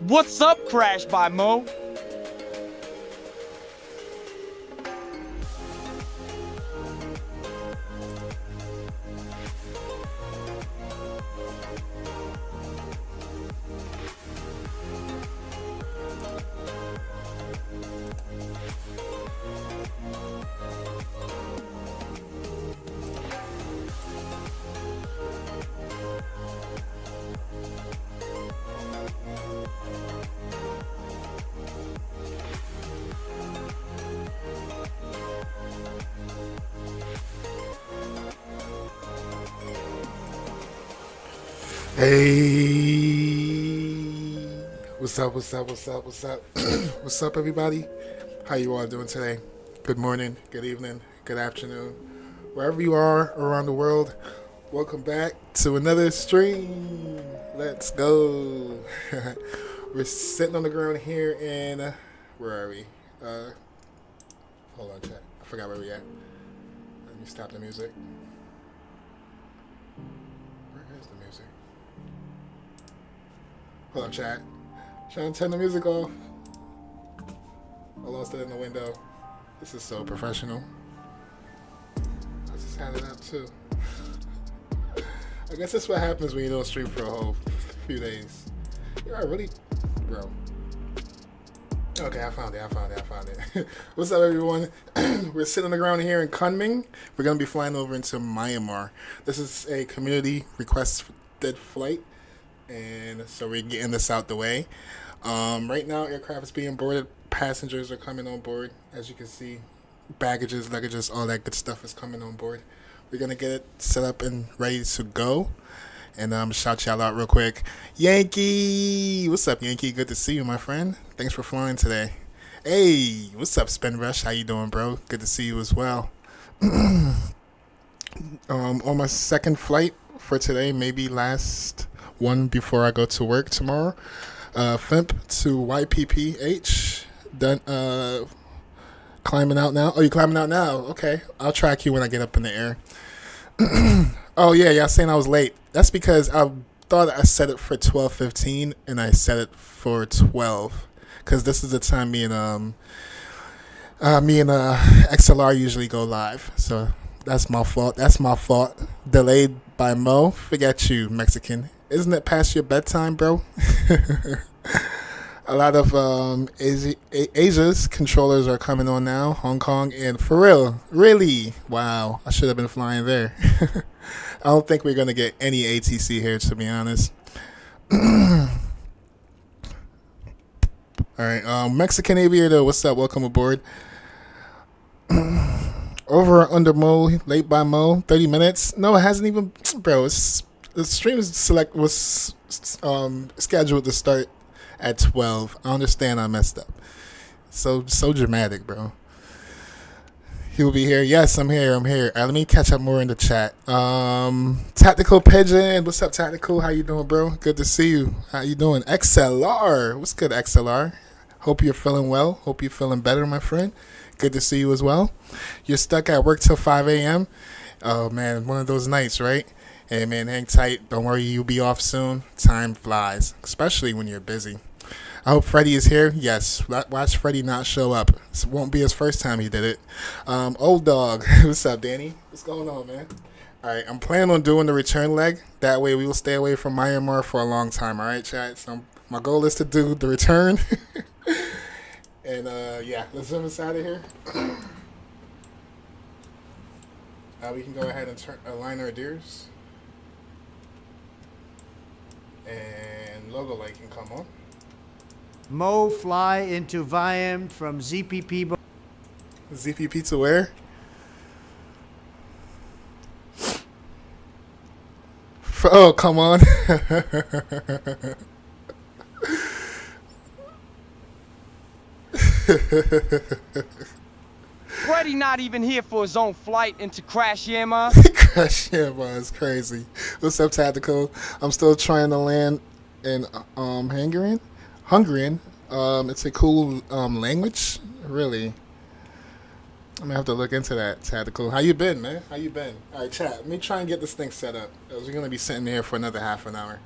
What's up, Crash by Mo? Hey, what's up, what's up, what's up, what's up? What's up, everybody? How you all doing today? Good morning, good evening, good afternoon. Wherever you are around the world, welcome back to another stream. Let's go. We're sitting on the ground here in, where are we? Hold on, chat. I forgot where we at. Let me stop the music. Where is the music? Hold on, chat. Trying to turn the music off. I lost it in the window. This is so professional. I just had it up too. I guess that's what happens when you don't stream for a whole few days. Yeah, really, bro. Okay, I found it. What's up, everyone? We're sitting on the ground here in Kunming. We're gonna be flying over into Myanmar. This is a community requested flight, and so we're getting this out the way. Right now, aircraft is being boarded. Passengers are coming on board. As you can see, baggages, luggages, all that good stuff is coming on board. We're going to get it set up and ready to go. And shout y'all out real quick. Yankee! What's up, Yankee? Good to see you, my friend. Thanks for flying today. Hey, what's up, Spin Rush? How you doing, bro? Good to see you as well. On my second flight for today, maybe last one before I go to work tomorrow. FIMP to YPPH. Done. Climbing out now. Oh, you climbing out now? Okay. I'll track you when I get up in the air. Oh yeah, y'all saying I was late. That's because I thought I set it for 12:15 and I set it for 12. Cause this is the time me and XLR usually go live. So that's my fault. Delayed by Mo. Forget you, Mexican. Isn't it past your bedtime, bro? A lot of Asia's controllers are coming on now. Hong Kong and for real, really, wow. I should have been flying there. I don't think we're gonna get any ATC here, to be honest. All right, Mexican Aviator, what's up? Welcome aboard. Over or under Mo, late by Mo, 30 minutes. No, it hasn't even, bro. The stream was scheduled to start at 12. I understand I messed up. So dramatic, bro. He'll be here. Yes, I'm here. Let me catch up more in the chat. Tactical Pigeon. What's up, Tactical? How you doing, bro? Good to see you. How you doing? XLR. What's good, XLR? Hope you're feeling well. Hope you're feeling better, my friend. Good to see you as well. You're stuck at work till 5 a.m. Oh, man. One of those nights, right? Hey, man, hang tight. Don't worry, you'll be off soon. Time flies, especially when you're busy. I hope Freddie is here. Yes, watch Freddie not show up. This won't be his first time he did it. Old dog. What's up, Danny? What's going on, man? All right, I'm planning on doing the return leg. That way we will stay away from Myanmar for a long time. All right, chat? So my goal is to do the return. And, yeah, let's zoom us out of here. We can go ahead and align our gears. And logo light can come on. Mo fly into VYMD from ZPP. ZPP to where? Oh, come on. Freddie not even here for his own flight into Crash Yama. Crash Yama is crazy. What's up, Tactical? I'm still trying to land in Hungarian. It's a cool language, really. I'm gonna have to look into that, Tactical. How you been, man? How you been? All right, chat. Let me try and get this thing set up. We're gonna be sitting here for another half an hour.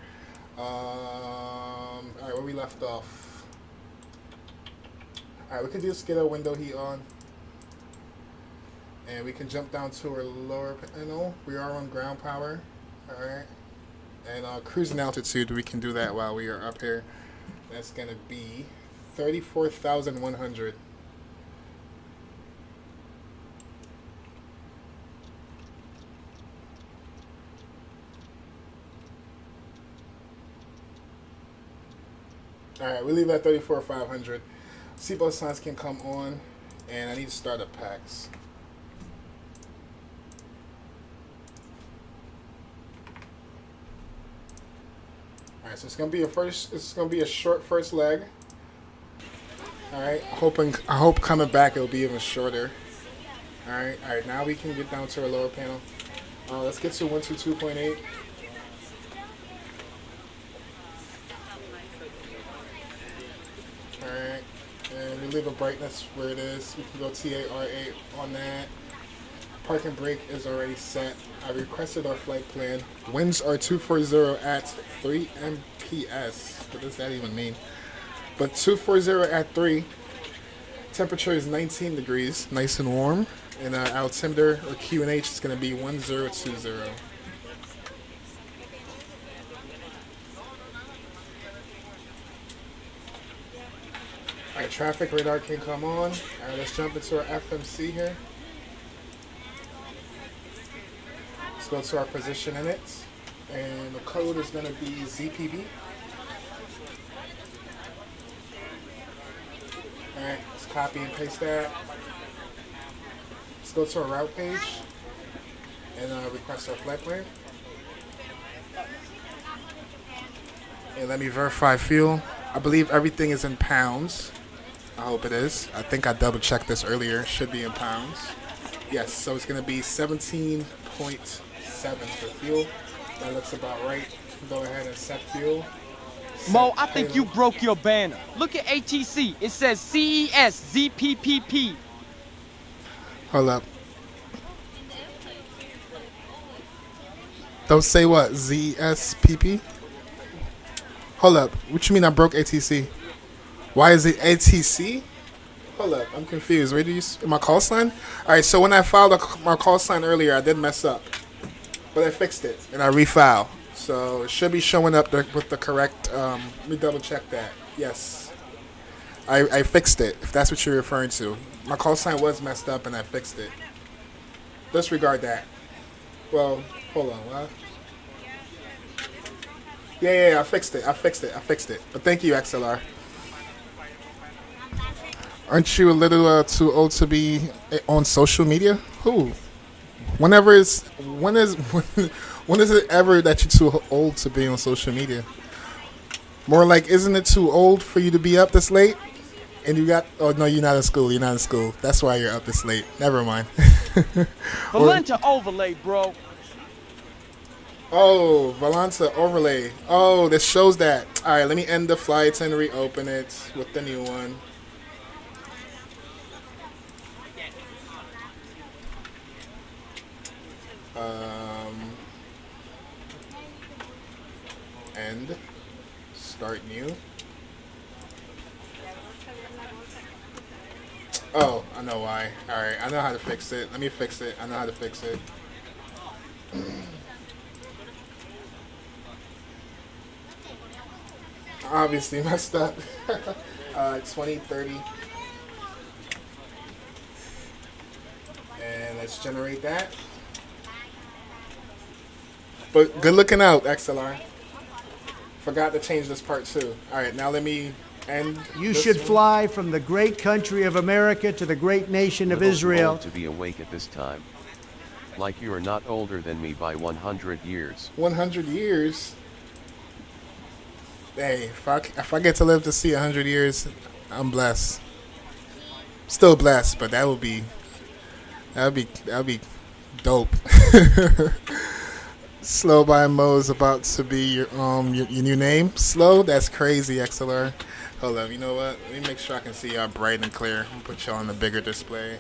All right, where we left off. Alright, we can just get our window heat on. And we can jump down to our lower panel. We are on ground power. Alright. And cruising altitude, we can do that while we are up here. That's going to be 34,100. Alright, we leave at 34,500. Seatbelt signs can come on, and I need to start up packs. Alright, so it's gonna be a short first leg. Alright, I hope coming back it'll be even shorter. Alright, now we can get down to our lower panel. Let's get to 122.8. Alright, and we leave a brightness where it is. We can go TAR8 on that. Park and brake is already set. I requested our flight plan. Winds are 240 at 3 MPS. What does that even mean? But 240 at 3. Temperature is 19 degrees, nice and warm. And altimeter or QNH is going to be 1020. Alright, traffic radar can come on. Alright, let's jump into our FMC here. Let's go to our position in it. And the code is going to be ZPP. Alright, let's copy and paste that. Let's go to our route page and request our flight plan. And let me verify fuel. I believe everything is in pounds. I hope it is. I think I double checked this earlier. Should be in pounds. Yes, so it's going to be 17.7 for fuel. That looks about right. Go ahead and set fuel. Mo, I think you broke your banner. Look at ATC. It says CES ZPPP. Hold up. Don't say what? ZSPP? Hold up. What you mean I broke ATC? Why is it ATC? Hold up. I'm confused. Where do you... My call sign? Alright, so when I filed my call sign earlier, I did mess up. But I fixed it. And I refiled. So it should be showing up with the correct... let me double check that. Yes. I fixed it, if that's what you're referring to. My call sign was messed up and I fixed it. Disregard that. Well, hold on. What? Yeah, I fixed it. But thank you, XLR. Aren't you a little too old to be on social media? Who? When is it ever that you're too old to be on social media? More like, isn't it too old for you to be up this late? And you got... Oh, no, you're not in school. You're not in school. That's why you're up this late. Never mind. Valenta overlay, bro. Oh, Valenta overlay. Oh, this shows that. All right, let me end the flights and reopen it with the new one. End. Start new. Oh, I know why. Alright, I know how to fix it. Let me fix it. I know how to fix it. Obviously messed up. 2030. And let's generate that. But good looking out, XLR. Forgot to change this part too. Alright, now let me end. You should fly from the great country of America to the great nation of Israel. To be awake at this time. Like you are not older than me by 100 years. 100 years? Hey, if I get to live to see 100 years, I'm blessed. Still blessed, but that would be dope. Slow by Mo is about to be your new name. Slow? That's crazy, XLR. Hold up, you know what? Let me make sure I can see y'all bright and clear. I'm gonna put y'all on the bigger display.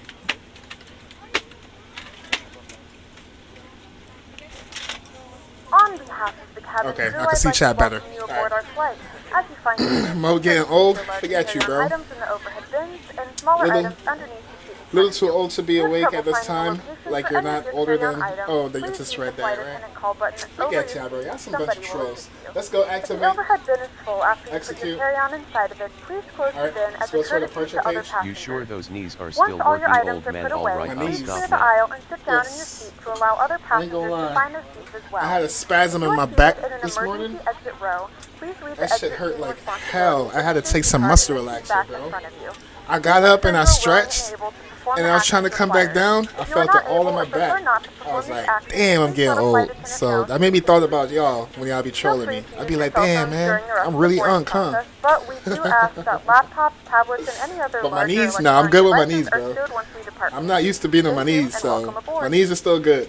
On behalf of the cabin, Okay, I can see chat better. aboard our flight. As you find your Mo getting old. Forget you, bro. items in the overhead bins and smaller Little- items underneath the seat. Little too old to be If you have awake trouble at this finding time. location Like for you're any of not your older carry-on than. items, Oh, they please just use read the that, flight right? attendant call button over Forget your y'all, bro. seat. Y'all some bunch Somebody of will trolls. assist you. Let's go If the activate. overhead bin is full after you put Execute. your carry-on inside of it, please close the Alright, bin let's as go a to the courtesy departure to other page. passengers. You sure those knees are Once still all your working, items old are man? put away, Alright, My I'll please knees. stop clear the now. aisle and sit down in your Yes. seat to allow other ain't passengers gonna to lie. find their seats as well. I had a spasm If in you my are seated back in an this emergency morning. exit row, please read the That shit exit hurt seating like responsibilities hell. I had to of the take some card muscle in the seat relaxer, back bro. in front of you. I got up and I Ensure you are willing stretched, and able to perform and the I was trying to actions come back required. down. If I you are felt not it all in able my or prefer back. not to I perform was these like, actions, damn, I'm please getting tell the flight old. attendant So no I made me so thought we about can y'all when y'all be Feel trolling free me. to I'd use be your like, cell damn, phones man, during the rest I'm of the really boarding uncom. process, but we do ask that laptops, tablets, and any other But my larger knees, nah, I'm electronic good with my devices knees, are bro. stowed once we depart. I'm not used to being on my Thank you, knees, and so welcome aboard. my knees are still good.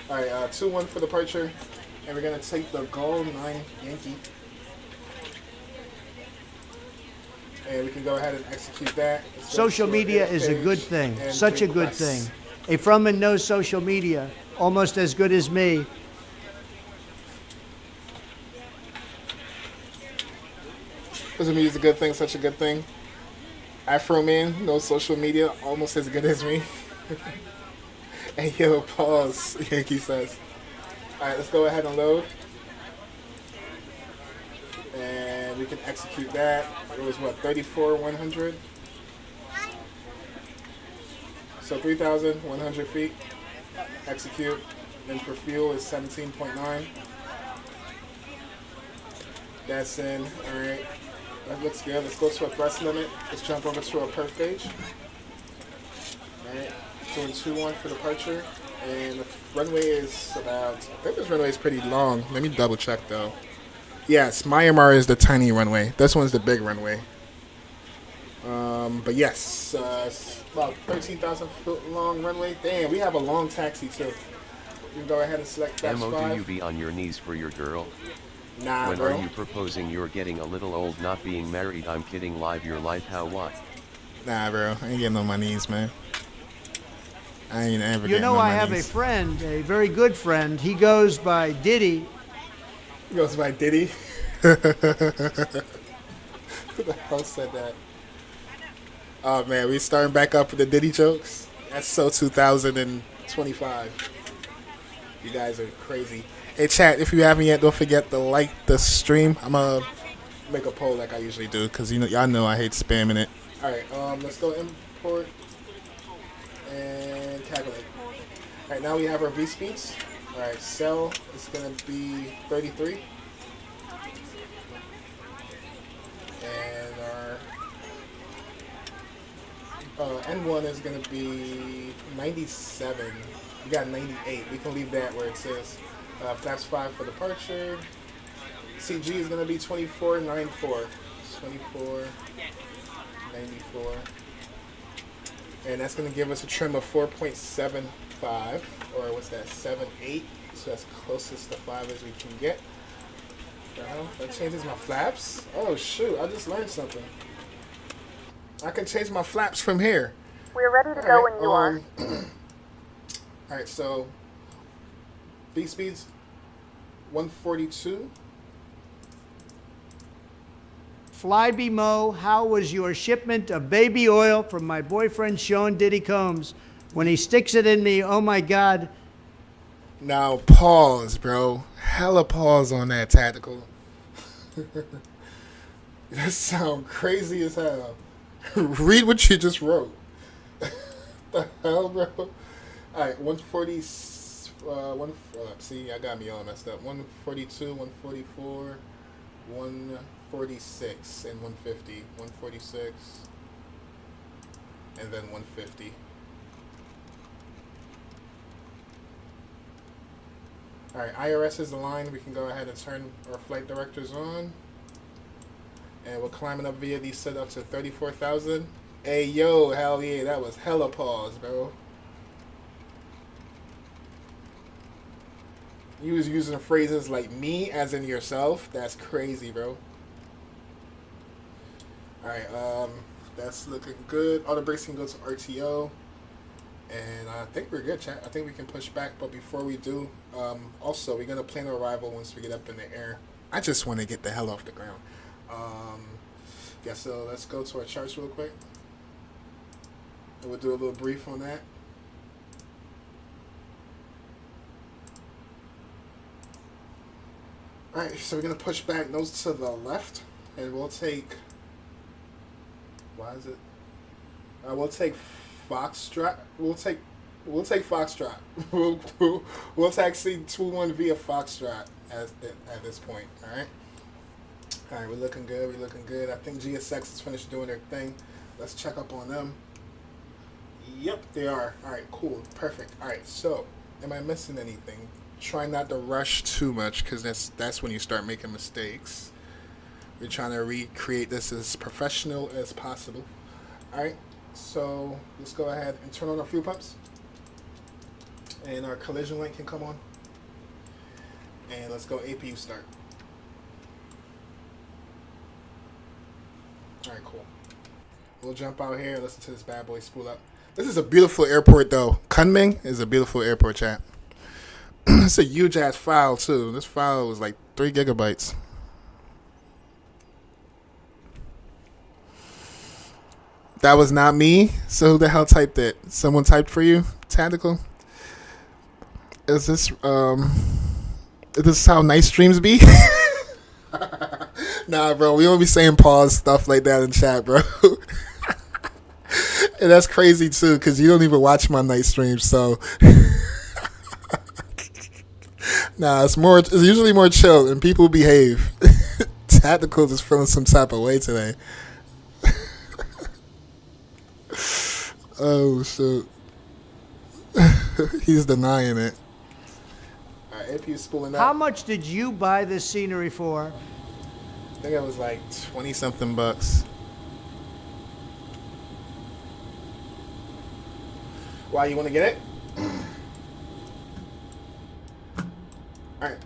All right, 2-1 for departure, and we're gonna take the Gol 9 Yankee, and we can go ahead and execute that. Let's go Social to our media edit is a good page thing, and such a good requests. thing. A Frumman knows social media almost as good as me. Social media is a good thing, such a good thing. Afro man, no social media, almost as good as me. And yo, pause, Yankee says. All right, let's go ahead and load. And we can execute that. It was what, 34,100? So 3,100 feet. Execute. And for fuel is 17.9. That's in. All right. That looks good. Let's go to a thrust limit. Let's jump over to a perf page. All right. Doing 2-1 for departure. And the runway is about, I think this runway is pretty long. Let me double check though. Yes, Myanmar is the tiny runway. This one's the big runway. But yes, it's about 13,000 foot long runway. Damn, we have a long taxi too. You can go ahead and select Flaps Mo, do 5. you be on your knees for your girl? Nah, When bro. are you proposing? You're getting a little old not being married. I'm kidding. Live your life. How what? Nah, bro. I ain't getting on my knees, man. I ain't ever You getting know, on I my have a knees. friend, a very good friend. He goes by Diddy. He goes by Diddy. Who the hell said that? Oh man, we starting back up with the Diddy jokes. That's so 2025. You guys are crazy. Hey chat, if you haven't yet, don't forget to like the stream. I'm gonna make a poll like I usually do, cause y'all know I hate spamming it. All right, let's go import and calculate. All right, now we have our V speeds. All right, cell is gonna be 33. And our N1 is going to be 97. We got 98. We can leave that where it says. Flaps 5 for departure. CG is going to be 2494. 2494. And that's going to give us a trim of 4.75. Or what's that? 7.8. So that's closest to 5 as we can get. Well, that changes my flaps? Oh shoot, I just learned something. I can change my flaps from here. We're ready to go when you are. Alright, so V speeds 142. Flyby Mo, how was your shipment of baby oil from my boyfriend Sean Diddy Combs? When he sticks it in me, oh my God. Now pause, bro. Hella pause on that, Tactical. That sound crazy as hell. Read what you just wrote. The hell, bro? Alright, 140. See, I got me all messed up. 142, 144, 146, and 150. 146, and then 150. Alright, IRS is the line. We can go ahead and turn our flight directors on. And we're climbing up via these set up to 34,000. Hey, yo, hell yeah, that was hella pause, bro. You was using phrases like me as in yourself. That's crazy, bro. Alright, that's looking good. Auto brakes can go to RTO. And I think we're good, chat. I think we can push back, but before we do, also, we're going to plan arrival once we get up in the air. I just want to get the hell off the ground. Yeah, so let's go to our charts real quick. And we'll do a little brief on that. Alright, so we're going to push back nose to the left, and we'll take... Why is it? We'll take Foxtrot. We'll take Foxtrot. we'll taxi 2-1 via Foxtrot at this point. All right. All right. We're looking good. We're looking good. I think GSX is finished doing their thing. Let's check up on them. Yep, they are. All right. Cool. Perfect. All right. So, am I missing anything? Try not to rush too much, because that's when you start making mistakes. We're trying to recreate this as professional as possible. All right. So let's go ahead and turn on our fuel pumps, and our collision light can come on, and let's go APU start. Alright, cool. We'll jump out here and listen to this bad boy spool up. This is a beautiful airport though. Kunming is a beautiful airport, chat. It's a huge ass file too. This file was like 3 gigabytes. That was not me. So who the hell typed it? Someone typed for you? Tactical? Is this how nice streams be? Nah, bro. We don't be saying pause stuff like that in chat, bro. And that's crazy too, because you don't even watch my night streams, so nah, it's usually more chill and people behave. Tactical is feeling some type of way today. Oh shit. He's denying it. Alright, APU spooling up. How much did you buy this scenery for? I think it was like 20 something bucks. Why, you want to get it? Alright.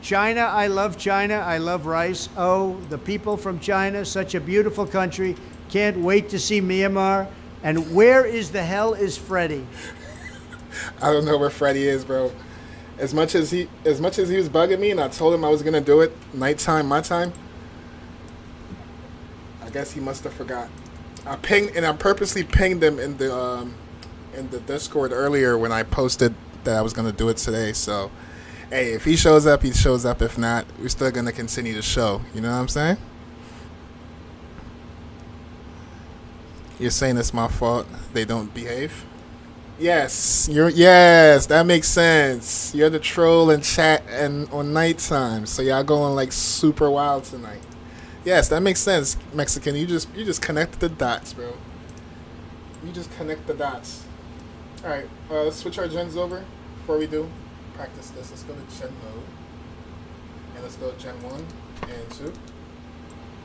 China, I love China. I love rice. Oh, the people from China, such a beautiful country. Can't wait to see Myanmar. And where is the hell is Freddie? I don't know where Freddie is, bro. As much as he was bugging me, and I told him I was gonna do it nighttime, my time. I guess he must have forgot. I purposely pinged him in the Discord earlier when I posted that I was gonna do it today. So, hey, if he shows up, he shows up. If not, we're still gonna continue the show. You know what I'm saying? You're saying it's my fault they don't behave? Yes, yes, that makes sense. You're the troll in chat and on nighttime, so y'all going like super wild tonight. Yes, that makes sense, Mexican. You just connect the dots, bro. You just connect the dots. All right, let's switch our gens over. Before we do, practice this. Let's go to gen mode, and let's go gen 1 and 2.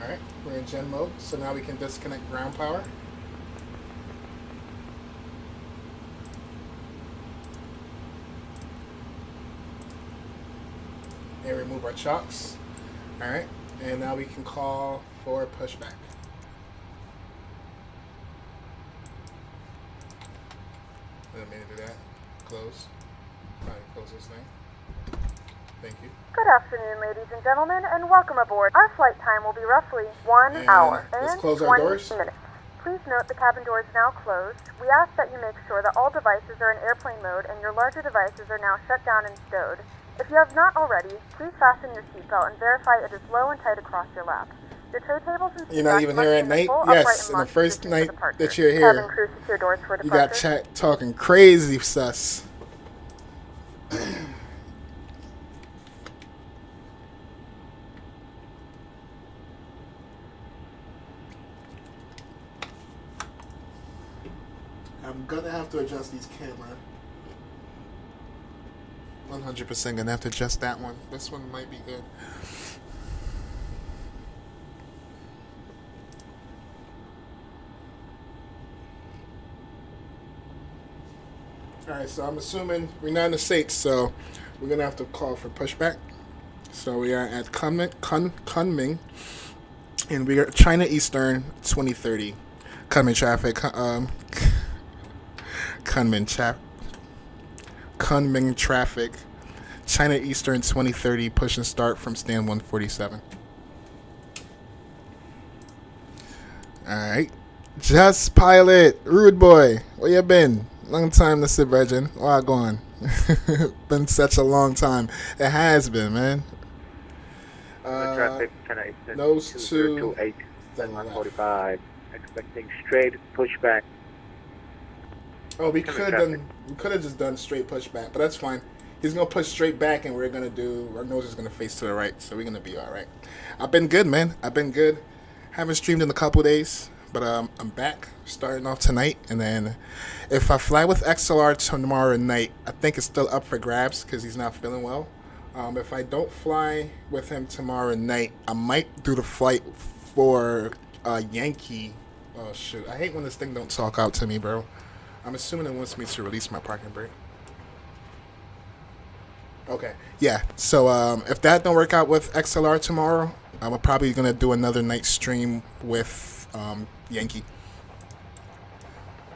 All right, we're in gen mode, so now we can disconnect ground power. And remove our chocks. Alright, and now we can call for pushback. Didn't mean to do that. Close. Alright, close this thing. Thank you. Good afternoon, ladies and gentlemen, and welcome aboard. Our flight time will be roughly 1 hour let's and close our 20 doors. minutes. Please note the cabin door is now closed. We ask that you make sure that all devices are in airplane mode and your larger devices are now shut down and stowed. If you have not already, please fasten your seatbelt and verify it is low and tight across your lap. Your tray tables and You're not even here at night? Yes, in the first night that you're here, cabin crew secure doors for you got departure. chat talking crazy sus. I'm gonna have to adjust these cameras. 100% gonna have to adjust that one. This one might be good. Alright, so I'm assuming we're not in the States, so we're gonna have to call for pushback. So we are at Kunming. And we are China Eastern 2030. Kunming traffic. Kunming traffic. China Eastern 2030. Push and start from stand 147. Alright. Just pilot. Rude boy. Where you been? Long time to see, Virgin. Why gone? Been such a long time. It has been, man. Traffic, China Eastern Those two. 2028, 145. Expecting straight pushback. Oh, we Coming could traffic. have just done straight pushback, but that's fine. He's gonna push straight back, and we're gonna do our nose is gonna face to the right, so we're gonna be all right. I've been good, man. I've been good. Haven't streamed in a couple days, but I'm back, starting off tonight, and then if I fly with XLR tomorrow night, I think it's still up for grabs because he's not feeling well. If I don't fly with him tomorrow night, I might do the flight for Yankee. Oh shoot! I hate when this thing don't talk out to me, bro. I'm assuming it wants me to release my parking brake. Okay, yeah. So if that don't work out with XLR tomorrow, I'm probably gonna do another night stream with Yankee.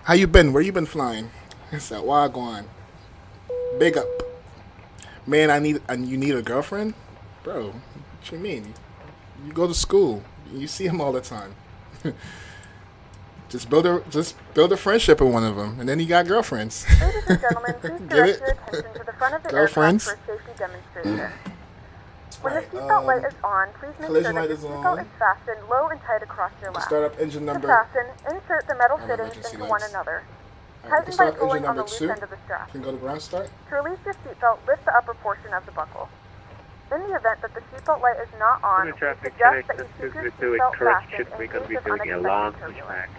How you been? Where you been flying? It's that Wagwan. Big up, man. You need a girlfriend, bro. What you mean? You go to school. You see him all the time. Just build a friendship with one of them, and then you got girlfriends. Ladies and gentlemen, please Get direct it? your attention to the front of the Girlfriends? aircraft for a safety demonstration. When Right, the seatbelt light is on, please make sure collision that light your is seatbelt on. is fastened low and tight across your lap. Start up engine To number. fasten, insert the metal Oh, fittings emergency into one lights. another. Alright, we Tighten can by start up pulling engine on the number loose 2. end of the strap. Can go to ground start. To release your seatbelt, lift the upper portion of the buckle. In the event that the seatbelt light is not on, we Traffic, suggest that China you keep your Eastern 202, seatbelt correction. fastened We're in going to be case of doing a long unexpected turbulence. pushback.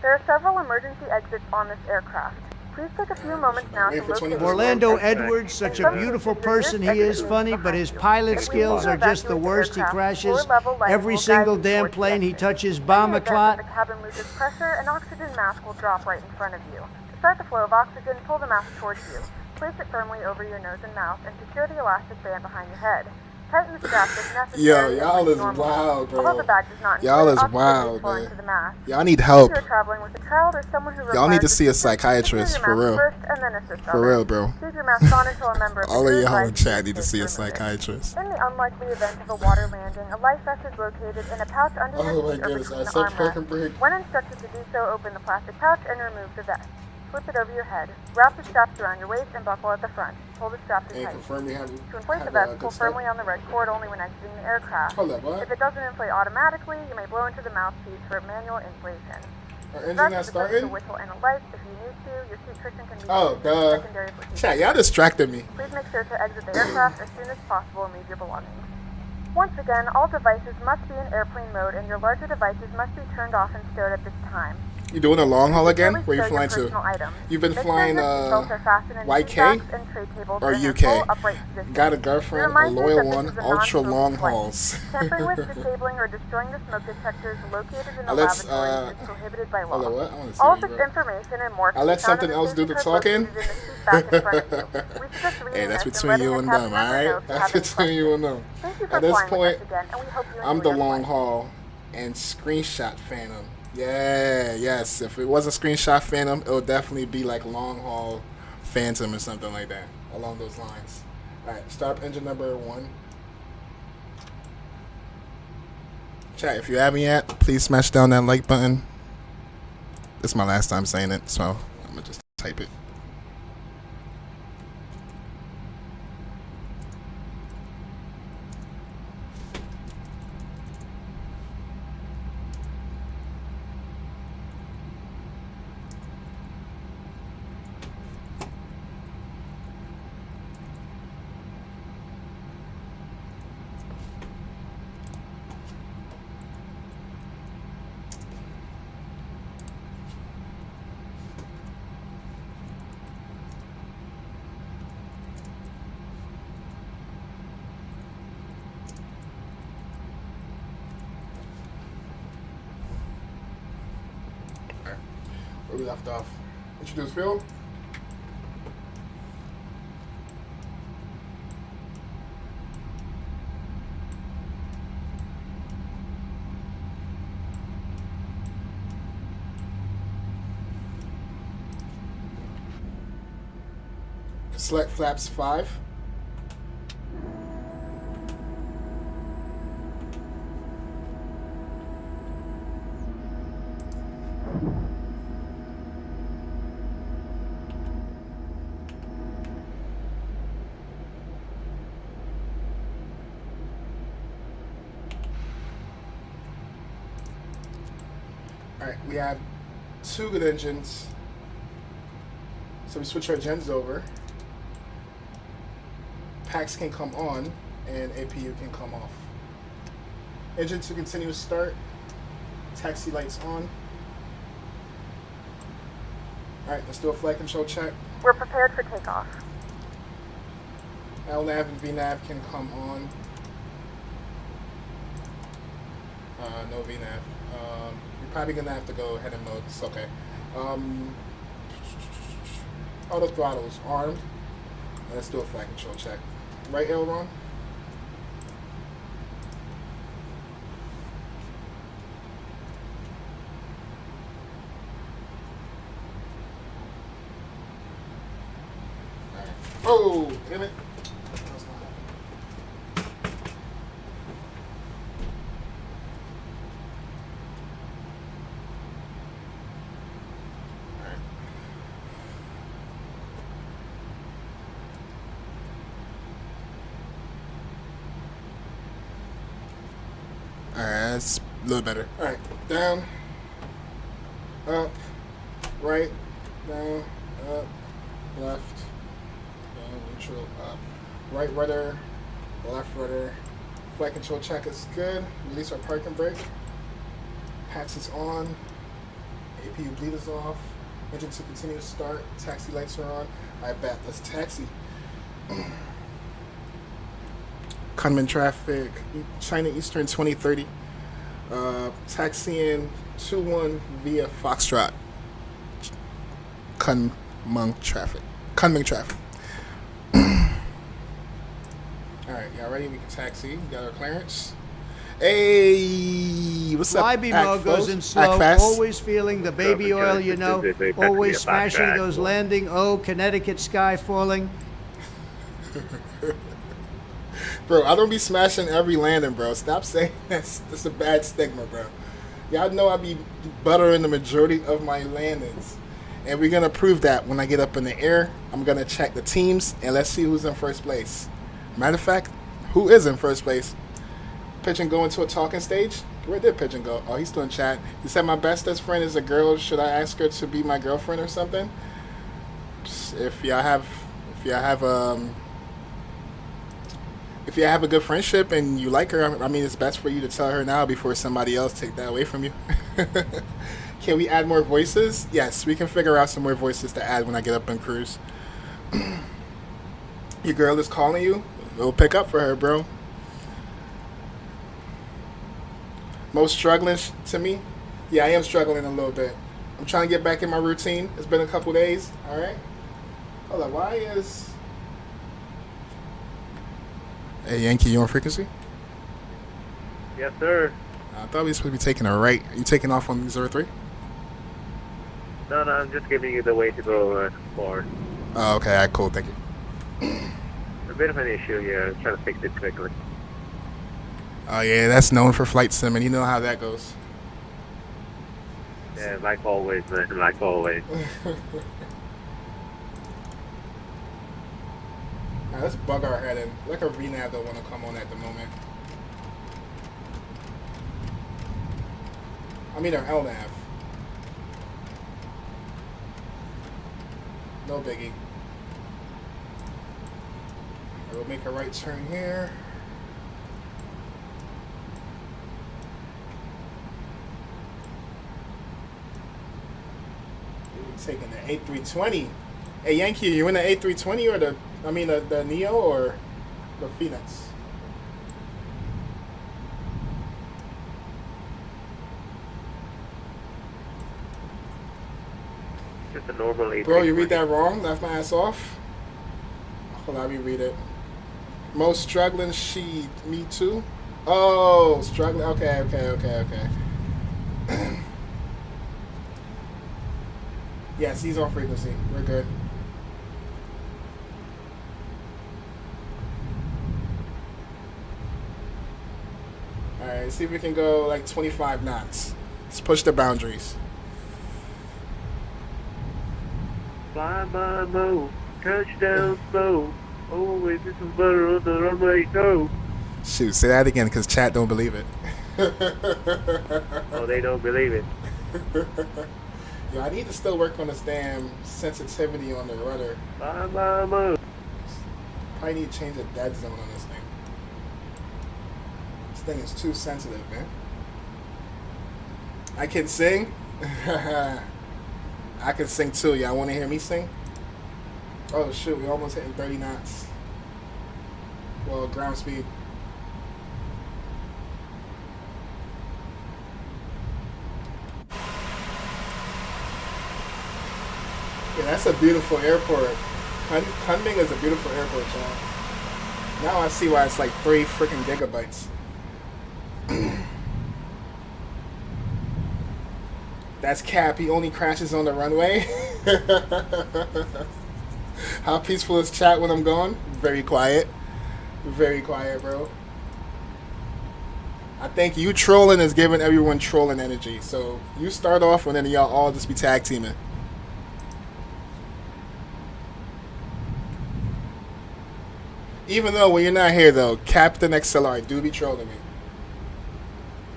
There are several emergency exits on this aircraft. Please take a few moments now to Wait for locate 20 the Orlando exit. Edwards, such a Some beautiful cases, person this he is, exit funny, is but his behind you. pilot If we skills need are to just the evacuate worst. He aircraft, crashes floor-level lighting every will guide single you damn towards the plane. He exit. touches In the bomber event clot. that the cabin loses pressure, an oxygen mask will drop right in front of you. To start the flow of oxygen, pull the mask towards you. Place it firmly over your nose and mouth and secure the elastic band behind your head. Tighten the strap if necessary. Yo, and y'all breathe is normally. wild, bro. Although the bag does not Y'all inflate, is oxygen wild, flow man. into the mask. Y'all need If help. you're traveling with a child or someone who Y'all need to requires see a assistance, psychiatrist, secure for your real. mask first and then assist For others. real, bro. Keep your mask on until a member of the All of crew y'all in advises chat you need to safe see a remove it. psychiatrist. In the unlikely event of a water landing, a life vest is located in a pouch under your Oh my seat or goodness, between I the said parking armrests. brake. When instructed to do so, open the plastic pouch and remove the vest. Flip it over your head. Wrap the straps around your waist and buckle at the front. Pull the straps in And tight. confirm you have. To inflate the have vest, a pull good start. firmly on the red cord only when exiting the aircraft. Hold up, what? If it doesn't inflate automatically, you may blow into the mouthpiece for manual inflation. Our engine Strap not is equipped with a starting? whistle and a light. If you need to, your seat cushion can be Oh, used as a duh. secondary for seat Chat, y'all distracted me. Please make sure to exit the aircraft as soon as possible and leave your belongings. Once again, all devices must be in airplane mode and your larger devices must be turned off and stowed at this time. You doing a long haul again? Securely Where you stow your flying to? personal items. You've been Make flying, sure your seatbelts are fastened in YK seat backs and tray tables or in their UK? full upright position. Got a We girlfriend, a remind you loyal that this one, is a ultra non-smoking long flight. hauls. Tampering with, disabling, or destroying the smoke detectors located in the Let's, lavatory is prohibited by law. Hold on, what? I want to see All what of you this got. information and more I'll can let be found something in else do safety the code talking. located in the seat back in front of you. We suggest reading Hey, that's this between and you letting and the them, cabin member know alright? if you That's have any between you and them. Thank you for At this flying point, with us again, and we hope you I'm enjoy the your long flight. haul and screenshot phantom. Yeah, yes. If it wasn't screenshot phantom, it would definitely be like long haul phantom or something like that along those lines. All right, start engine number 1. Chat, if you haven't yet, please smash down that like button. This is my last time saying it, so I'm gonna just type it. Where we left off. Introduce Phil. Select flaps 5. Alright, we have 2 good engines. So we switch our gens over. Packs can come on and APU can come off. Engine to continuous start. Taxi lights on. Alright, let's do a flight control check. We're prepared for takeoff. LNAV and VNAV can come on. No VNAV. You're probably gonna have to go ahead and mode. It's okay. Auto throttles armed. Let's do a flight control check. Right aileron. Alright. Oh, damn it. Alright, that's a little better. Alright, down, up, right, down, up, left, down, neutral, up. Right rudder, left rudder. Flight control check is good. Release our parking brake. Packs is on. APU bleed is off. Engine to continue to start. Taxi lights are on. Alright, bet. Let's taxi. Kunming traffic, China Eastern 2030. Taxiing 21 via Foxtrot. Kunming traffic. Alright, y'all ready? We can taxi. We got our clearance. Hey, what's up? Flyby mode goes in slow, always feeling the baby oil, you know, always smashing those landing. Oh, Connecticut sky falling. Bro, I don't be smashing every landing, bro. Stop saying that's a bad stigma, bro. Y'all know I be buttering the majority of my landings. And we're going to prove that when I get up in the air. I'm going to check the teams, and let's see who's in first place. Matter of fact, who is in first place? Pigeon go into a talking stage? Where did Pigeon go? Oh, he's still in chat. He said, my bestest friend is a girl. Should I ask her to be my girlfriend or something? If y'all have a good friendship and you like her, I mean, it's best for you to tell her now before somebody else take that away from you. Can we add more voices? Yes, we can figure out some more voices to add when I get up in cruise. Your girl is calling you? We'll pick up for her, bro. Most struggling to me? Yeah, I am struggling a little bit. I'm trying to get back in my routine. It's been a couple days, all right? Hold on, why is... Hey, Yankee, you on frequency? Yes, sir. I thought we were supposed to be taking a right. Are you taking off on 03? No, I'm just giving you the way to go forward. Oh, okay. All right, cool. Thank you. A bit of an issue here. I'm trying to fix it quickly. Oh, yeah, that's known for flight sim, and you know how that goes. Yeah, like always, man. Like always. Alright, let's bug our head in. Like a VNAV don't want to come on at the moment. I mean, our LNAV. No biggie. We'll make a right turn here. We're taking the A320. Hey, Yankee, you in the A320 or the Neo or the Phoenix? Just a normal A320. Bro, you read that wrong? Left my ass off? Hold on, let me read it. Most struggling, me too? Oh, struggling. Okay. Yes, he's on frequency. We're good. Alright, see if we can go like 25 knots. Let's push the boundaries. Fly by Mo, touchdown slow. Always with some butter on the runway, go. Shoot, say that again because chat don't believe it. Oh, they don't believe it. Yo, I need to still work on this damn sensitivity on the rudder. Fly by Mo. Probably need to change the dead zone on this thing. This thing is too sensitive, man. I can sing. I can sing too. Y'all want to hear me sing? Oh shoot, we almost hitting 30 knots. Well, ground speed. Yeah, that's a beautiful airport. Kunming is a beautiful airport, y'all. Now I see why it's like 3 freaking gigabytes. That's cap. He only crashes on the runway. How peaceful is chat when I'm gone? Very quiet. Very quiet, bro. I think you trolling is giving everyone trolling energy. So you start off and then y'all all just be tag teaming. Even though when you're not here though, Captain XLR do be trolling me.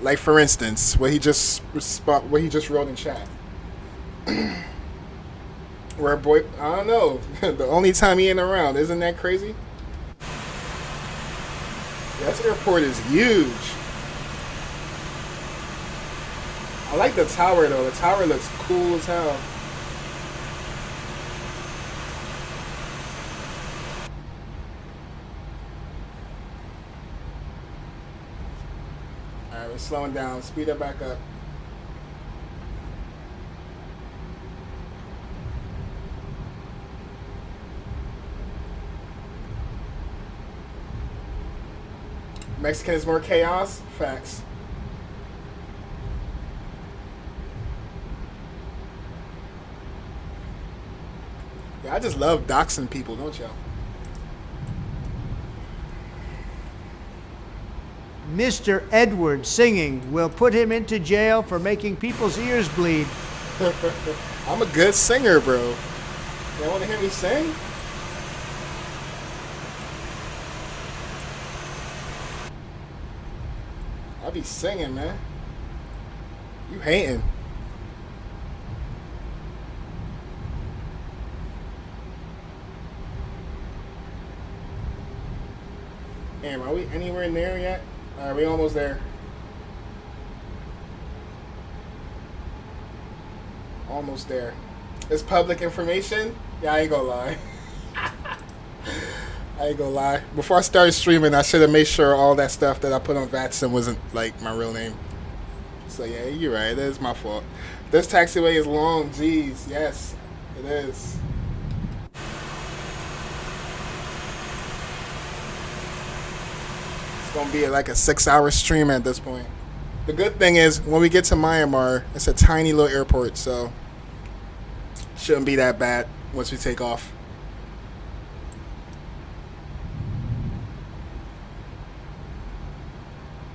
Like for instance, what he just wrote in chat. Where boy, I don't know. The only time he ain't around, isn't that crazy? Yeah, this airport is huge. I like the tower though. The tower looks cool as hell. Alright, we're slowing down. Speed it back up. Mexican is more chaos? Facts. Yeah, I just love doxing people, don't y'all? Mr. Edward singing will put him into jail for making people's ears bleed. I'm a good singer, bro. Y'all want to hear me sing? I be singing, man. You hating. Damn, are we anywhere near yet? Alright, we almost there. Almost there. It's public information? Yeah, I ain't gonna lie. I ain't gonna lie. Before I started streaming, I should have made sure all that stuff that I put on Vatson wasn't like my real name. So yeah, you're right. That is my fault. This taxiway is long. Jeez, yes, it is. It's gonna be like a 6-hour stream at this point. The good thing is when we get to Myanmar, it's a tiny little airport, so shouldn't be that bad once we take off.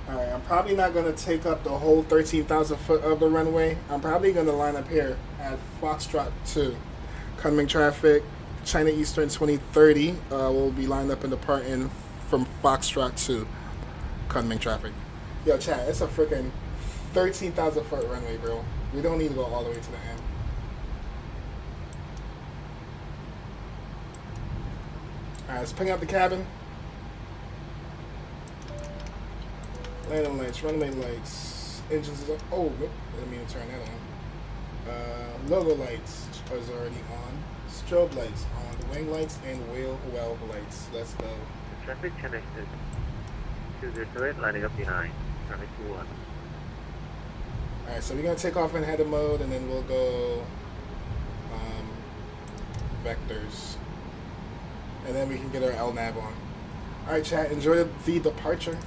Alright, I'm probably not going to take up the whole 13,000 foot of the runway. I'm probably going to line up here at Foxtrot 2. Coming traffic, China Eastern 2030 will be lined up in departing from Foxtrot 2. Kunming traffic. Yo, chat, it's a freaking 13,000 foot runway, bro. We don't need to go all the way to the end. Alright, let's ping out the cabin. Landing lights, runway lights, engines is on. Oh, nope, didn't mean to turn that on. Logo lights is already on. Strobe lights on. The wing lights and wheel well lights. Let's go. Traffic connected. 208 lining up behind. Traffic 21. Alright, so we're going to take off in header mode and then we'll go vectors. And then we can get our LNAV on. Alright, chat, enjoy the departure.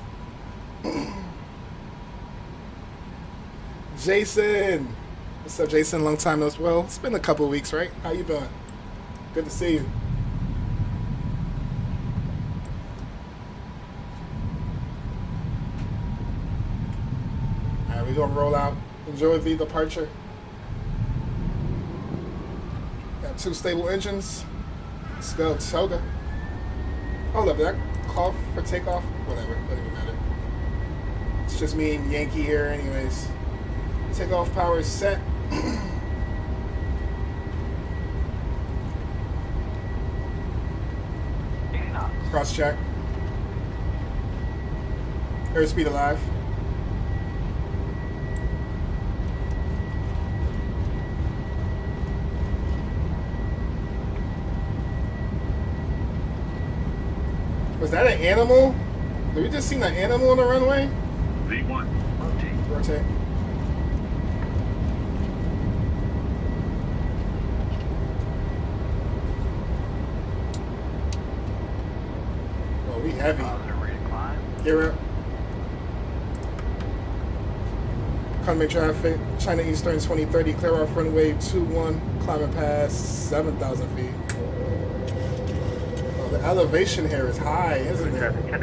Jason! What's up, Jason? Long time no. Well, it's been a couple of weeks, right? How you doing? Good to see you. We're gonna roll out. Enjoy the departure. Got 2 stable engines. Let's go, Toga. Hold up, did I call for takeoff? Whatever, doesn't even matter. It's just me and Yankee here anyways. Takeoff power is set. Cross check. Airspeed alive. Was that an animal? Did we just see an animal on the runway? V1. Rotate. Oh, we heavy. Gear up. Coming traffic. China Eastern 2030. Clear off runway 21. Climbing past 7,000 feet. Oh, the elevation here is high, isn't it? Traffic 10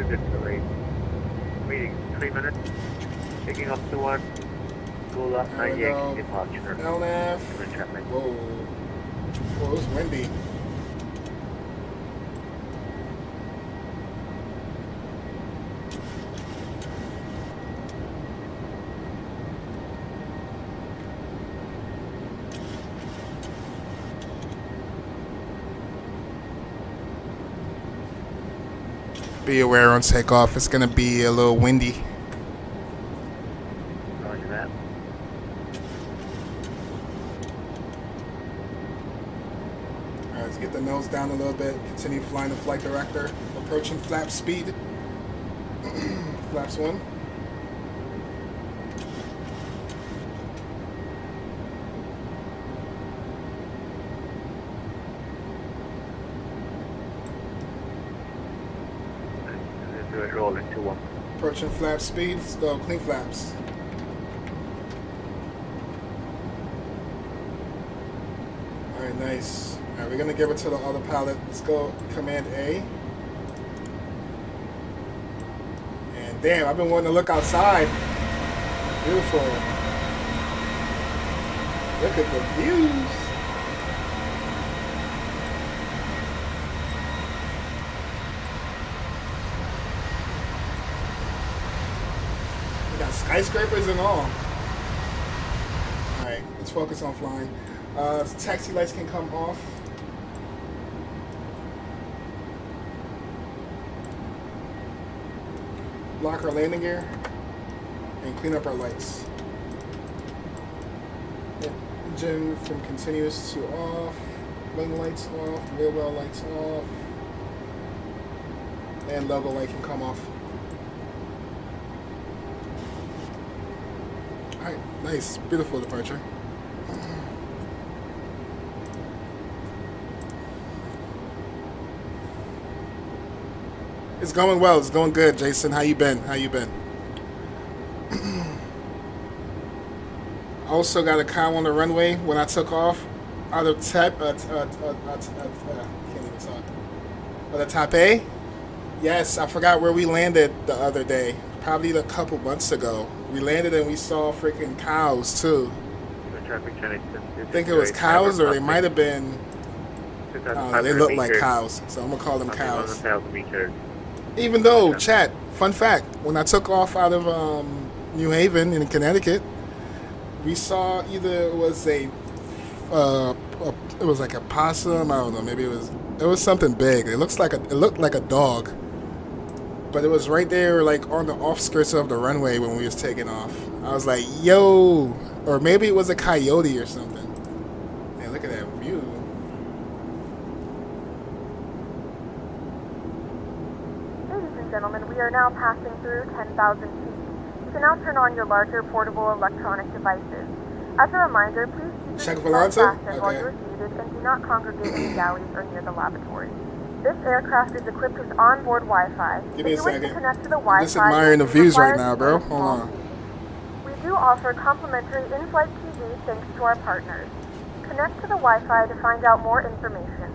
good delay. Waiting 3 minutes. Taking off to 1. Go left 9 Yankee departure. LNAV. Coming traffic. Whoa. Whoa, it was windy. Be aware on takeoff, it's gonna be a little windy. Roger that. Alright, let's get the nose down a little bit. Continue flying the flight director. Approaching flap speed. Flaps 1. Do it roll into 1. Approaching flap speed. Let's go. Clean flaps. Alright, nice. Alright, we're gonna give it to the autopilot. Let's go. Command A. And damn, I've been wanting to look outside. Beautiful. Look at the views. We got skyscrapers and all. Alright, let's focus on flying. Taxi lights can come off. Lock our landing gear and clean up our lights. Engine from continuous to off. Wing lights off. Wheel well lights off. And logo light can come off. Alright, nice. Beautiful departure. It's going well. It's going good, Jason. How you been? How you been? Also got a cow on the runway when I took off out of can't even talk. Out of Taipei. Yes, I forgot where we landed the other day. Probably a couple months ago. We landed and we saw freaking cows too. I think it was cows, or they might have been. They look like cows, so I'm gonna call them cows. Even though, chat, fun fact, when I took off out of New Haven in Connecticut, we saw either it was it was like a possum, I don't know, maybe it was something big. It looked like a dog, but it was right there, like on the offskirts of the runway when we was taking off. I was like, yo, or maybe it was a coyote or something. Man, look at that view. Ladies and gentlemen, we are now passing through 10,000 feet. You can now turn on your larger portable electronic devices. As a reminder, please keep Check your seatbelt Valente? fastened while you're seated and do not congregate in the galleys or near the lavatory. This aircraft is equipped with onboard Wi-Fi. Give me a If you wish to second. connect to the I'm Wi-Fi, just admiring the it views right requires now, bro. a Hold small on. We do offer complimentary in-flight TV thanks to our partners. Connect to the Wi-Fi to find out more information.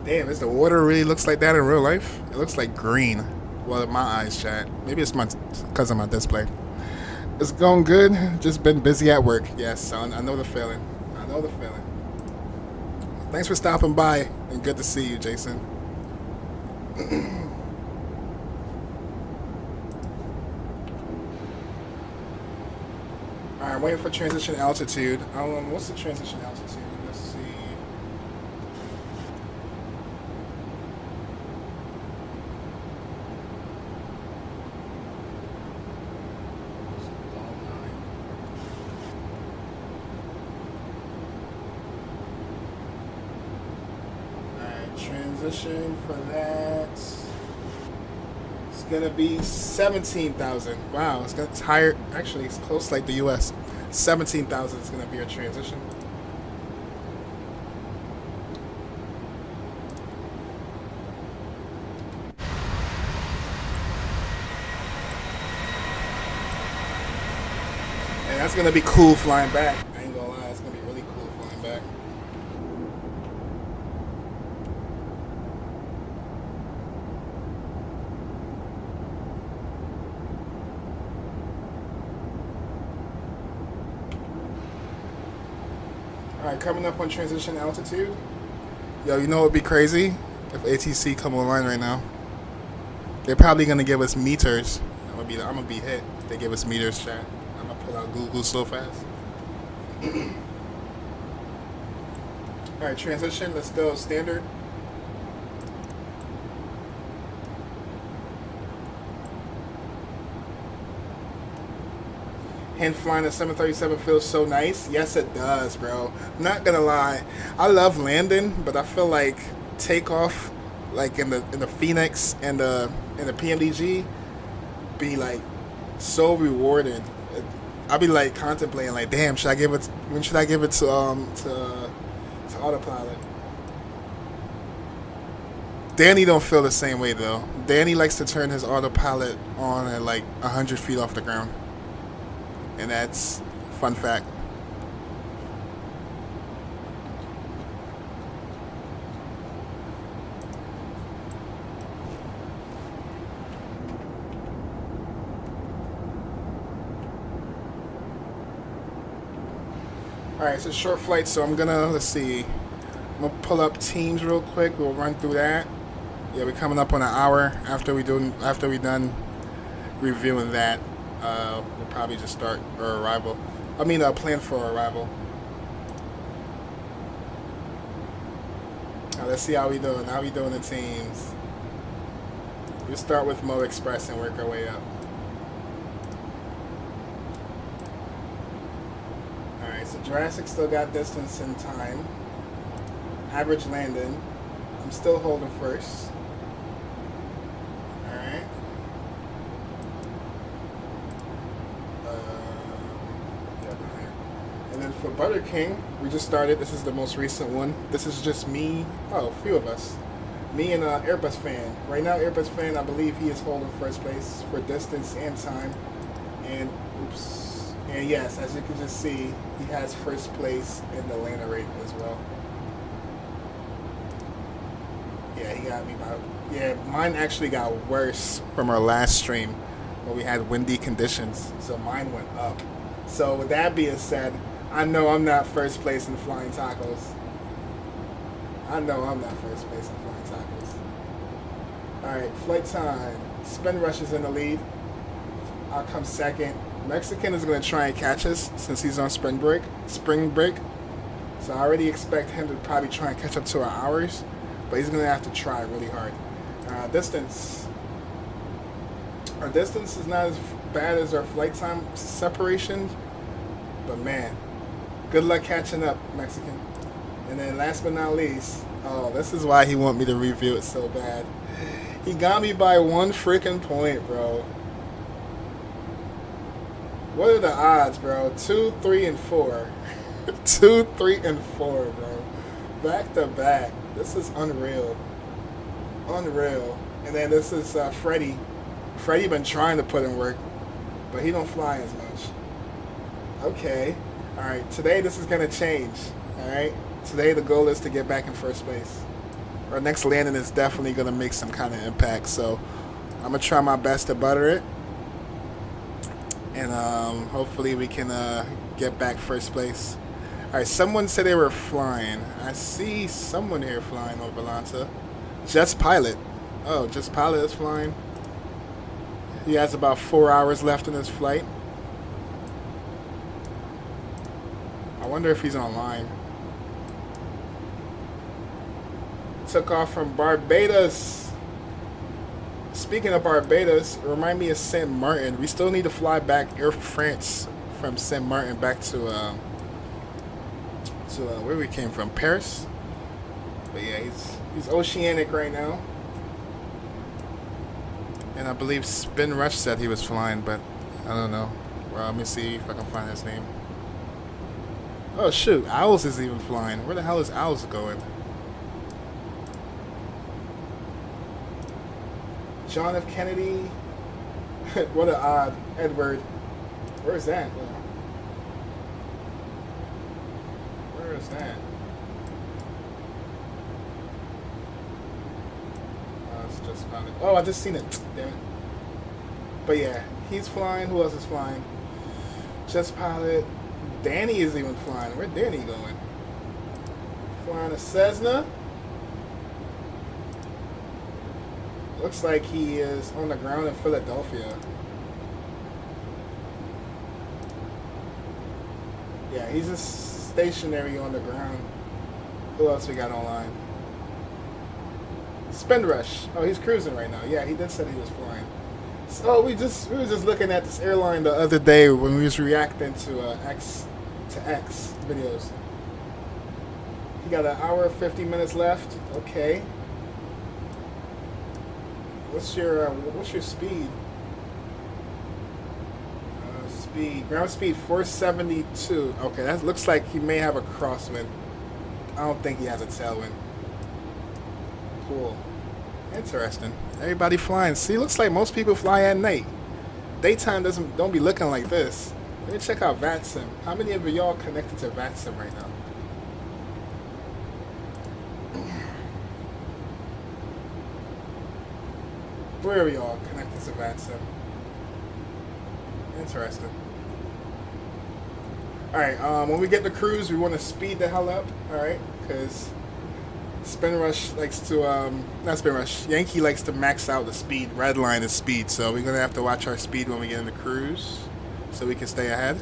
Damn, does the water really looks like that in real life? It looks like green. Well, in my eyes, chat. Maybe it's because of my display. It's going good. Just been busy at work. Yes, son. I know the feeling. I know the feeling. Thanks for stopping by, and good to see you, Jason. Alright, waiting for transition altitude. What's the transition altitude? Let's see. Alright, transition for that. It's gonna be 17,000. Wow, it's higher. Actually, it's close like the US. 17,000 is gonna be our transition. And that's gonna be cool flying back. I ain't gonna lie, it's gonna be really cool flying back. Alright, coming up on transition altitude. Yo, you know what would be crazy? If ATC come online right now. They're probably gonna give us meters. I'm gonna be hit if they give us meters, chat. I'm gonna pull out Google so fast. Alright, transition, let's go standard. Hand flying at 737 feels so nice. Yes, it does, bro. I'm not gonna lie. I love landing, but I feel like takeoff, like in the Phoenix and the PMDG, be like so rewarding. I'll be like contemplating, like, damn, when should I give it to autopilot? Danny don't feel the same way though. Danny likes to turn his autopilot on at like 100 feet off the ground. And that's fun fact. Alright, it's a short flight, so I'm gonna, let's see. I'm gonna pull up Teams real quick. We'll run through that. Yeah, we're coming up on an hour after we done reviewing that. We'll probably just start our arrival. Plan for our arrival. Now let's see how we doing. How we doing in Teams? We'll start with Mo Express and work our way up. Alright, so Jurassic still got distance and time. Average landing. I'm still holding first. Alright. And then for Butter King, we just started. This is the most recent one. This is just me. Oh, a few of us. Me and Airbus Fan. Right now, Airbus Fan, I believe he is holding first place for distance and time. And, oops. And yes, as you can just see, he has first place in the landing rate as well. Yeah, he got me by. Yeah, mine actually got worse from our last stream where we had windy conditions. So mine went up. So with that being said, I know I'm not first place in flying tacos. I know I'm not first place in flying tacos. Alright, flight time. Spin Rush is in the lead. I'll come second. Mexican is going to try and catch us since he's on spring break. So I already expect him to probably try and catch up to our hours. But he's going to have to try really hard. Distance. Our distance is not as bad as our flight time separation. But man, good luck catching up, Mexican. And then last but not least, oh, this is why he want me to review it so bad. He got me by 1 freaking point, bro. What are the odds, bro? 2, 3, and 4. 2, 3, and 4, bro. Back to back. This is unreal. Unreal. And then this is Freddie. Freddie been trying to put in work, but he don't fly as much. Okay. Alright, today this is going to change. Alright? Today the goal is to get back in first place. Our next landing is definitely going to make some kind of impact, so I'm gonna try my best to butter it, and hopefully we can get back first place. All right, someone said they were flying. I see someone here flying over Atlanta. Just Pilot. Oh, Just Pilot is flying. He has about 4 hours left in his flight. I wonder if he's online. Took off from Barbados. Speaking of Barbados, remind me of Saint Martin. We still need to fly back Air France from Saint Martin back to where we came from, Paris. But yeah, he's oceanic right now. And I believe Spin Rush said he was flying, but I don't know. Well, let me see if I can find his name. Oh shoot, Owls is even flying. Where the hell is Owls going? John F. Kennedy. What a odd Edward. Where's that? Where is that? It's just found it. Oh, I just seen it. Damn it. But yeah, he's flying. Who else is flying? Just Pilot. Danny is even flying. Where's Danny going? Flying a Cessna. Looks like he is on the ground in Philadelphia. Yeah, he's just stationary on the ground. Who else we got online? Spin Rush. Oh, he's cruising right now. Yeah, he did say he was flying. So we were just looking at this airline the other day when we was reacting to X videos. He got an hour 50 minutes left. Okay. What's your speed? Ground speed 472. Okay, that looks like he may have a crosswind. I don't think he has a tailwind. Cool. Interesting. Everybody flying. See, looks like most people fly at night. Daytime don't be looking like this. Let me check out VATSIM. How many of y'all connected to VATSIM right now? Where are y'all connected to VATSIM? Interesting. Alright, when we get to cruise, we want to speed the hell up, alright? Because Spin Rush likes to, not Spin Rush, Yankee likes to max out the speed, redline the speed, so we're going to have to watch our speed when we get into cruise so we can stay ahead.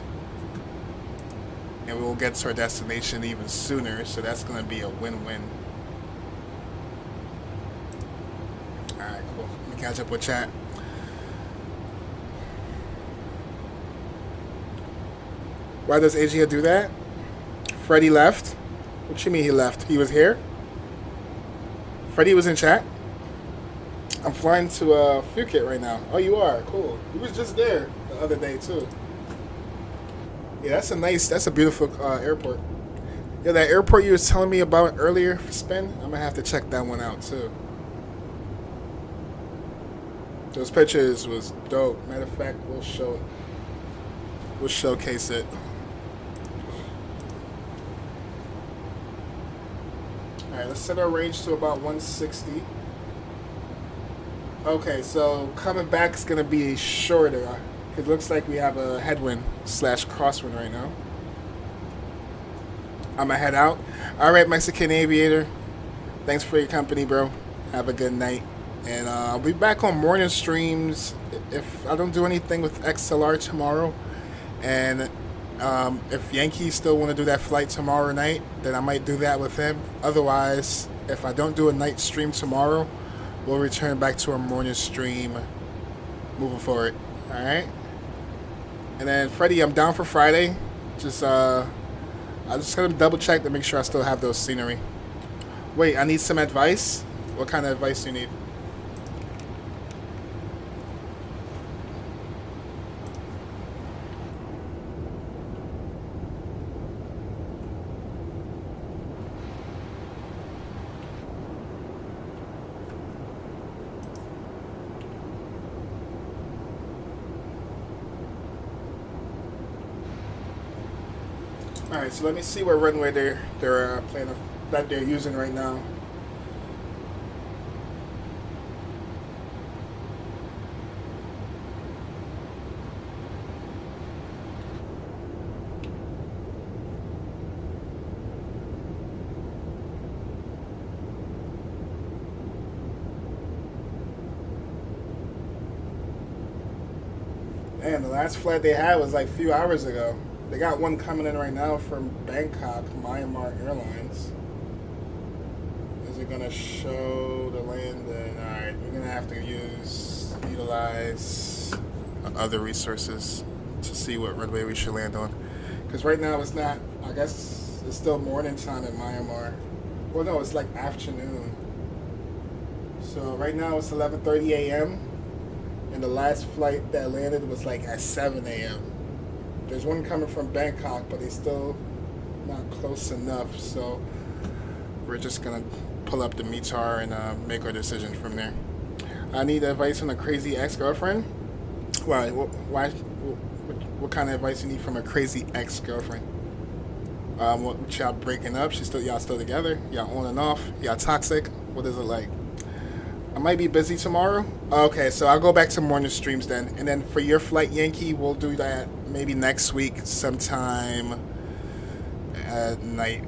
And we'll get to our destination even sooner, so that's going to be a win-win. Alright, cool. Let me catch up with chat. Why does Asia do that? Freddie left. What you mean he left? He was here? Freddie was in chat. I'm flying to Phuket right now. Oh, you are? Cool. He was just there the other day too. Yeah, that's a beautiful airport. Yeah, that airport you was telling me about earlier for Spin, I'm gonna have to check that one out too. Those pictures was dope. Matter of fact, we'll showcase it. Alright, let's set our range to about 160. Okay, so coming back is going to be shorter. It looks like we have a headwind / crosswind right now. I'm going to head out. Alright, Mexican Aviator. Thanks for your company, bro. Have a good night. And I'll be back on morning streams if I don't do anything with XLR tomorrow. And if Yankees still want to do that flight tomorrow night, then I might do that with him. Otherwise, if I don't do a night stream tomorrow, we'll return back to a morning stream moving forward. Alright? And then Freddie, I'm down for Friday. I'm just going to double check to make sure I still have those scenery. Wait, I need some advice? What kind of advice do you need? Alright, so let me see what runway they're planning that they're using right now. Man, the last flight they had was like a few hours ago. They got one coming in right now from Bangkok, Myanmar Airlines. Is it gonna show the landing? Alright, we're gonna have to utilize other resources to see what runway we should land on. Because right now it's not, I guess it's still morning time in Myanmar. Well, no, it's like afternoon. So right now it's 11:30 a.m. and the last flight that landed was like at 7 a.m. There's one coming from Bangkok, but it's still not close enough. So we're just gonna pull up the METAR and make our decision from there. I need advice on a crazy ex-girlfriend. Why? What kind of advice you need from a crazy ex-girlfriend? What, y'all breaking up? Y'all still together? Y'all on and off? Y'all toxic? What is it like? I might be busy tomorrow. Okay, so I'll go back to morning streams then. And then for your flight, Yankee, we'll do that maybe next week, sometime at night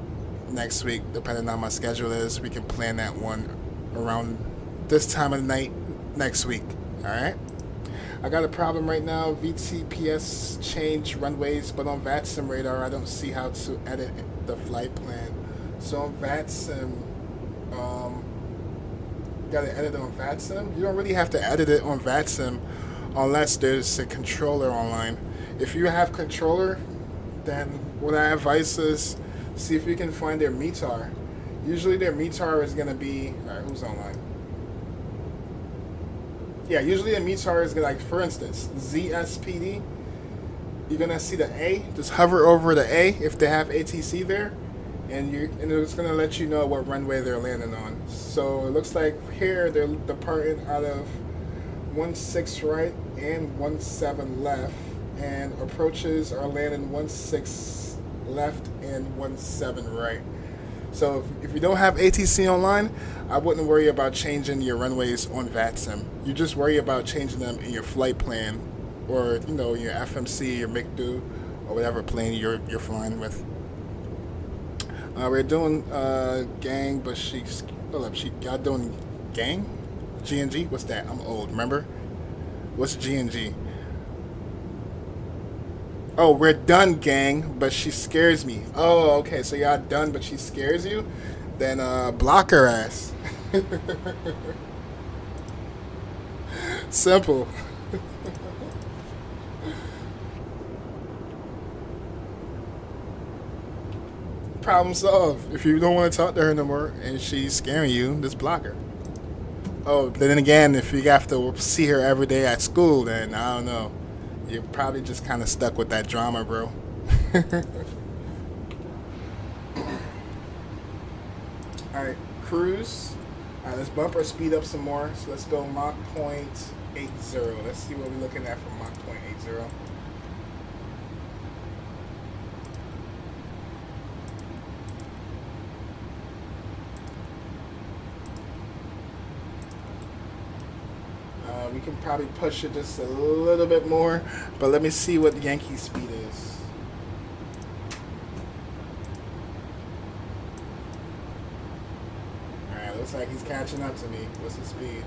next week, depending on my schedule is. We can plan that one around this time of the night next week. All right? I got a problem right now. VTPS changed runways, but on VATSIM radar, I don't see how to edit the flight plan. So on VATSIM, gotta edit it on VATSIM. You don't really have to edit it on VATSIM unless there's a controller online. If you have controller, then what I advise is see if you can find their METAR. Usually their METAR is gonna be, alright, who's online? Yeah, usually a METAR is gonna, like, for instance, ZSPD, you're gonna see the A, just hover over the A if they have ATC there, and it's gonna let you know what runway they're landing on. So it looks like here they're departing out of 16 right and 17 left, and approaches are landing 16 left and 17 right. So if you don't have ATC online, I wouldn't worry about changing your runways on VATSIM. You just worry about changing them in your flight plan, or your FMC, your MICDO, or whatever plane you're flying with. We're doing gang, but y'all doing gang? G&G? What's that? I'm old, remember? What's G&G? Oh, we're done, gang, but she scares me. Oh, okay, so y'all done, but she scares you? Then block her ass. Simple. Problem solved. If you don't want to talk to her no more and she's scaring you, just block her. Oh, then again, if you have to see her every day at school, then I don't know. You're probably just kind of stuck with that drama, bro. Alright, cruise. Alright, let's bump our speed up some more. So let's go Mach 0.80. Let's see what we're looking at for Mach 0.80. We can probably push it just a little bit more, but let me see what the Yankee speed is. Alright, looks like he's catching up to me. What's his speed?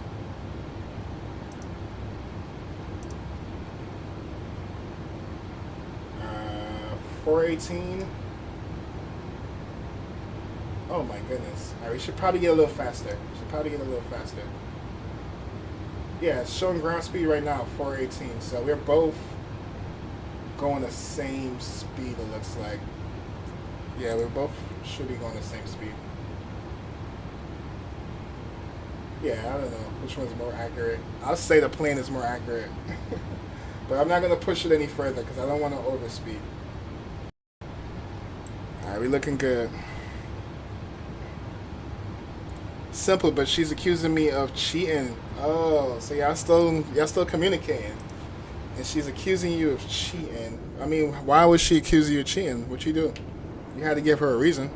Uh, 418. Oh my goodness. Alright, we should probably get a little faster. Yeah, it's showing ground speed right now, 418. So we're both going the same speed, it looks like. Yeah, we both should be going the same speed. Yeah, I don't know which one's more accurate. I'll say the plane is more accurate. But I'm not going to push it any further because I don't want to overspeed. Alright, we're looking good. Simple, but she's accusing me of cheating. Oh, so y'all still communicating, and she's accusing you of cheating. I mean, why would she accuse you of cheating? What you do? You had to give her a reason.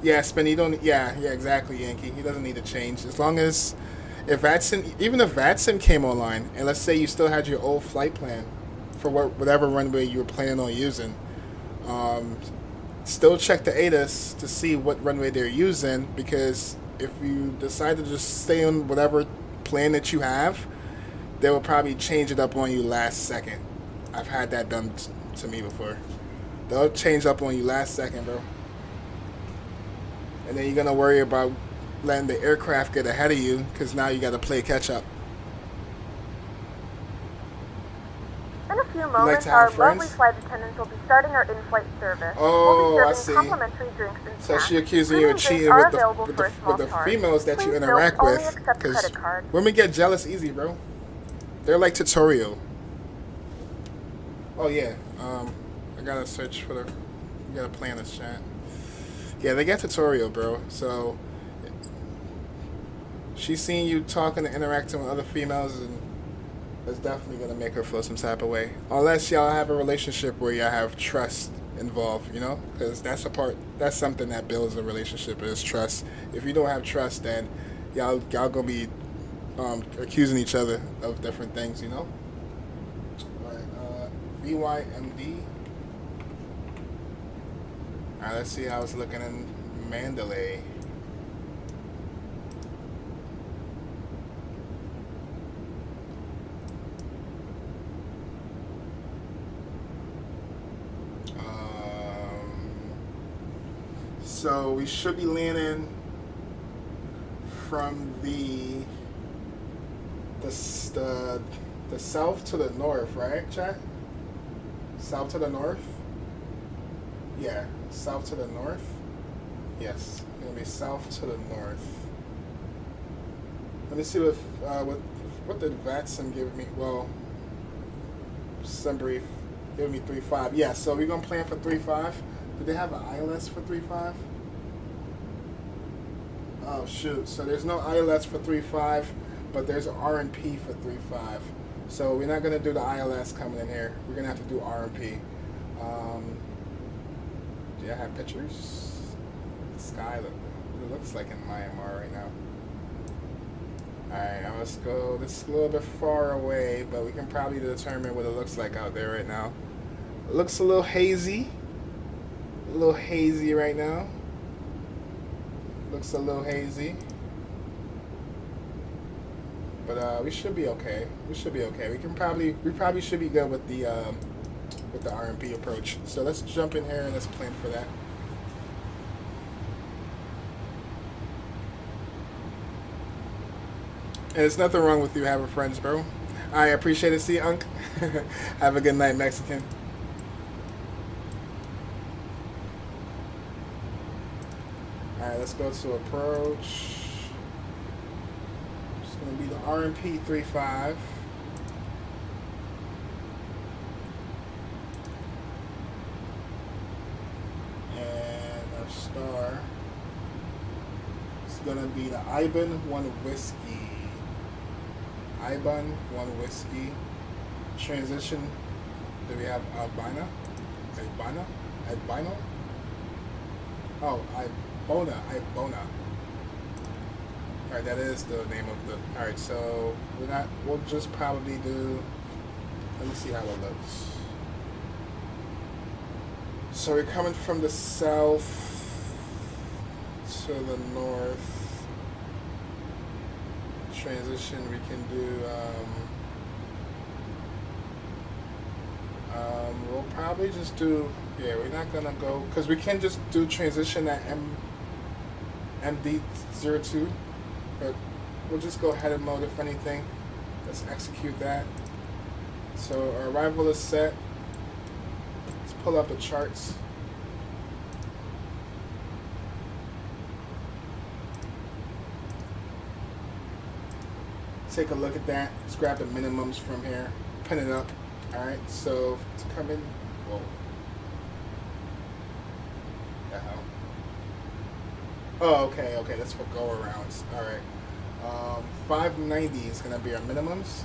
Yeah, Spin, you don't. Yeah, exactly, Yankee. He doesn't need to change as long as if VATSIM came online, and let's say you still had your old flight plan for whatever runway you were planning on using. still check the ATIS to see what runway they're using, because if you decide to just stay on whatever plan that you have, they will probably change it up on you last second. I've had that done to me before. They'll change up on you last second, bro. And then you're going to worry about letting the aircraft get ahead of you, because now you got to play catch up. In a few moments, our lovely flight attendants will be starting our in-flight service. Oh, we'll I be see. serving complimentary drinks and So snacks. she accusing you of cheating with the females that you interact with. Because women get jealous easy, bro. They're like tutorial. Oh yeah, I gotta search for the. You gotta plan this chat. Yeah, they get tutorial, bro. So she's seeing you talking and interacting with other females, and it's definitely gonna make her feel some type of way. Unless y'all have a relationship where y'all have trust involved, you know, because that's something that builds a relationship, is trust. If you don't have trust, then y'all gonna be accusing each other of different things, you know. All right, VYMD. All right, let's see how it's looking in Mandalay. So we should be landing from the south to the north, right, chat? South to the north? Yeah, south to the north. Yes, it's gonna be south to the north. Let me see what did Vatsim give me? Well, Sunbrief gave me 3.5. Yeah, so we're gonna plan for 3.5. Do they have an ILS for 3.5? Oh shoot! So there's no ILS for 3.5, but there's an RNP for 3.5. So we're not gonna do the ILS coming in here. We're gonna have to do RNP. Do I have pictures? The sky what it looks like in Myanmar right now. Alright, now let's go. This is a little bit far away, but we can probably determine what it looks like out there right now. It looks a little hazy. A little hazy right now. Looks a little hazy. But we should be okay. We should be okay. We probably should be good with the RMP approach. So let's jump in here and let's plan for that. And there's nothing wrong with you having friends, bro. I appreciate it. See you, Unc. Have a good night, Mexican. Alright, let's go to approach. It's going to be the RMP 3.5. And our star is going to be the IBAN 1 Whiskey. IBAN 1 Whiskey. Transition. Do we have Albina? Albino? Oh, Ibona. Alright, that is the name of the. Alright, so we'll just probably do. Let me see how it looks. So we're coming from the south to the north. Transition, we can do. We'll probably just do. Yeah, we're not gonna go because we can just do transition at MD02, but we'll just go headed mode if anything. Let's execute that. So our arrival is set. Let's pull up the charts. Take a look at that. Let's grab the minimums from here, pin it up. All right, so to come in. Whoa. The hell? Oh, okay. That's for go arounds. All right. 590 is gonna be our minimums.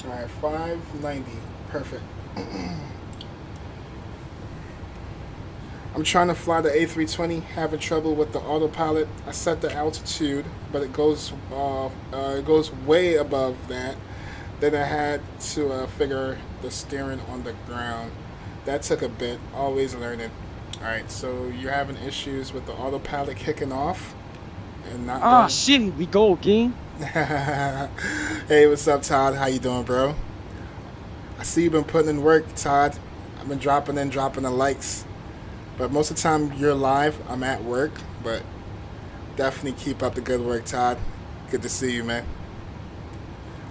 Alright, 590. Perfect. I'm trying to fly the A320, having trouble with the autopilot. I set the altitude, but it goes way above that. Then I had to figure the steering on the ground. That took a bit. Always learning. Alright, so you're having issues with the autopilot kicking off and not Ah, going. shit, here we go again. Hey, what's up, Todd? How you doing, bro? I see you've been putting in work, Todd. I've been dropping the likes. But most of the time you're live, I'm at work. But definitely keep up the good work, Todd. Good to see you, man.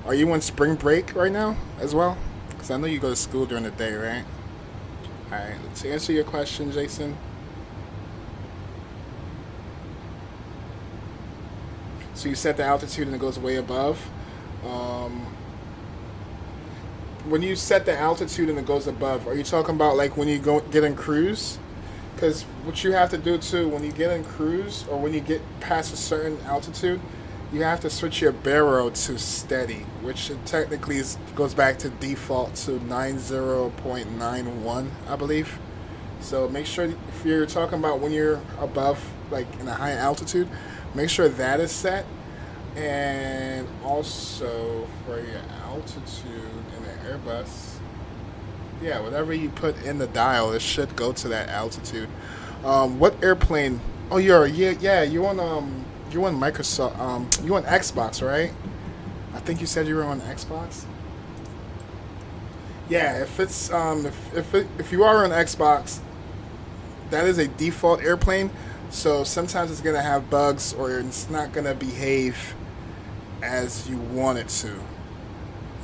Are you on spring break right now as well? Because I know you go to school during the day, right? Alright, to answer your question, Jason. So you set the altitude and it goes way above. When you set the altitude and it goes above, are you talking about like when you get in cruise? Because what you have to do too, when you get in cruise or when you get past a certain altitude, you have to switch your baro to steady, which technically goes back to default to 90.91, I believe. So make sure, if you're talking about when you're above, like in a high altitude, make sure that is set. And also for your altitude in the Airbus, yeah, whatever you put in the dial, it should go to that altitude. What airplane? Oh, you're on Microsoft. You on Xbox, right? I think you said you were on Xbox. Yeah, if it's if you are on Xbox, that is a default airplane. So sometimes it's gonna have bugs or it's not gonna behave as you want it to.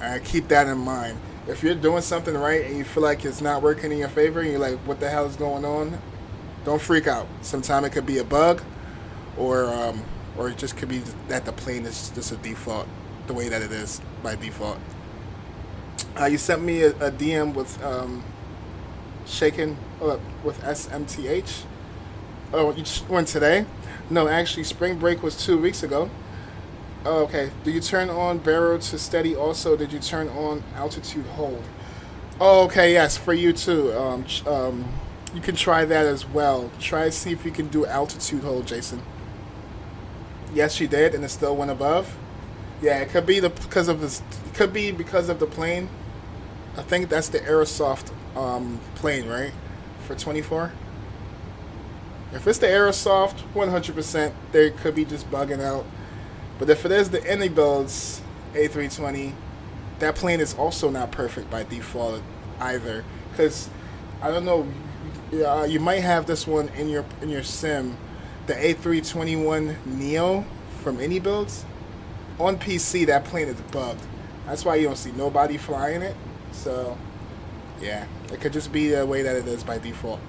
Alright, keep that in mind. If you're doing something right and you feel like it's not working in your favor and you're like, what the hell is going on? Don't freak out. Sometimes it could be a bug or it just could be that the plane is just a default, the way that it is by default. You sent me a DM with with SMTH. Oh, you went today? No, actually, spring break was 2 weeks ago. Oh, okay. Do you turn on baro to steady also? Did you turn on altitude hold? Oh, okay, yes, for you too. You can try that as well. Try to see if you can do altitude hold, Jason. Yes, she did, and it still went above. Yeah, it could be because of the plane. I think that's the Aerosoft plane, right? For 24. If it's the Aerosoft, 100%, they could be just bugging out. But if it is the Anybuilds A320, that plane is also not perfect by default either. Because I don't know, you might have this one in your sim, the A321 Neo from Anybuilds. On PC, that plane is bugged. That's why you don't see nobody flying it. So, yeah, it could just be the way that it is by default.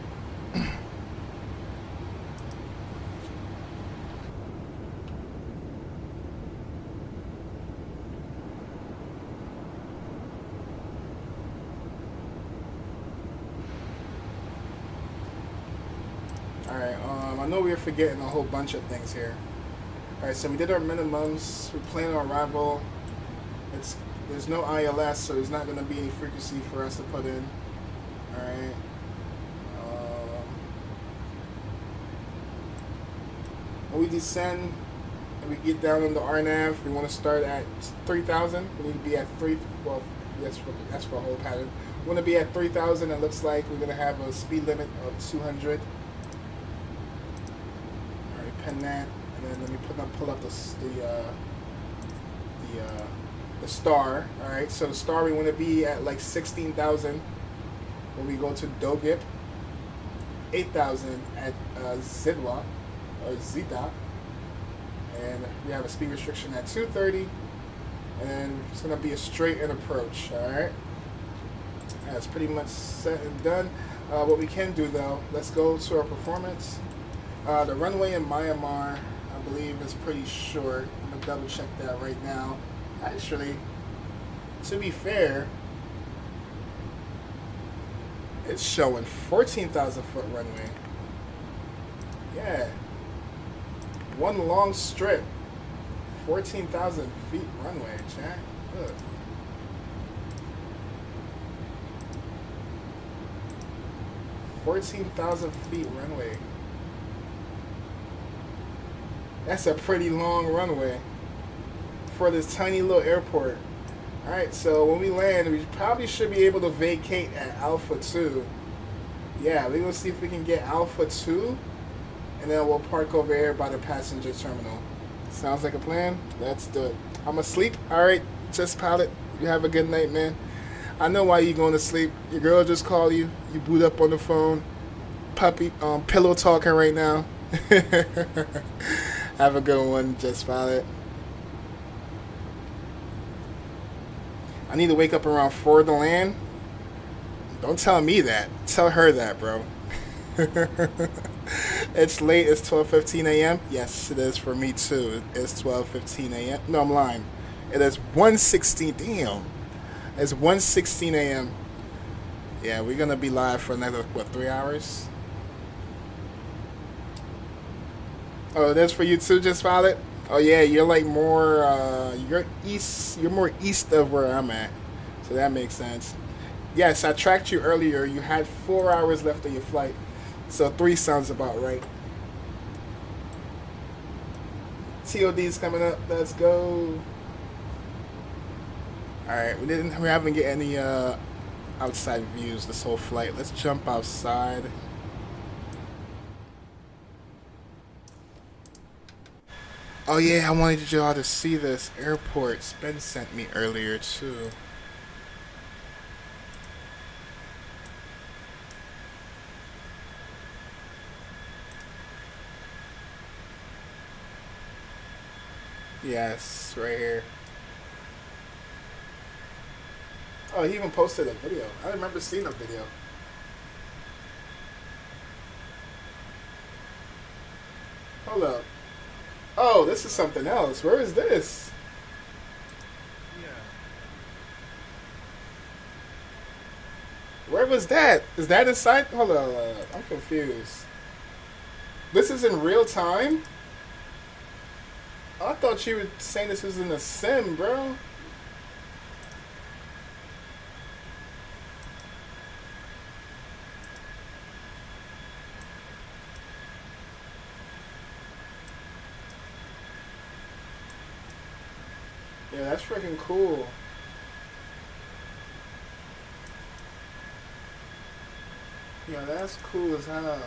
Alright, I know we're forgetting a whole bunch of things here. Alright, so we did our minimums. We plan on arrival. There's no ILS, so there's not going to be any frequency for us to put in. Alright. When we descend and we get down on the RNAV, we want to start at 3,000. We need to be at 3. Well, that's for a whole pattern. We want to be at 3,000. It looks like we're going to have a speed limit of 200. Alright, pen that. And then let me pull up the star. Alright, so the star, we want to be at like 16,000 when we go to Dogip, 8,000 at Zidwa or Zita, and we have a speed restriction at 230, and it's going to be a straight in approach. Alright, that's pretty much set and done. What we can do though, let's go to our performance. The runway in Myanmar, I believe, is pretty short. I'm going to double check that right now. Actually, to be fair, it's showing 14,000 foot runway. Yeah. One long strip. 14,000 feet runway, chat. Look. 14,000 feet runway. That's a pretty long runway for this tiny little airport. Alright, so when we land, we probably should be able to vacate at Alpha 2. Yeah, we're going to see if we can get Alpha 2, and then we'll park over here by the passenger terminal. Sounds like a plan? Let's do it. I'm asleep? Alright, just pilot. You have a good night, man. I know why you're going to sleep. Your girl just called you. You boot up on the phone. Puppy, pillow talking right now. Have a good one, just pilot. I need to wake up around 4 to land. Don't tell me that. Tell her that, bro. It's late. It's 12:15 a.m. Yes, it is for me too. It's 12:15 a.m. No, I'm lying. It is 1:16. Damn. It's 1:16 a.m. Yeah, we're gonna be live for another, what, 3 hours? Oh, it is for you too, just pilot? Oh yeah, you're like more, you're more east of where I'm at. So that makes sense. Yes, I tracked you earlier. You had 4 hours left of your flight. So 3 sounds about right. TOD's coming up. Let's go. Alright, we haven't get any outside views this whole flight. Let's jump outside. Oh yeah, I wanted y'all to see this airport. Ben sent me earlier too. Yes, right here. Oh, he even posted a video. I remember seeing a video. Hold up. Oh, this is something else. Where is this? Yeah. Where was that? Is that inside? Hold on. I'm confused. This is in real time? I thought you were saying this was in a sim, bro. Yeah, that's freaking cool. Yeah, that's cool as hell.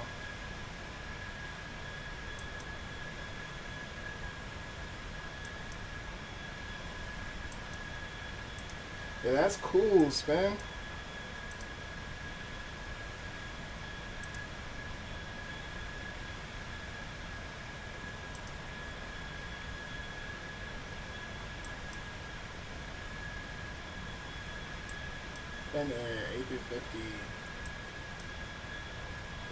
Yeah, that's cool, Spam. Spend there, 850.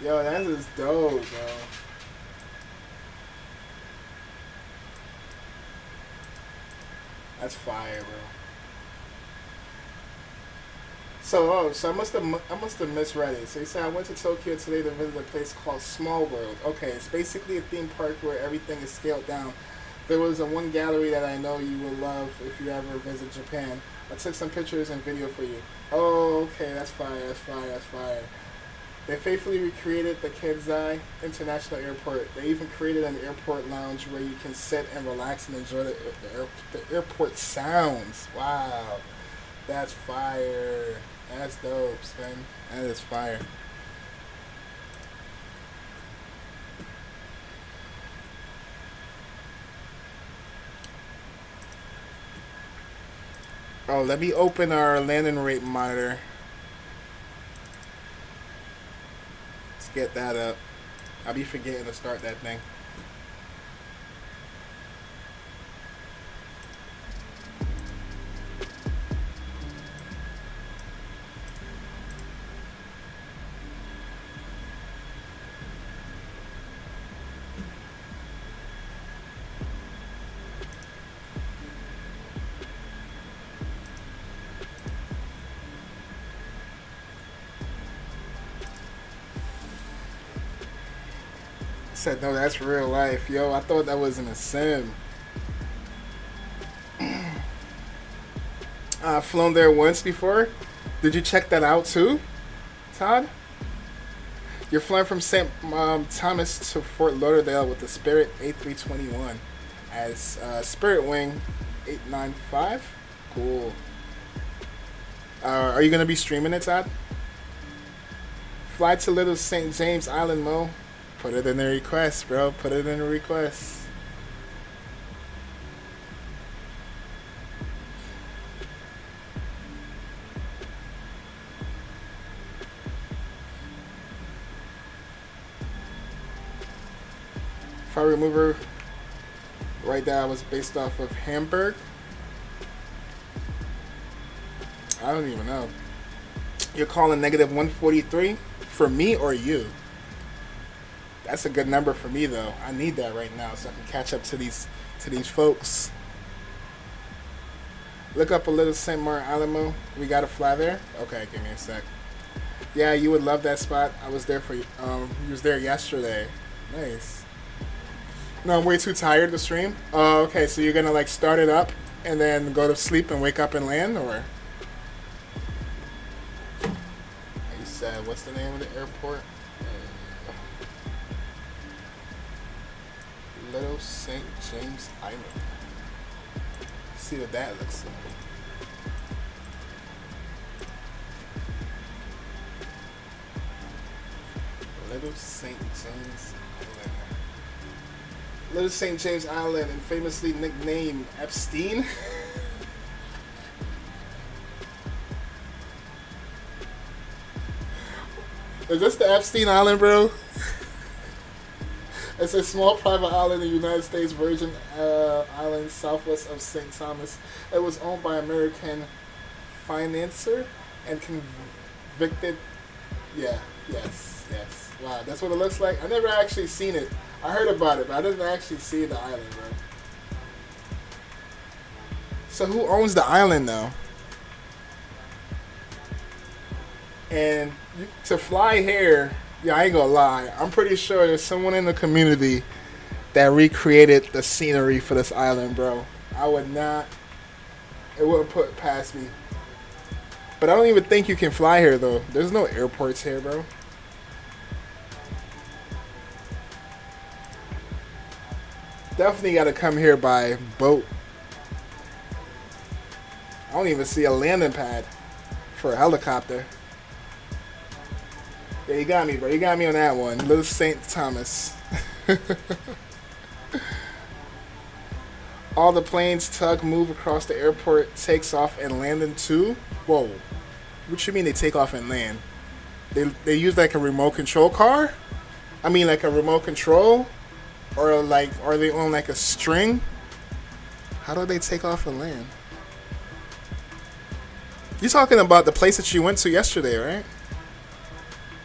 Yo, that is dope, bro. That's fire, bro. So I must have misread it. So he said I went to Tokyo today to visit a place called Small World. Okay, it's basically a theme park where everything is scaled down. There was one gallery that I know you will love if you ever visit Japan. I took some pictures and video for you. Oh, okay, that's fire, that's fire, that's fire. They faithfully recreated the Kenzai International Airport. They even created an airport lounge where you can sit and relax and enjoy the airport sounds. Wow, that's fire. That's dope, Sven. That is fire. Oh, let me open our landing rate monitor. Let's get that up. I'll be forgetting to start that thing. Said no, that's real life. Yo, I thought that was in a sim. I've flown there once before. Did you check that out too, Todd? You're flying from St. Thomas to Fort Lauderdale with the Spirit A321 as Spirit Wing 895. Cool. Are you gonna be streaming it, Todd? Fly to Little St. James Island, Mo. Put it in the request, bro. Put it in the request. Fire remover right now was based off of Hamburg. I don't even know. You're calling negative 143 for me or you? That's a good number for me though. I need that right now so I can catch up to these folks. Look up a Little St. Martin Alamo. We gotta fly there? Okay, give me a sec. Yeah, you would love that spot. I was there for you was there yesterday. Nice. No, I'm way too tired to stream. Oh, okay, so you're gonna like start it up and then go to sleep and wake up and land, or? You said, what's the name of the airport? Little St. James Island. Let's see what that looks like. Little St. James Island. Little St. James Island, and famously nicknamed Epstein. Is this the Epstein Island, bro? It's a small private island in the United States Virgin Islands, southwest of St. Thomas. It was owned by American financier and convicted. Yeah, yes. Wow, that's what it looks like. I never actually seen it. I heard about it, but I didn't actually see the island, bro. So who owns the island now? And to fly here, yeah, I ain't gonna lie, I'm pretty sure there's someone in the community that recreated the scenery for this island, bro. I would not, it wouldn't put it past me. But I don't even think you can fly here, though. There's no airports here, bro. Definitely gotta come here by boat. I don't even see a landing pad for a helicopter. Yeah, you got me, bro. You got me on that one. Little St. Thomas. All the planes tug, move across the airport, takes off and landing too. Whoa. What you mean they take off and land? They use like a remote control car? I mean like a remote control? Or like, are they on like a string? How do they take off and land? You're talking about the place that you went to yesterday, right?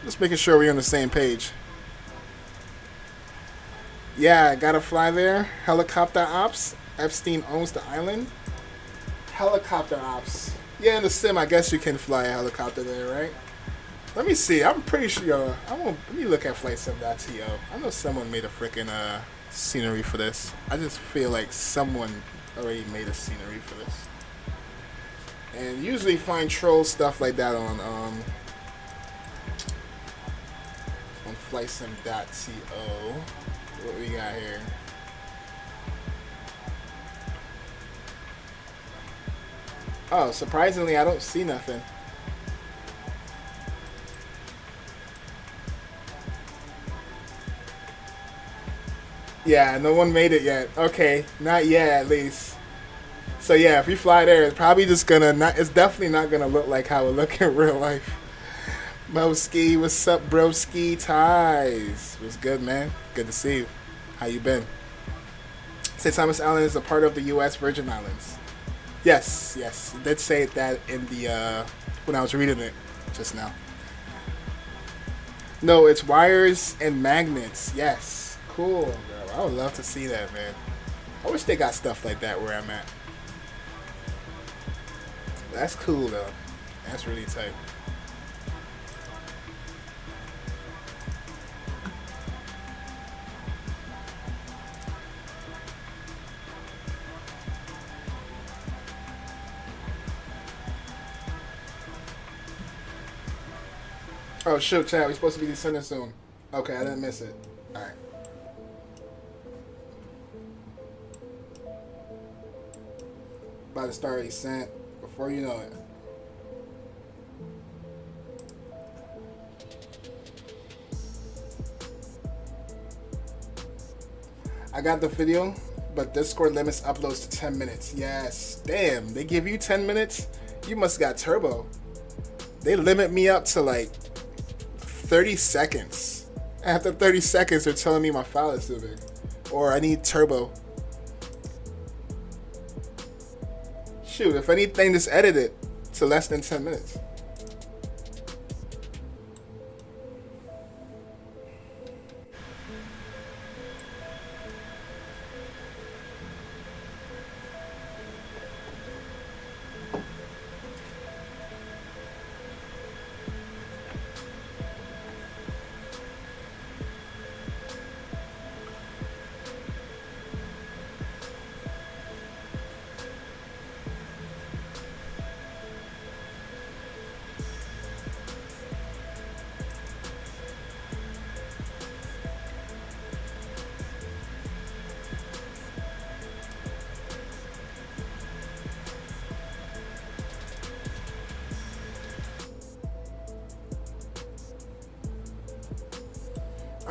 Just making sure we're on the same page. Yeah, gotta fly there. Helicopter ops. Epstein owns the island. Helicopter ops. Yeah, in the sim, I guess you can fly a helicopter there, right? Let me see. I'm pretty sure. Let me look at flightsim.to. I know someone made a freaking scenery for this. I just feel like someone already made a scenery for this. And usually find troll stuff like that on flightsim.to. What we got here? Oh, surprisingly, I don't see nothing. Yeah, no one made it yet. Okay, not yet at least. So yeah, if you fly there, it's probably just gonna not. It's definitely not gonna look like how it look in real life. Moski, what's up, broski? Ties, what's good, man? Good to see you. How you been? St. Thomas Island is a part of the U.S. Virgin Islands. Yes, yes, it did say that in the when I was reading it just now. No, it's wires and magnets. Yes, cool, bro. I would love to see that, man. I wish they got stuff like that where I'm at. That's cool though. That's really tight. Oh shoot, Chad, we're supposed to be descending soon. Okay, I didn't miss it. Alright. About to start descent before you know it. I got the video, but Discord limits uploads to 10 minutes. Yes. Damn, they give you 10 minutes? You must got turbo. They limit me up to like 30 seconds. After 30 seconds, they're telling me my file is too big. Or I need turbo. Shoot, if anything, just edit it to less than 10 minutes.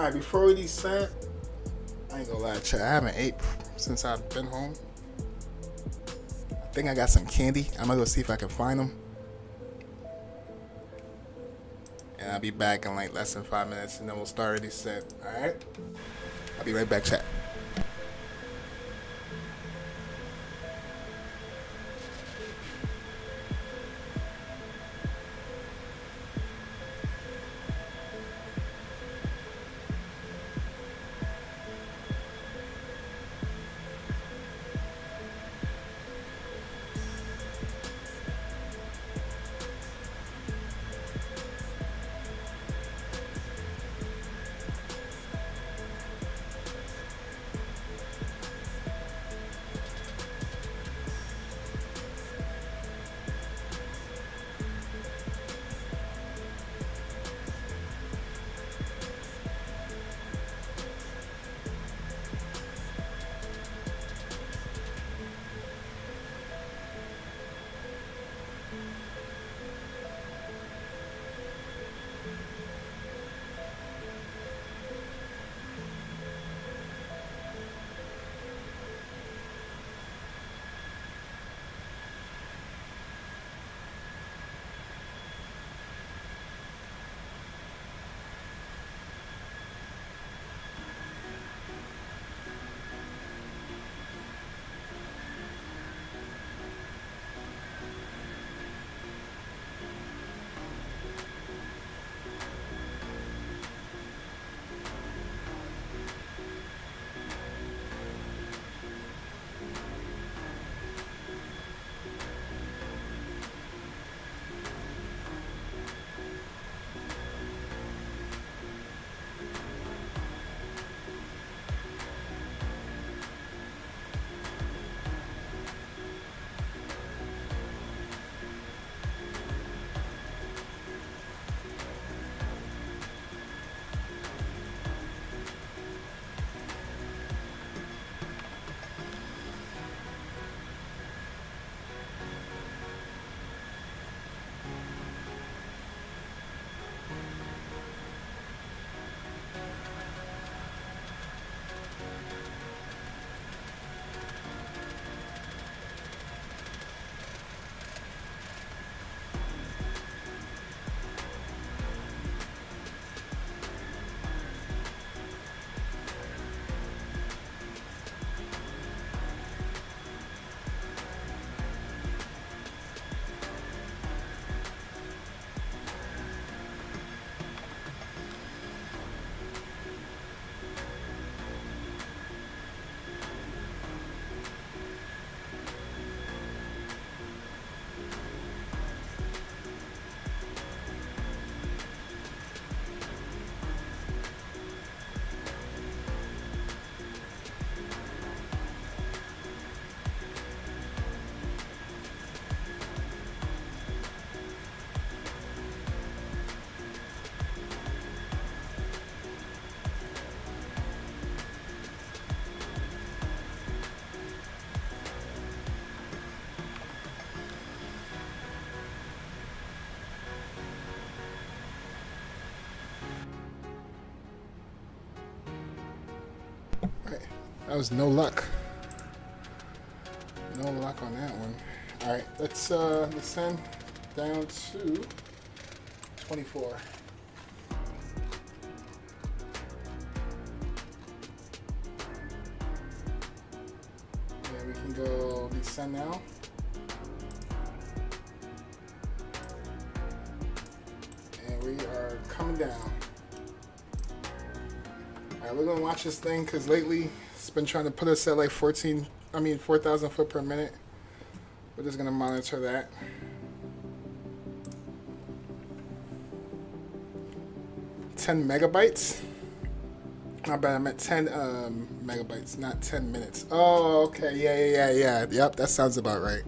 Alright, before we descend, I ain't gonna lie, chat. I haven't ate since I've been home. I think I got some candy. I'm gonna go see if I can find them. And I'll be back in like less than 5 minutes and then we'll start a descent. Alright? I'll be right back, chat. Alright, that was no luck. No luck on that one. Alright, let's descend down to 24. And we can go descend now. And we are coming down. Alright, we're gonna watch this thing because lately it's been trying to put us at like 4,000 foot per minute. We're just gonna monitor that. $10 megabytes. Not bad. I meant 10 megabytes, not 10 minutes. Oh, okay. Yeah. Yep, that sounds about right.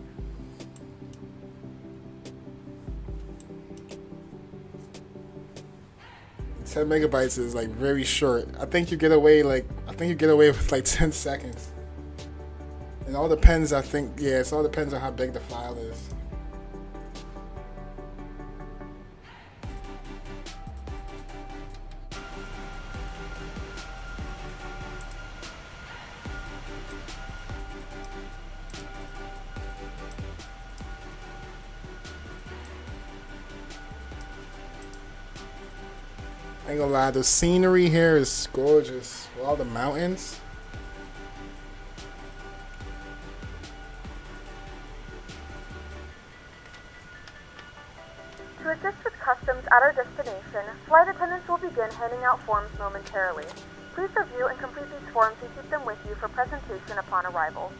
$10 megabytes is like very short. I think you get away with like 10 seconds. It all depends, I think, yeah, it all depends on how big the file is. I ain't gonna lie, the scenery here is gorgeous. With all the mountains. To assist with customs at our destination, flight attendants will begin handing out forms momentarily. Please review and complete these forms and keep them with you for presentation upon arrival.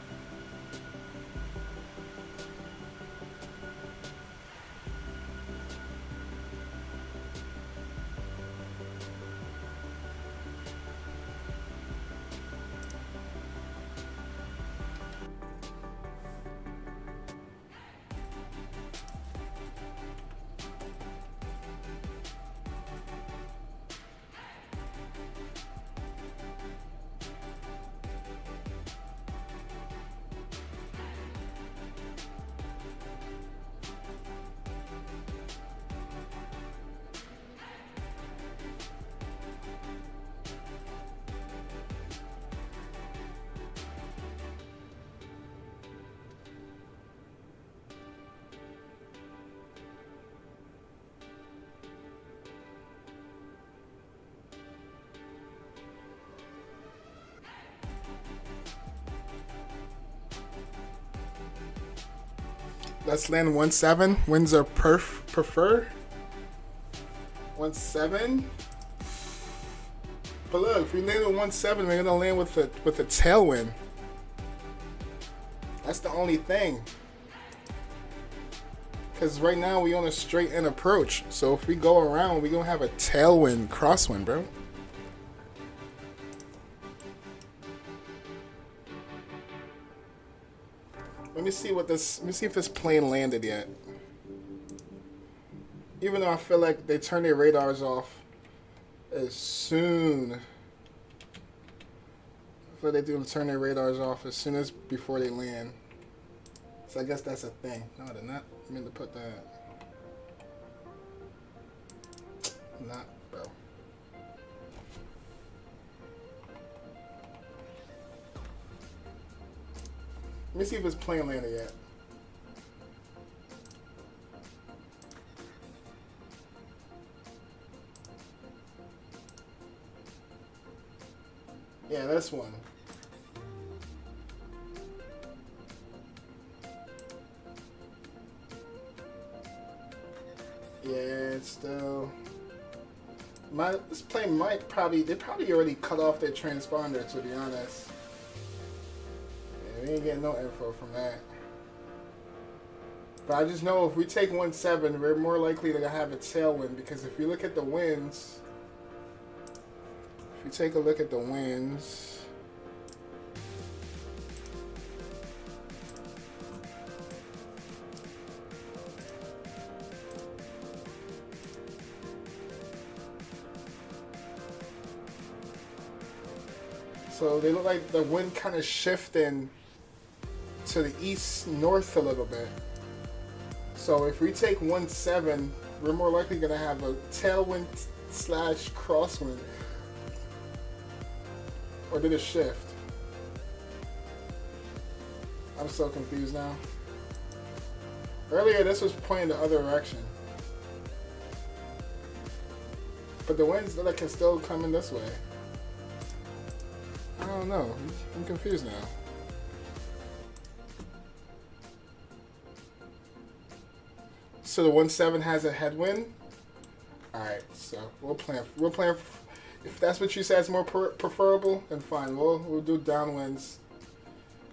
Let's land 17. Winds are prefer. 17. But look, if we land with 17, we're gonna land with a tailwind. That's the only thing. Because right now we on a straight in approach. So if we go around, we're gonna have a tailwind crosswind, bro. Let me see if this plane landed yet. Even though I feel like they turn their radars off as soon. I feel like they do turn their radars off as soon as before they land. So I guess that's a thing. No, they're not. I meant to put that. Not, bro. Let me see if this plane landed yet. Yeah, this one. Yeah, it's still. This plane might they probably already cut off their transponder, to be honest. We ain't getting no info from that. But I just know if we take 17, we're more likely to have a tailwind, because if you look at the winds, if you take a look at the winds, so they look like the wind kind of shifting to the east north a little bit. So if we take 17, we're more likely going to have a tailwind / crosswind. Or did it shift? I'm so confused now. Earlier, this was pointing the other direction. But the winds that can still come in this way. I don't know. I'm confused now. So the 17 has a headwind. All right, so we'll plan. If that's what you say is more preferable, then fine. We'll do downwinds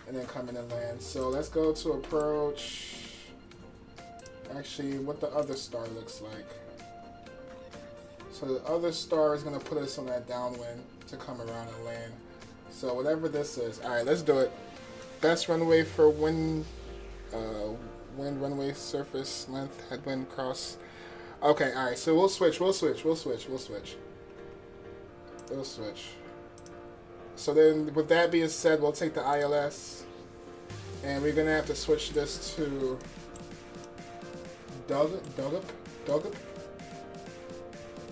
and then come in and land. So let's go to approach. Actually, what the other star looks like. So the other star is gonna put us on that downwind to come around and land. So whatever this is, all right, let's do it. Best runway for wind, runway, surface, length, headwind, cross. Okay, all right. So we'll switch. So then, with that being said, we'll take the ILS, and we're gonna have to switch this to Dogup.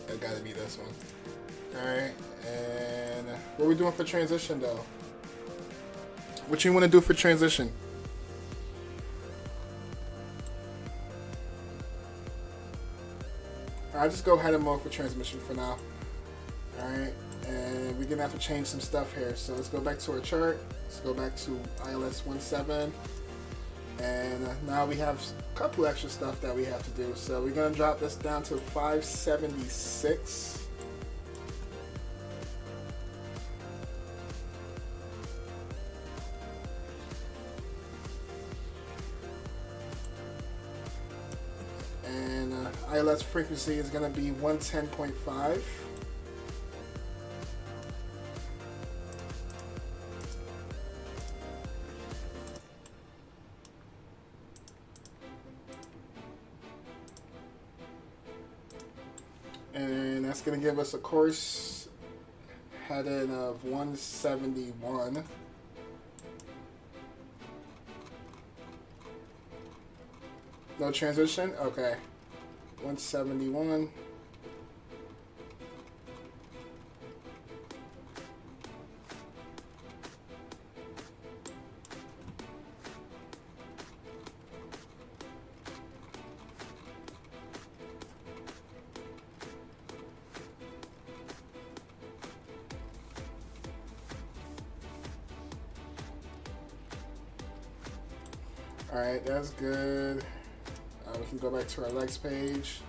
That gotta be this one. Alright, and what are we doing for transition though? What you wanna do for transition? I'll just go ahead and mode for transmission for now. Alright, and we're gonna have to change some stuff here. So let's go back to our chart. Let's go back to ILS 17. And now we have a couple extra stuff that we have to do. So we're gonna drop this down to 576. And ILS frequency is gonna be 110.5. And that's going to give us a course heading of 171. No transition? Okay. 171. Alright, that's good. We can go back to our legs page.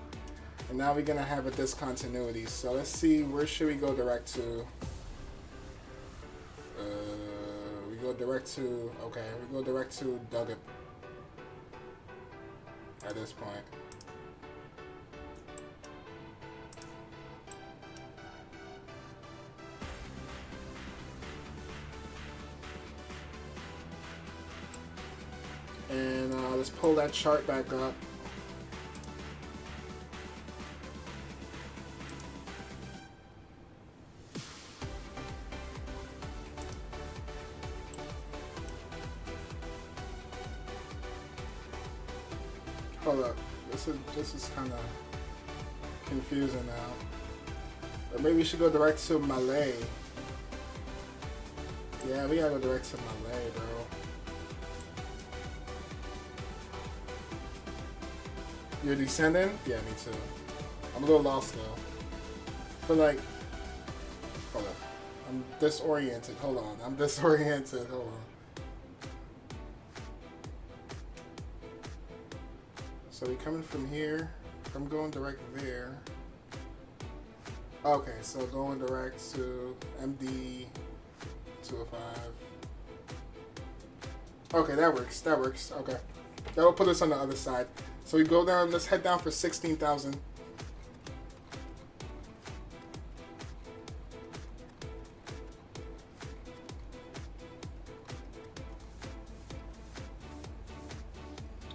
And now we're going to have a discontinuity. So let's see, where should we go direct to? We go direct to, okay, we go direct to Dogup at this point. And let's pull that chart back up. Hold up, this is kind of confusing now. Or maybe we should go direct to Malay. Yeah, we gotta go direct to Malay, bro. You're descending? Yeah, me too. I'm a little lost though. But like, hold up. I'm disoriented. Hold on. I'm disoriented. Hold on. So we coming from here. I'm going direct there. Okay, so going direct to MD 205. Okay, that works. That works. Okay. That will put us on the other side. So we go down, let's head down for 16,000.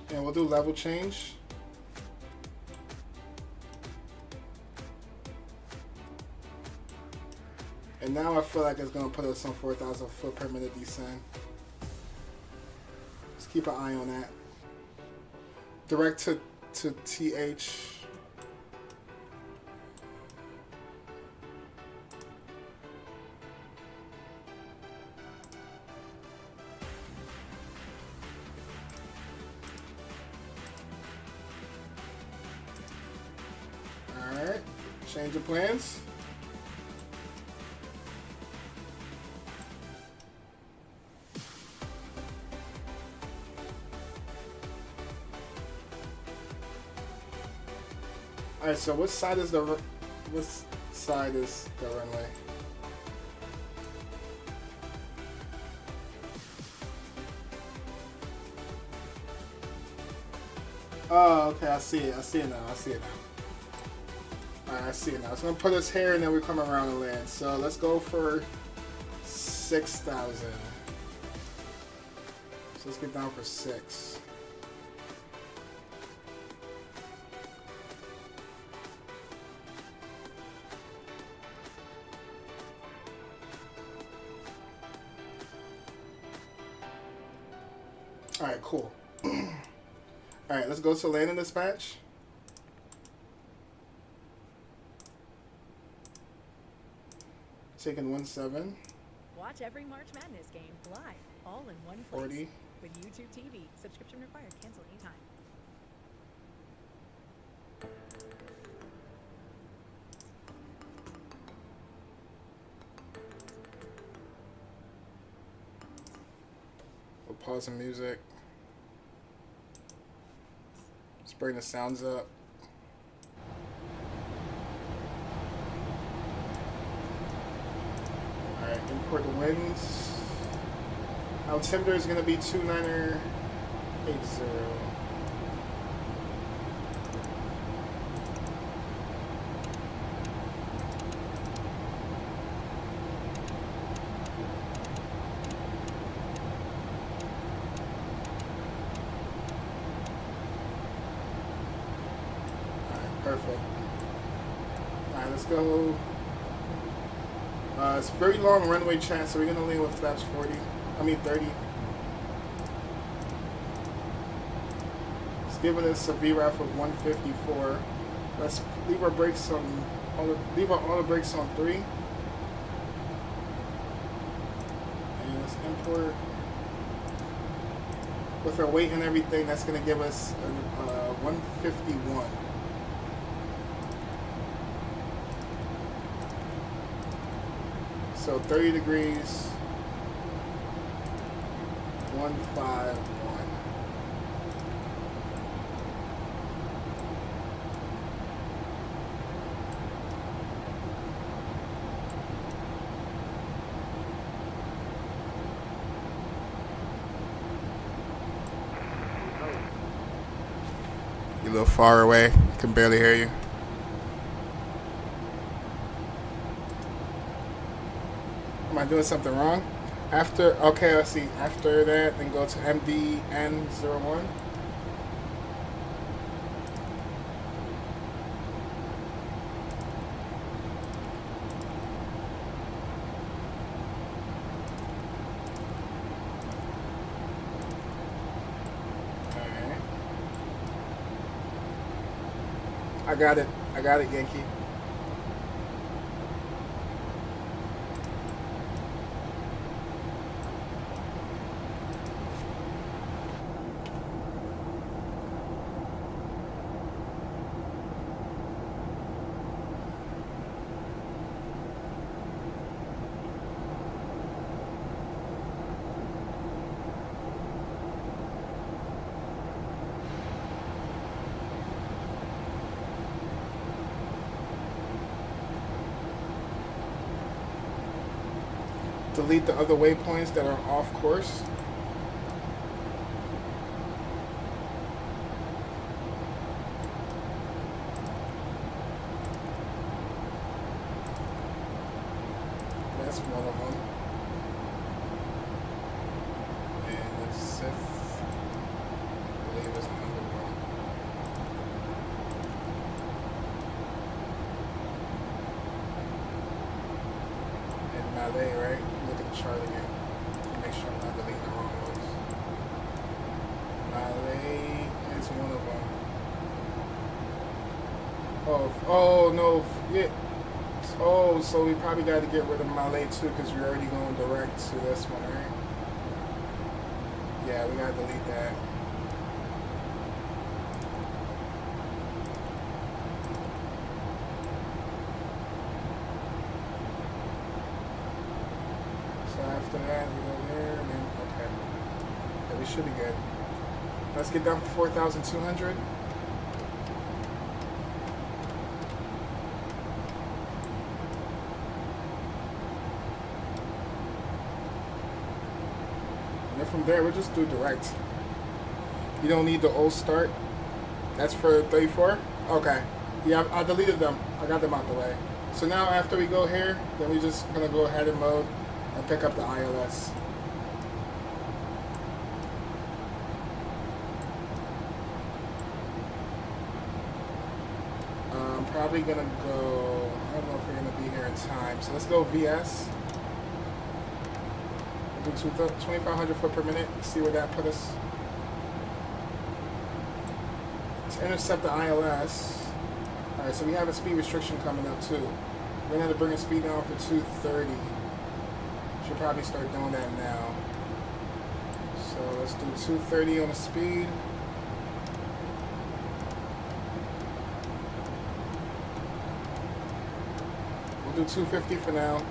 And we'll do level change. And now I feel like it's gonna put us on 4,000 foot per minute descent. Let's keep an eye on that. Direct to TH. Change of plans. All right. So what side is the runway? Oh, okay. I see it. I see it now. Alright, I see it now. So I'm gonna put us here and then we come around and land. So let's go for 6,000. So let's get down for 6. Alright, cool. Alright, let's go to landing dispatch. Taking 17. Watch every March Madness game live, all in one place. 40. With YouTube TV. Subscription required. Cancel anytime. We'll pause the music. Let's bring the sounds up. Alright, import the winds. Altimeter is going to be 2980. Perfect. Alright, let's go. It's a very long runway chance, so we're going to land with flaps 30. It's giving us a VRAF of 154. Let's leave our brakes on, leave our auto brakes on 3. And let's import. With our weight and everything, that's going to give us 151. So 30 degrees, 151. You're a little far away, can barely hear you. Am I doing something wrong? After, okay, let's see. After that, then go to MDN01. Alright. I got it, Yankee. Delete the other waypoints that are off course. That's one of them. And the fifth, I believe, is another one. And Malay, right? Look at the chart again. Make sure I'm not deleting the wrong ones. Malay is one of them. Oh no, yeah. Oh, so we probably got to get rid of Malay too because we're already going direct to this one, right? Yeah, we got to delete that. after that, we go there, and then, okay. Yeah, we should be good. Let's get down for 4,200. And then from there, we'll just do direct. You don't need the old start. That's for 34? Okay. Yeah, I deleted them. I got them out the way. So now after we go here, then we're just going to go ahead and mode and pick up the ILS. I'm probably going to go, I don't know if we're going to be here in time. So let's go VS. We'll do 2,500 foot per minute. See where that put us. To intercept the ILS. Alright, so we have a speed restriction coming up too. We're going to bring the speed down for 230. Should probably start doing that now. So let's do 230 on the speed. We'll do 250 for now.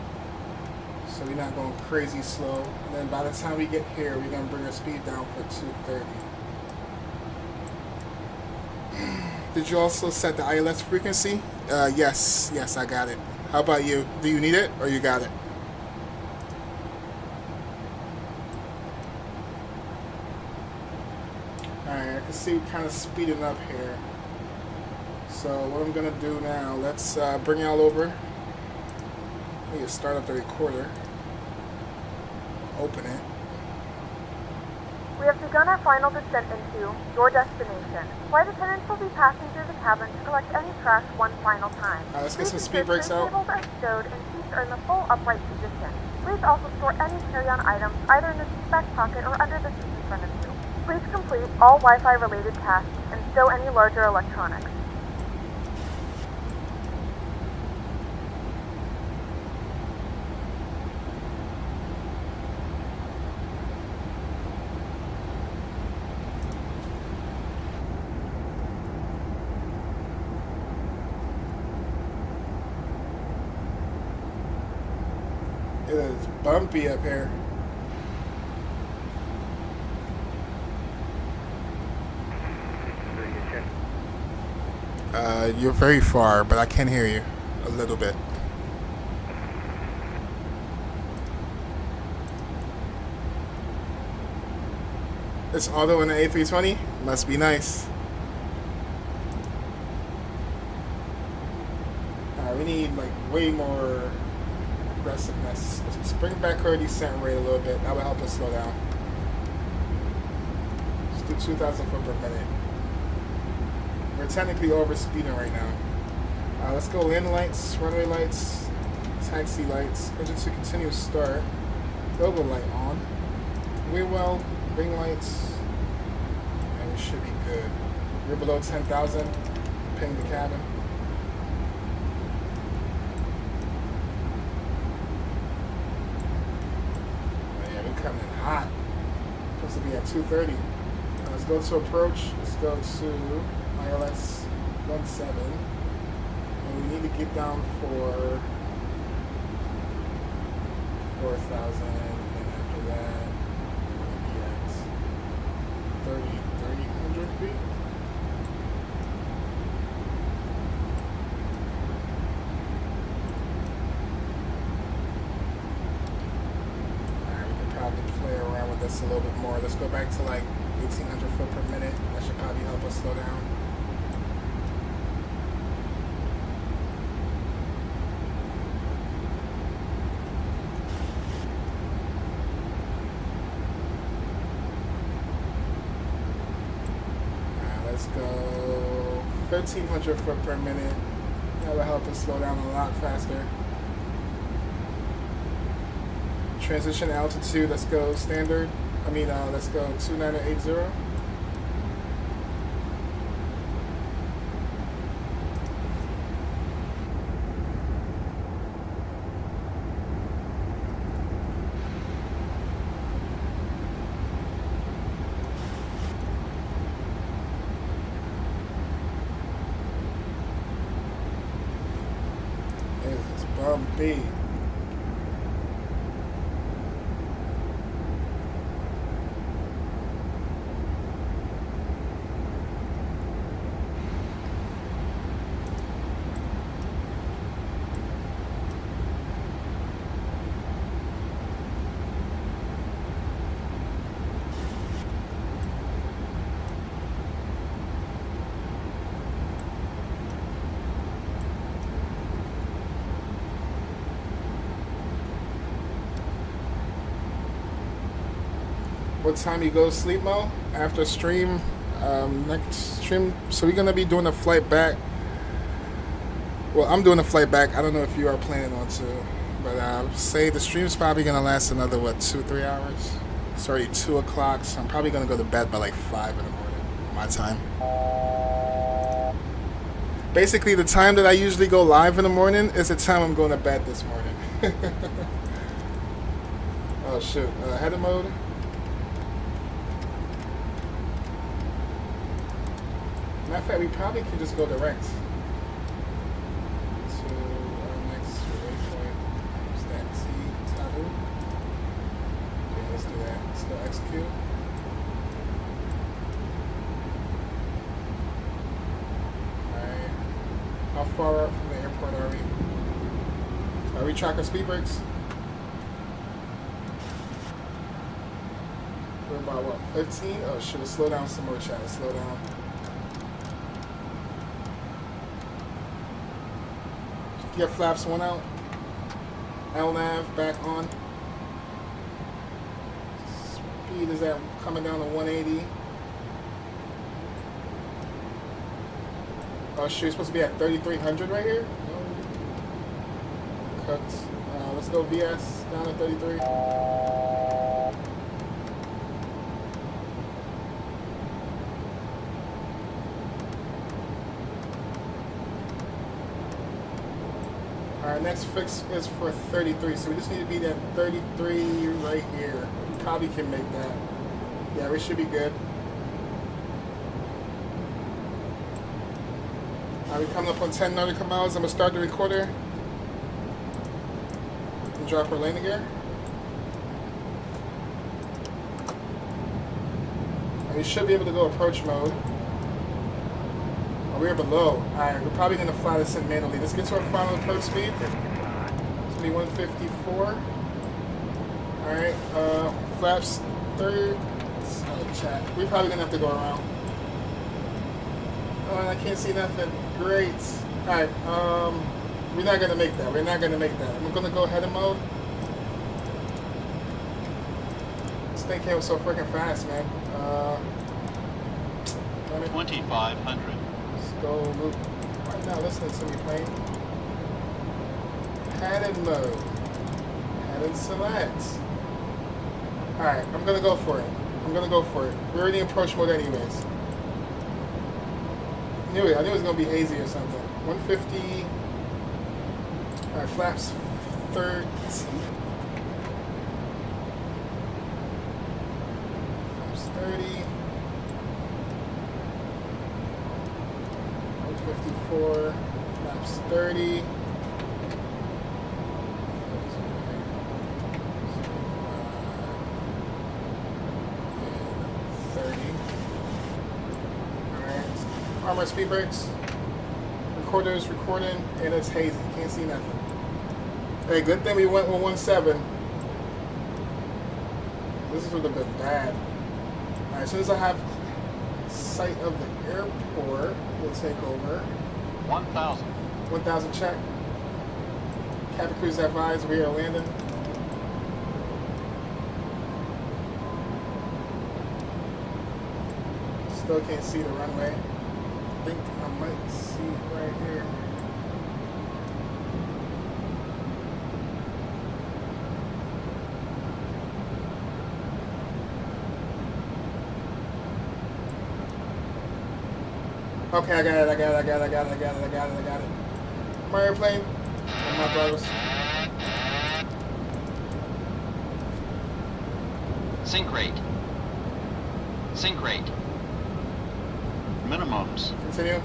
So we're not going crazy slow. And then by the time we get here, we're going to bring our speed down for 230. Did you also set the ILS frequency? Yes, I got it. How about you? Do you need it or you got it? Alright, I can see we're kind of speeding up here. So what I'm going to do now, let's bring y'all over. I need to start up the recorder. Open it. We have begun our final descent into your destination. Flight attendants will be passing through the cabin to collect any trash one final time. Let's get some Please speed brakes ensure out. tables are stowed and seats are in the full upright position. Please also store any carry-on items either in the seat back pocket or under the seat in front of you. Please complete all Wi-Fi related tasks and stow any larger electronics. It is bumpy up here. You're very far, but I can hear you a little bit. It's auto in the A320? Must be nice. We need like way more aggressiveness. Let's bring back our descent rate a little bit. That will help us slow down. Let's do 2,000 foot per minute. We're technically over speeding right now. Let's go landing lights, runway lights, taxi lights, engine to continuous start, global light on, wheel well, ring lights, and we should be good. We're below 10,000. Ping the cabin. Coming in hot. Supposed to be at 230. Let's go to approach. Let's go to ILS 17. And we need to get down for 4,000. And after that, we're going to be at 3,300 feet. Play around with this a little bit more. Let's go back to like 1,800 foot per minute. That should probably help us slow down. Let's go 1,300 foot per minute. That will help us slow down a lot faster. Transition altitude, let's go standard. Let's go 2980. It is bumpy. what time you go to sleep, Mo? After stream, next stream. So we're gonna be doing a flight back. Well, I'm doing a flight back. I don't know if you are planning on to, but say the stream's probably gonna last another 2-3 hours. It's already 2 o'clock, so I'm probably gonna go to bed by like 5 in the morning, my time. Basically, the time that I usually go live in the morning is the time I'm going to bed this morning. Oh shoot, header mode. Matter of fact, we probably could just go direct to our next waypoint. Stack T, Tabu. Yeah, let's do that. Let's go execute. Alright. How far out from the airport are we? Are we tracking speed brakes? We're about what, 15? Oh, should have slowed down some more, chat. Slow down. Get flaps 1 out. LNAV back on. Speed is at coming down to 180. Oh shoot, you're supposed to be at 3,300 right here? No. Cooked. Let's go VS down to 33. Our next fix is for 33, so we just need to be at 33 right here. We probably can make that. Yeah, we should be good. We're coming up on 10 nautical miles. I'm gonna start the recorder and drop our landing gear. And we should be able to go approach mode. We're below. Alright, we're probably going to fly this in manually. Let's get to our final approach speed. It's going to be 154. Alright, flaps 30. Oh, chat. We're probably going to have to go around. Oh, and I can't see nothing. Great. Alright, we're not going to make that. We're not going to make that. I'm going to go header mode. This thing came so freaking fast, man. 2,500. Go loop right now. Listening to me playing. Headed mode. Headed select. Alright, I'm gonna go for it. I'm gonna go for it. We're already in approach mode anyways. I knew it was gonna be hazy or something. 150. Alright, flaps 30. Flaps 30. 54, flaps 30, 30. Alright, armor speed brakes, recorder's recording, and it's hazy, can't see nothing. Hey, good thing we went with 17. This would have been bad. Alright, as soon as I have sight of the airport, we'll take over. 1,000. 1,000 check. Cabin crews advised we are landing. Still can't see the runway. I think I might see it right here. Okay, I got it. My airplane. And my throttles. Sync rate. Sync rate. Minimums. Continue.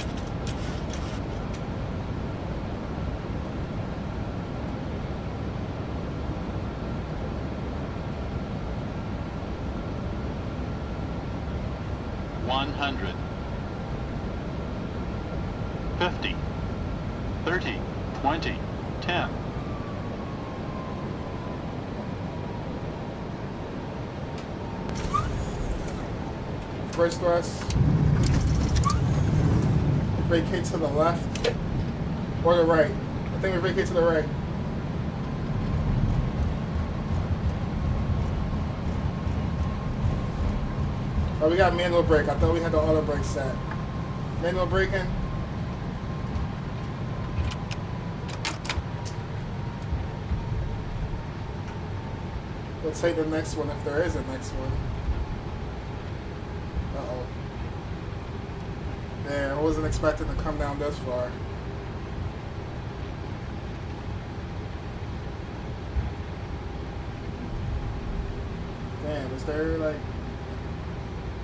$100. 50, 30, 20, 10. First thrust. Vacate to the left. Or the right. I think we vacate to the right. Oh, we got manual brake. I thought we had the auto brake set. Manual braking. We'll take the next one if there is a next one. Uh-oh. Damn, I wasn't expecting to come down this far. Damn, is there like...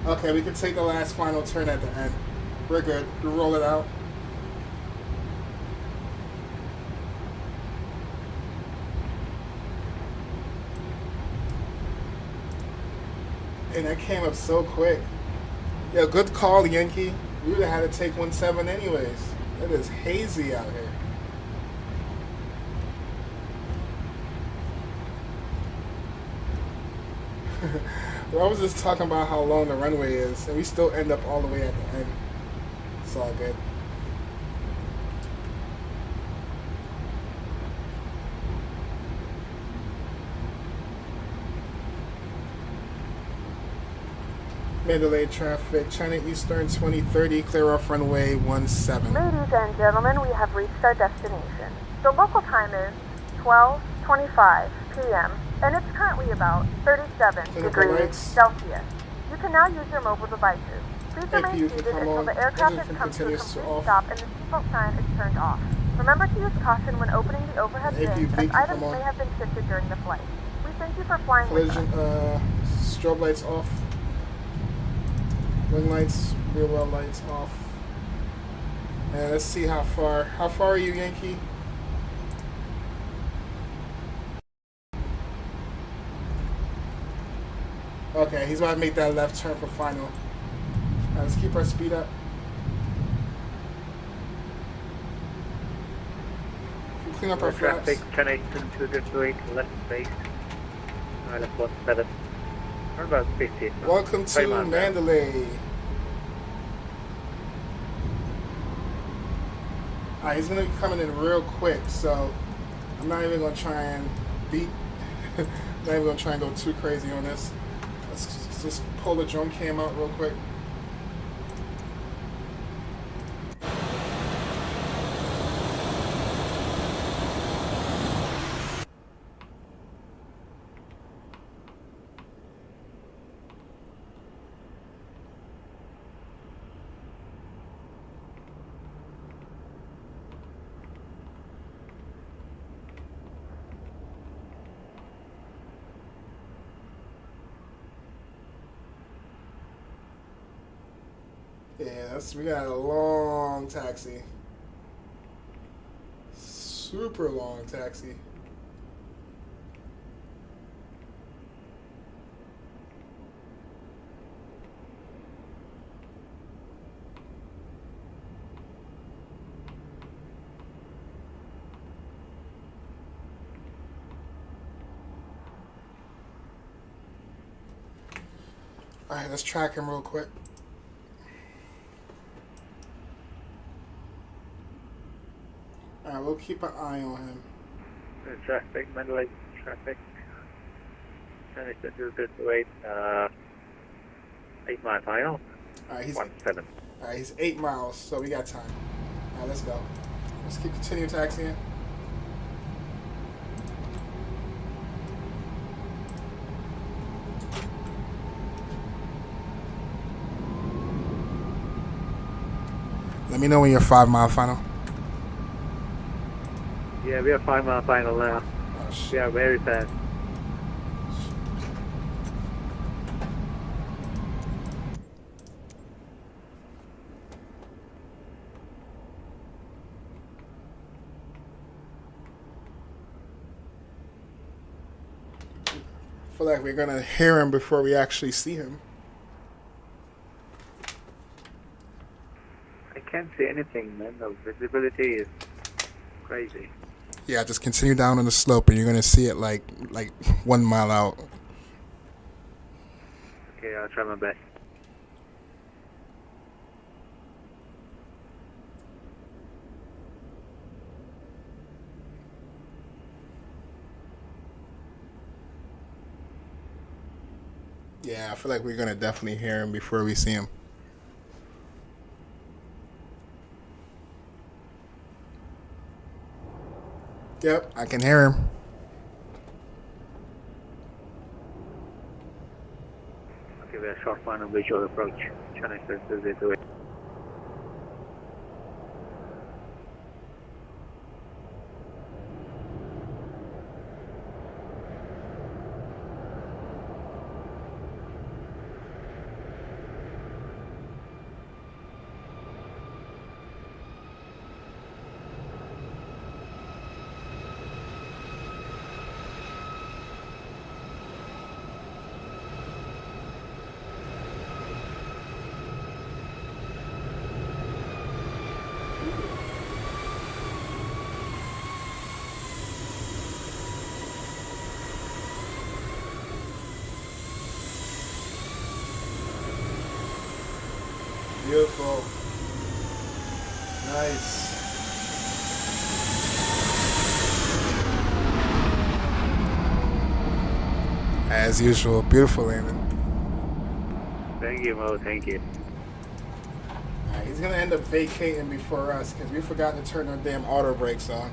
Okay, we can take the last final turn at the end. We're good. We roll it out. And that came up so quick. Yeah, good call, Yankee. We would have had to take 1.7 anyways. It is hazy out here. Well, I was just talking about how long the runway is, and we still end up all the way at the end. It's all good. Mandalay traffic, China Eastern 2030, clear off runway 17. Ladies and gentlemen, we have reached our destination. The local time is 12:25 p.m. and it's currently about 37 degrees lights. Celsius. You can now use your mobile devices. Please remain APU seated can come until on. the aircraft Engine has come to a continues to complete off. stop and the seatbelt sign is turned off. Remember to use caution when opening the overhead APU bins, can as items come on. may have been shifted during the flight. We thank you for flying with Collision, us. strobe lights off. Wing lights, rear wheel lights off. And let's see how far. How far are you, Yankee? Okay, he's about to make that left turn for final. Let's keep our speed up. Clean up our flaps. Traffic, China Eastern 228, left base. Island 17. Or about 50. Welcome to Mandalay. Alright, he's gonna be coming in real quick, so I'm not even gonna try and beat. Not even gonna try and go too crazy on this. Let's just pull the drone cam out real quick. Yeah, we got a long taxi. Super long taxi. Alright, let's track him real quick. Alright, we'll keep an eye on him. Traffic, Mandalay traffic. China Eastern 228, 8 mile final. Alright, he's 17. Alright, he's 8 miles, so we got time. Alright, let's go. Let's continue taxiing. Let me know when you're 5 mile final. Yeah, we are 5 mile final now. Oh, We shit. are very fast. I feel like we're gonna hear him before we actually see him. I can't see anything, man. The visibility is crazy. Yeah, just continue down on the slope and you're gonna see it like 1 mile out. Okay, I'll try my best. Yeah, I feel like we're gonna definitely hear him before we see him. Yep, I can hear him. Okay, we are short final visual approach. China services is away. Beautiful. Nice. As usual, beautiful landing. Thank you, Mo. Thank you. Alright, he's gonna end up vacating before us because we forgot to turn our damn auto brakes on.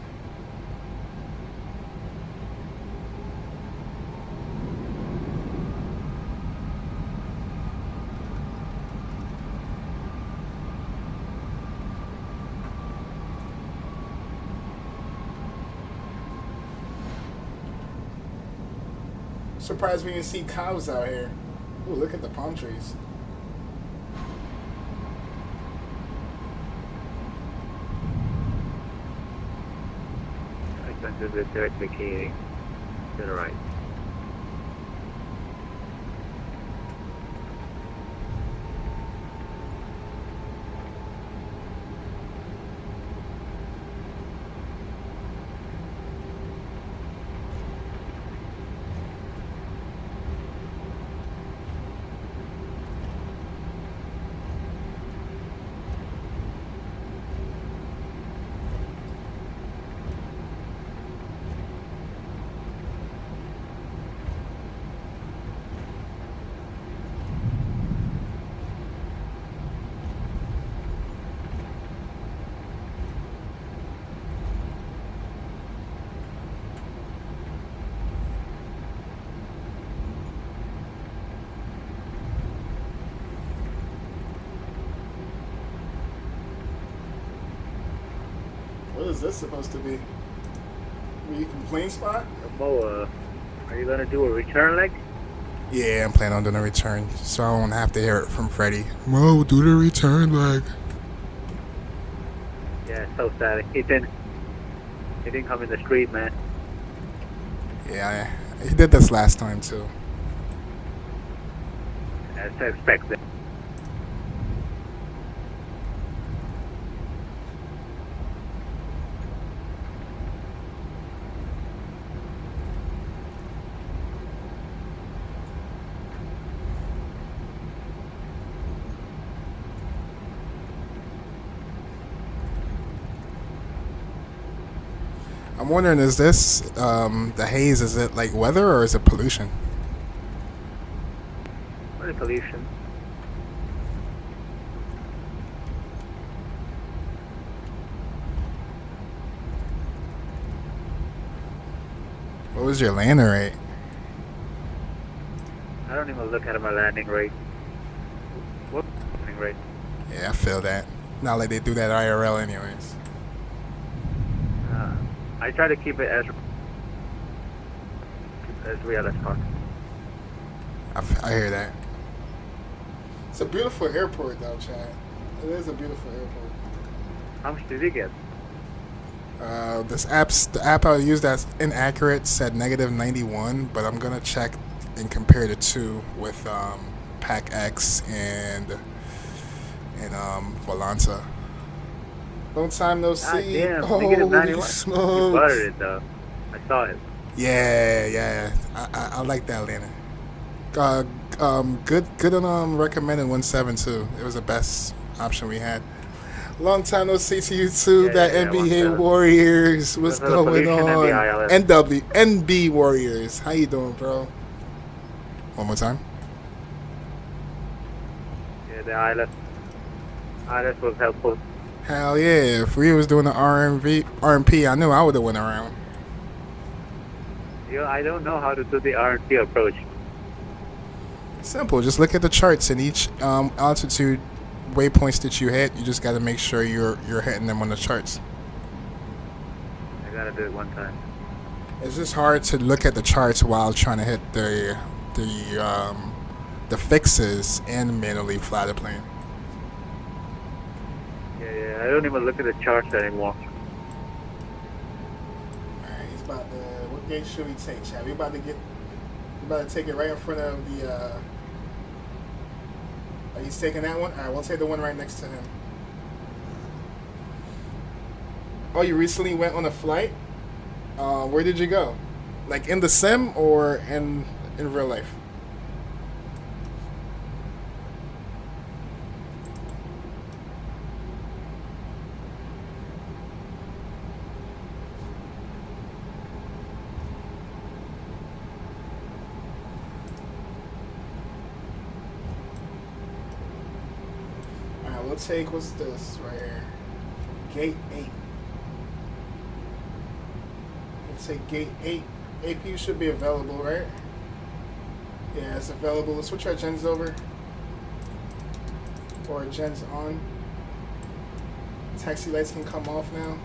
Surprised we didn't see cows out here. Ooh, look at the palm trees. I consider the third vacating to the right. What is this supposed to be? Were you complain spot? Mo, are you gonna do a return leg? Yeah, I'm planning on doing a return, so I won't have to hear it from Freddie. Mo, do the return leg. Yeah, so sad. He didn't come in the street, man. Yeah, he did this last time too. As expected. I'm wondering, is this the haze? Is it like weather or is it pollution? What is pollution? What was your landing rate? I don't even look at my landing rate. What landing rate? Yeah, I feel that. Not like they do that IRL anyways. I try to keep it as real as possible. I hear that. It's a beautiful airport though, Chad. It is a beautiful airport. How much did he get? The app I used that's inaccurate said -91, but I'm gonna check and compare the two with Pack X and Volanta. Long time no see. Damn, Holy -91. smokes. You buttered it though. I saw it. Yeah. I like that landing. Good on recommended 17 too. It was the best option we had. Long time no see to you too. Yeah, that yeah, NBA 17. Warriors. What's Because of the going pollution on? and the ILS. NB Warriors. How you doing, bro? One more time. the ILS was helpful. Hell yeah! If we was doing the RMP, I knew I would have went around. I don't know how to do the RT approach. Simple. Just look at the charts and each altitude waypoints that you hit. You just got to make sure you're hitting them on the charts. I gotta do it one time. It's just hard to look at the charts while trying to hit the fixes and manually fly the plane. Yeah, I don't even look at the charts anymore. Alright, he's about to. What gate should we take, Chad? We about to take it right in front of the. Are you taking that one? Alright, we'll take the one right next to him. Oh, you recently went on a flight? Where did you go? Like in the sim or in real life? Alright, we'll take, what's this right here? Gate 8. Say gate 8. APU should be available, right? Yeah, it's available. Let's switch our gens over. Or gens on. Taxi lights can come off now.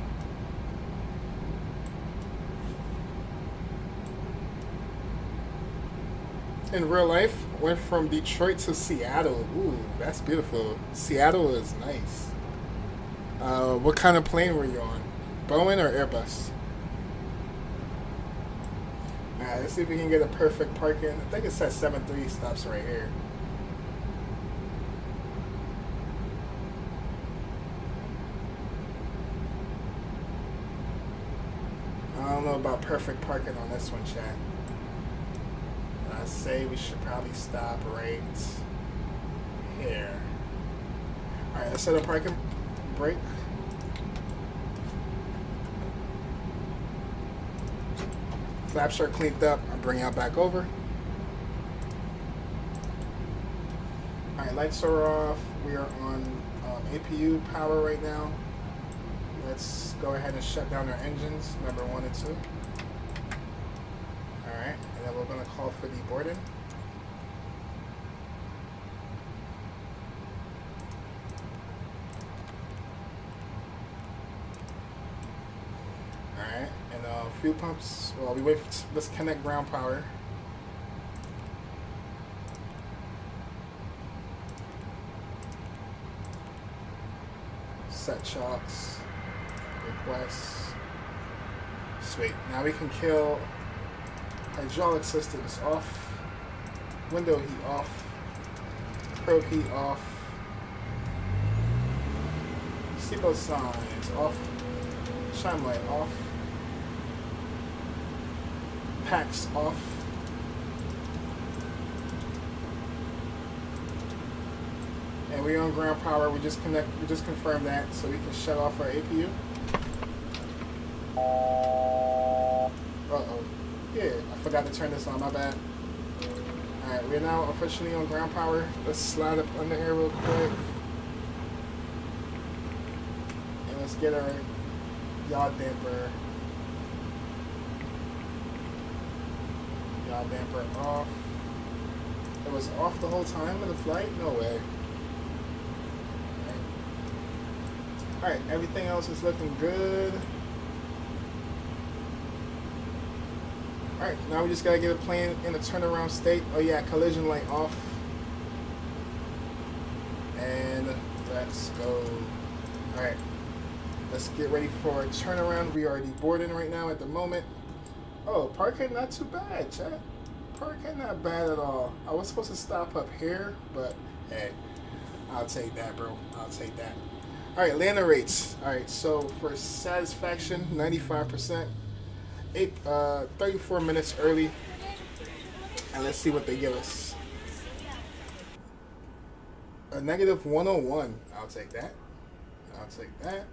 In real life, went from Detroit to Seattle. Ooh, that's beautiful. Seattle is nice. What kind of plane were you on? Boeing or Airbus? Alright, let's see if we can get a perfect parking. I think it says 7-3 stops right here. I don't know about perfect parking on this one, chat. I say we should probably stop right here. Alright, let's set a parking brake. Flaps are cleaned up. I'll bring y'all back over. Alright, lights are off. We are on APU power right now. Let's go ahead and shut down our engines, number 1 and 2. Alright, and then we're going to call for deboarding. Alright, and fuel pumps, well, we wait for, let's connect ground power. Set chocks, requests. Sweet, now we can kill hydraulic systems off, window heat off, probe heat off, seatbelt signs off, shine light off, packs off, and we're on ground power. We just confirmed that, so we can shut off our APU. Uh-oh. Yeah, I forgot to turn this on, my bad. Alright, we're now officially on ground power. Let's slide up under here real quick. And let's get our yaw damper. Yaw damper off. It was off the whole time of the flight? No way. Alright, everything else is looking good. Alright, now we just gotta get a plane in a turnaround state. Oh yeah, collision light off. And let's go. Alright, let's get ready for a turnaround. We are deboarding right now at the moment. Oh, parking not too bad, chat. Parking not bad at all. I was supposed to stop up here, but hey, I'll take that, bro. I'll take that. Alright, landing rates. Alright, so for satisfaction, 95%. 34 minutes early, and let's see what they give us. A negative 101. I'll take that. I'll take that.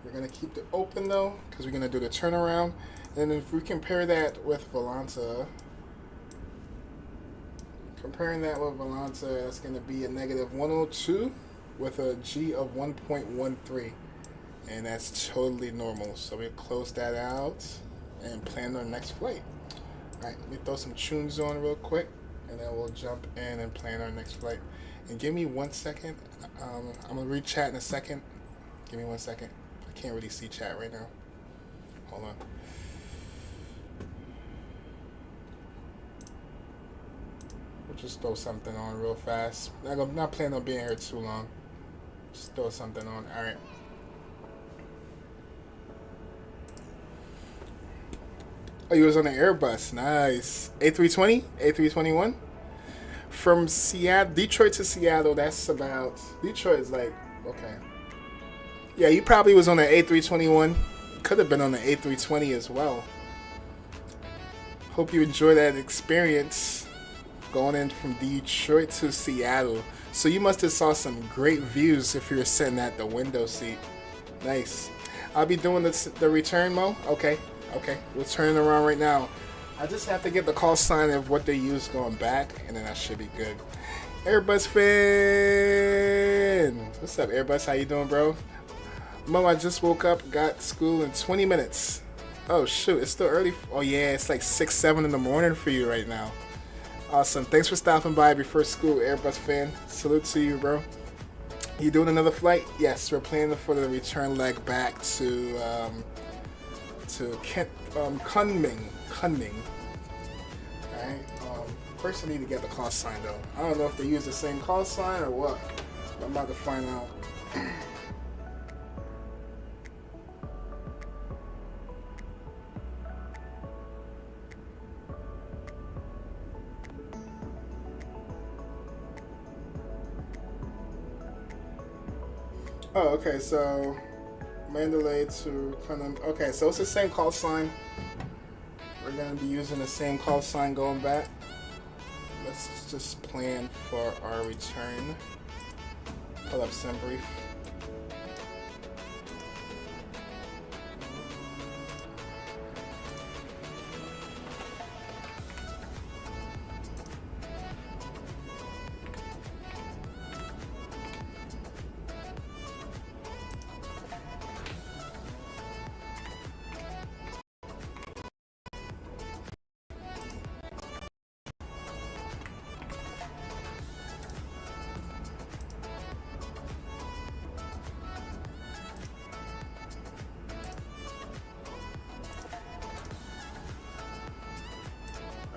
We're gonna keep it open though, because we're gonna do the turnaround. And if we compare that with Volanta, Comparing that with Volanta, that's going to be a negative 102 with a G of 1.13. And that's totally normal. So we'll close that out and plan our next flight. Alright, let me throw some tunes on real quick, and then we'll jump in and plan our next flight. And give me 1 second. I'm going to read chat in a second. Give me 1 second. I can't really see chat right now. Hold on. We'll just throw something on real fast. I'm not planning on being here too long. Just throw something on. Alright. Oh, you was on an Airbus. Nice. A320? A321? From Seattle, Detroit to Seattle, that's about... Detroit is like... Okay. Yeah, you probably was on an A321. Could have been on an A320 as well. Hope you enjoy that experience going in from Detroit to Seattle. So you must have saw some great views if you were sitting at the window seat. Nice. I'll be doing the return, Mo. Okay. Okay, we're turning around right now. I just have to get the call sign of what they use going back, and then I should be good. Airbus fan! What's up, Airbus? How you doing, bro? Mo, I just woke up, got school in 20 minutes. Oh, shoot, it's still early. Oh, yeah, it's like 6, 7 in the morning for you right now. Awesome. Thanks for stopping by before school, Airbus fan. Salute to you, bro. You doing another flight? Yes, we're planning for the return leg back to Kunming. Alright, first I need to get the call sign though. I don't know if they use the same call sign or what, but I'm about to find out. Oh, okay, so Mandalay to Kunming. Okay, so it's the same call sign. We're going to be using the same call sign going back. Let's just plan for our return. Pull up SimBrief.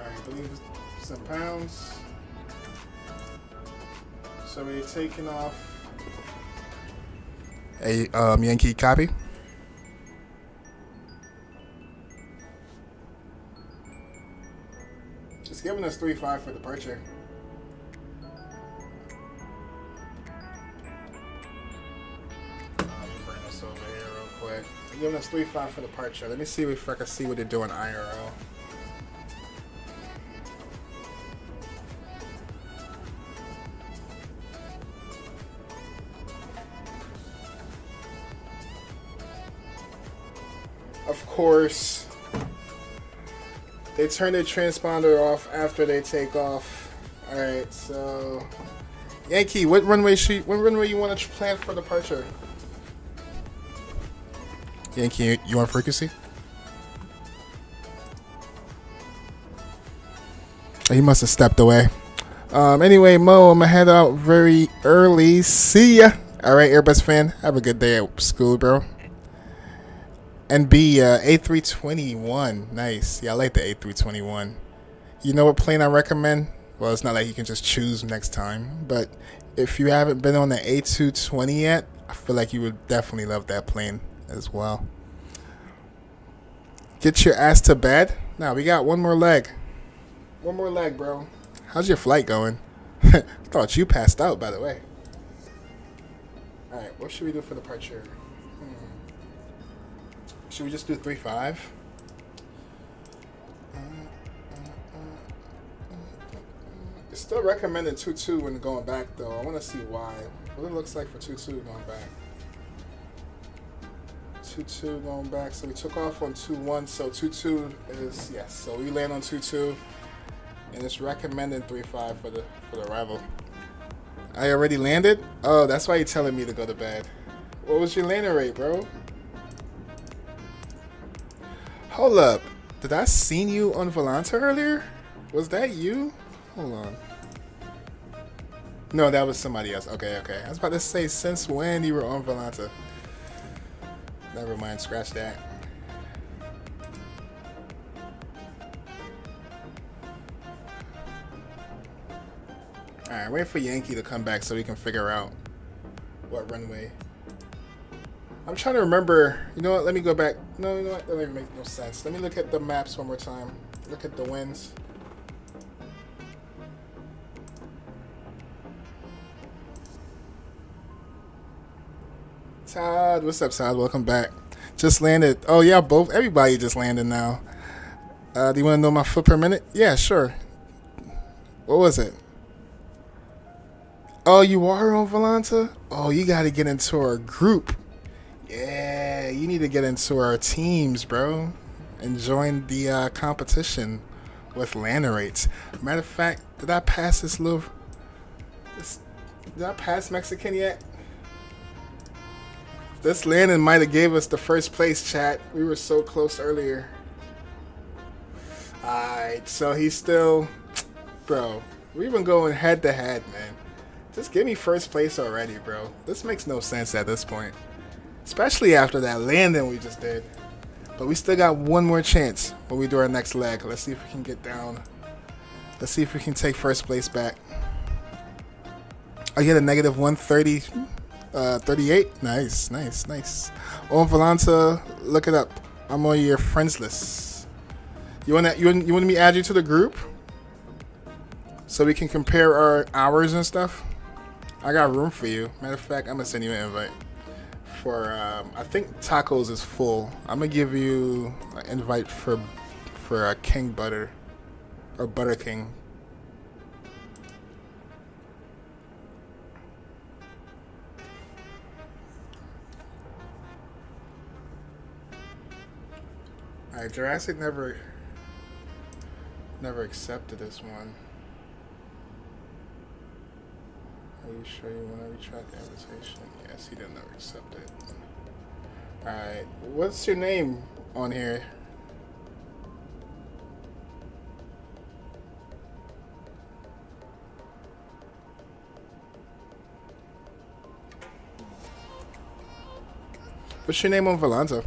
I believe it's some pounds. So we're taking off a Yankee copy. It's giving us 3.5 for departure. Let me bring this over here real quick. They're giving us 3.5 for departure. Let me see if I can see what they're doing IRL. Of course, they turn their transponder off after they take off. All right, so Yankee, what runway you want to plan for departure? Yankee, you want frequency? Oh, he must have stepped away. Anyway, Mo, I'm gonna head out very early. See ya. All right, Airbus fan, have a good day at school, bro. And B, A321. Nice. Yeah, I like the A321. You know what plane I recommend? Well, it's not like you can just choose next time. But if you haven't been on the A220 yet, I feel like you would definitely love that plane as well. Get your ass to bed. Now, we got one more leg. One more leg, bro. How's your flight going? I thought you passed out, by the way. All right, what should we do for departure? Should we just do 3.5? It's still recommended 2.2 when going back, though. I want to see why. What it looks like for 2.2 going back. 2.2 going back. So we took off on 2.1. So 2.2 is, yes. So we land on 2.2. and it's recommended 3.5 for the arrival. I already landed? Oh, that's why you're telling me to go to bed. What was your landing rate, bro? Hold up. Did I seen you on Volanta earlier? Was that you? Hold on. No, that was somebody else. Okay, okay. I was about to say, since when you were on Volanta? Never mind, scratch that. Alright, wait for Yankee to come back so we can figure out what runway. I'm trying to remember. You know what? Let me go back. No, you know what? That doesn't make no sense. Let me look at the maps one more time. Look at the winds. Todd, what's up, Todd? Welcome back. Just landed. Oh yeah, everybody just landed now. Do you want to know my foot per minute? Yeah, sure. What was it? Oh, you are on Volanta? Oh, you got to get into our group. Yeah, you need to get into our teams, bro, and join the competition with landing rates. Matter of fact, did I pass this little? Did I pass Mexican yet? This landing might have gave us the first place, chat. We were so close earlier. Alright, so he's still... Bro, we've been going head to head, man. Just give me first place already, bro. This makes no sense at this point. Especially after that landing we just did. But we still got one more chance when we do our next leg. Let's see if we can get down. Let's see if we can take first place back. I get a negative 130... 38. Nice, nice, nice. On Volanta, look it up. I'm on your friends list. You want me to add you to the group so we can compare our hours and stuff? I got room for you. Matter of fact, I'm gonna send you an invite for. I think tacos is full. I'm gonna give you an invite for King Butter or Butter King. Alright, Jurassic never accepted this one. Are you sure you want to retract the invitation? Yes, he didn't ever accept it. Alright, what's your name on here? What's your name on Volanta?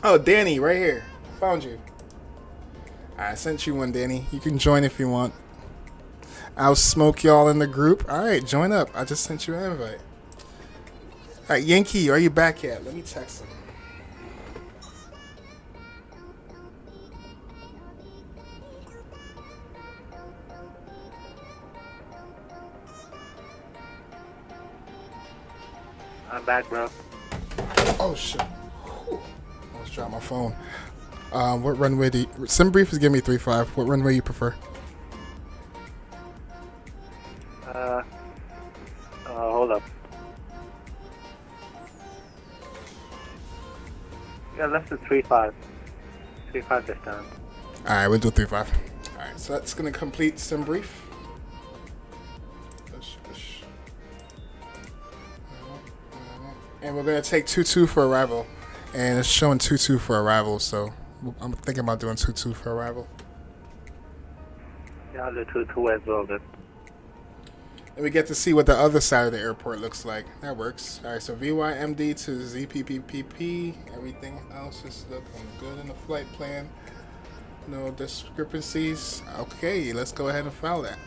Oh, Danny, right here. Found you. I sent you one, Danny. You can join if you want. I'll smoke y'all in the group. Alright, join up. I just sent you an invite. Alright, Yankee, are you back yet? Let me text him. I'm back, bro. Oh, shit. Drop my phone. What runway do you... SimBrief is giving me 3.5. What runway you prefer? Hold up. Yeah, let's do 3.5. 3.5 this time. Alright, we'll do 3.5. Alright, so that's gonna complete SimBrief. And we're gonna take 2-2 for arrival. And it's showing 2-2 for arrival, so I'm thinking about doing 2-2 for arrival. Yeah, I'll do 2-2 as well then. And we get to see what the other side of the airport looks like. That works. Alright, so VYMD to ZPPP. Everything else is looking good in the flight plan. No discrepancies. Okay, let's go ahead and file that.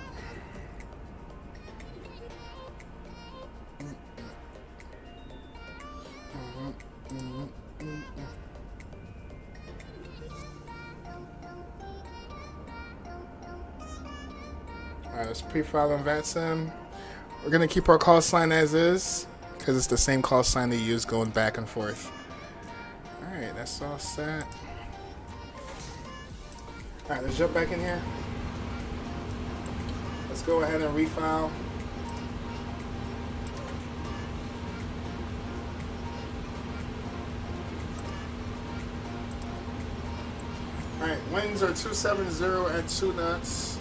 Alright, let's pre-file on VATSIM. We're going to keep our call sign as is, because it's the same call sign they use going back and forth. Alright, that's all set. Alright, let's jump back in here. Let's go ahead and refile. Alright, winds are 270 at 2 knots.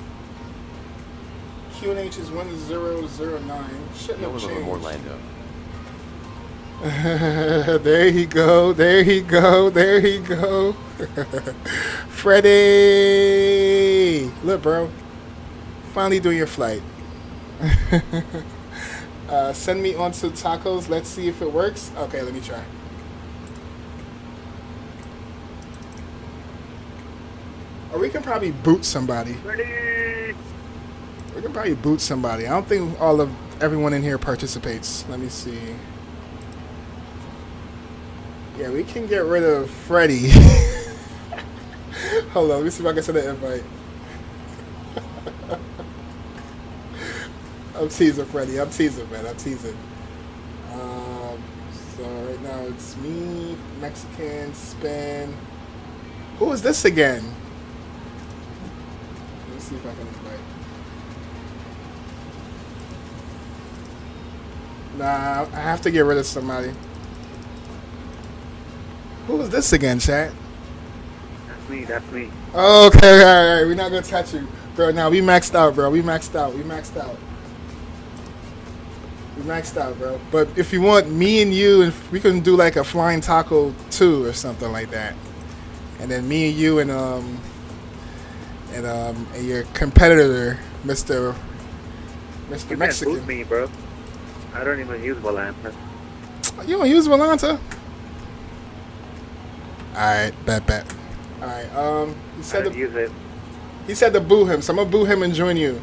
QNH is 1009. Shit, no Yellow change. Orlando. There he go. There he go. There he go. Freddie! Look, bro. Finally doing your flight. Send me on to tacos. Let's see if it works. Okay, let me try. Or we can probably boot somebody. Ready? We can probably boot somebody. I don't think everyone in here participates. Let me see. Yeah, we can get rid of Freddie. Hold on, let me see if I can send an invite. I'm teasing Freddie. I'm teasing, man. I'm teasing. So right now it's me, Mexican, Span. Who is this again? Let me see if I can invite. Nah, I have to get rid of somebody. Who is this again, chat? That's me. That's me. Oh, okay, all right. We're not gonna touch you, bro. Now we maxed out, bro. We maxed out. We maxed out. We maxed out, bro. But if you want me and you, and we can do like a flying taco 2 or something like that, and then me and you and your competitor, Mr. You can't Mexican. boot me, bro. I don't even use Volanta. You don't use Volanta? Alright, bet. Alright, he I said don't use it. he said to boo him, so I'm gonna boo him and join you.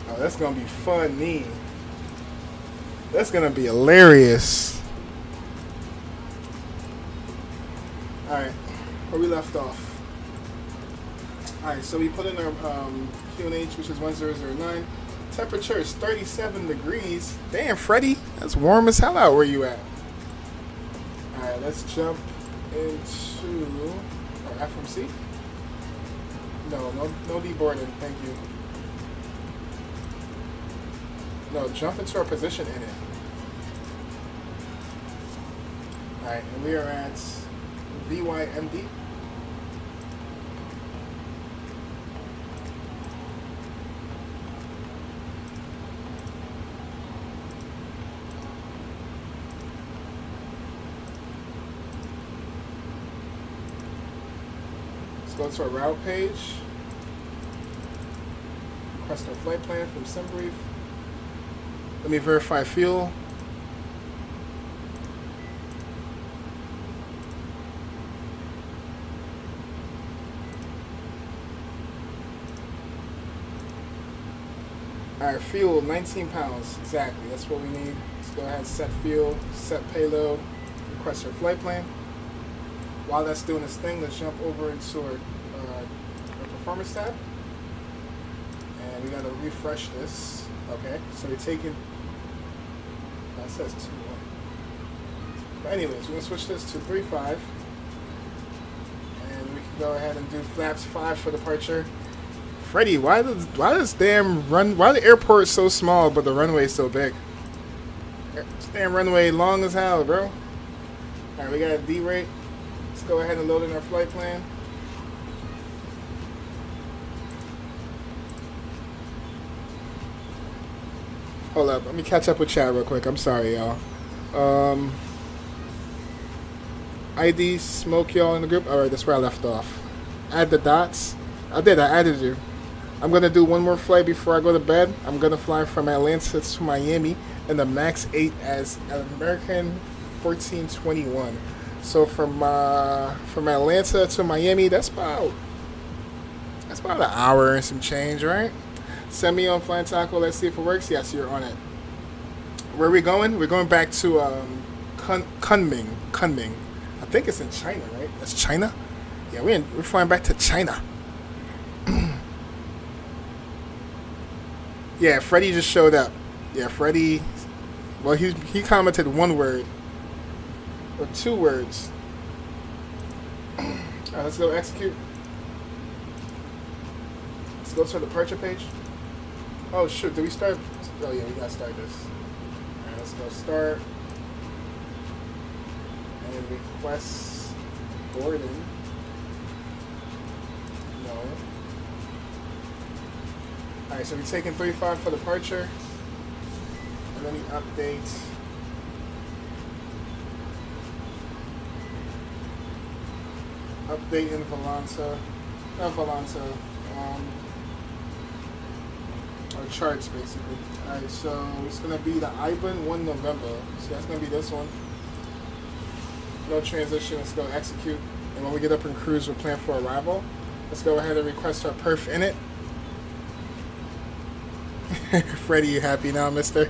Oh, that's gonna be funny. That's gonna be hilarious. Alright, where we left off. Alright, so we put in our QNH, which is 1009. Temperature is 37 degrees. Damn, Freddie, that's warm as hell out where you at. Alright, let's jump into our FMC. No deboarding, thank you. No, jump into our position in it. Alright, and we are at VYMD. Let's go to our route page. Request our flight plan from SimBrief. Let me verify fuel. Alright, fuel, 19 pounds. Exactly, that's what we need. Let's go ahead and set fuel, set payload, request our flight plan. While that's doing its thing, let's jump over into our performance tab. And we gotta refresh this. Okay, so we're taking, that says 2-1. But anyways, we're gonna switch this to 3-5. And we can go ahead and do flaps 5 for departure. Freddie, why the airport so small but the runway so big? This damn runway long as hell, bro. Alright, we got a D rate. Let's go ahead and load in our flight plan. Hold up, let me catch up with chat real quick. I'm sorry, y'all. ID smoke y'all in the group. Alright, that's where I left off. Add the dots. I added you. I'm gonna do one more flight before I go to bed. I'm gonna fly from Atlanta to Miami in the MAX 8 as American 1421. So from Atlanta to Miami, that's about an hour and some change, right? Send me on Flying Taco. Let's see if it works. Yes, you're on it. Where are we going? We're going back to Kunming. I think it's in China, right? That's China. Yeah, we're flying back to China. Yeah, Freddie just showed up. Yeah, Freddie. Well, he commented one word or 2 words. Alright, let's go execute. Let's go to the departure page. Oh shoot, did we start? Oh yeah, we gotta start this. Alright, let's go start. And request boarding. No. Alright, so we're taking 35 for departure. And then we update. Update in Volanta. Not Volanta. Our charts basically. Alright, so it's gonna be the IBAN 1 November. So that's gonna be this one. No transition, let's go execute. And when we get up in cruise, we'll plan for arrival. Let's go ahead and request our perf in it. Freddie, you happy now, mister?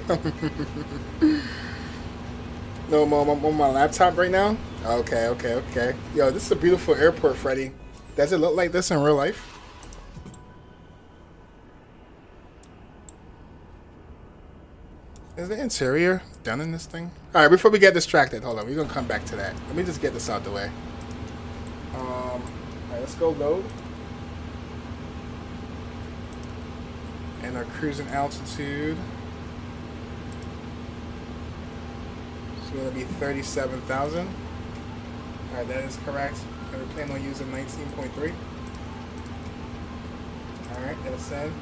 No, Mom, I'm on my laptop right now. Okay. Yo, this is a beautiful airport, Freddie. Does it look like this in real life? Is the interior done in this thing? Alright, before we get distracted, hold on, we're gonna come back to that. Let me just get this out the way. Alright, let's go load. And our cruising altitude is gonna be 37,000. Alright, that is correct. And we're planning on using 19.3. Alright, that's in.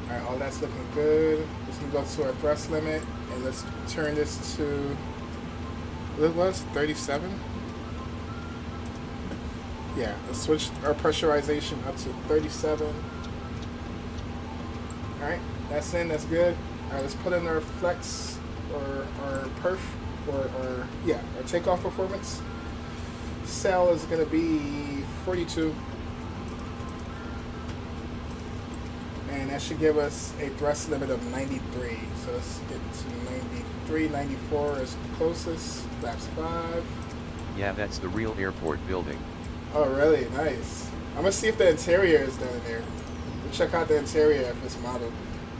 Alright, all that's looking good. Just gonna go to our thrust limit and let's turn this to what it was? 37? Yeah, let's switch our pressurization up to 37. Alright, that's in, that's good. Alright, let's put in our flex or our perf or our takeoff performance. Cell is gonna be 42. And that should give us a thrust limit of 93. So let's get to 93, 94 is closest. Flaps 5. Yeah, that's the real airport building. Oh, really? Nice. I'm gonna see if the interior is done in there. We'll check out the interior if it's modeled.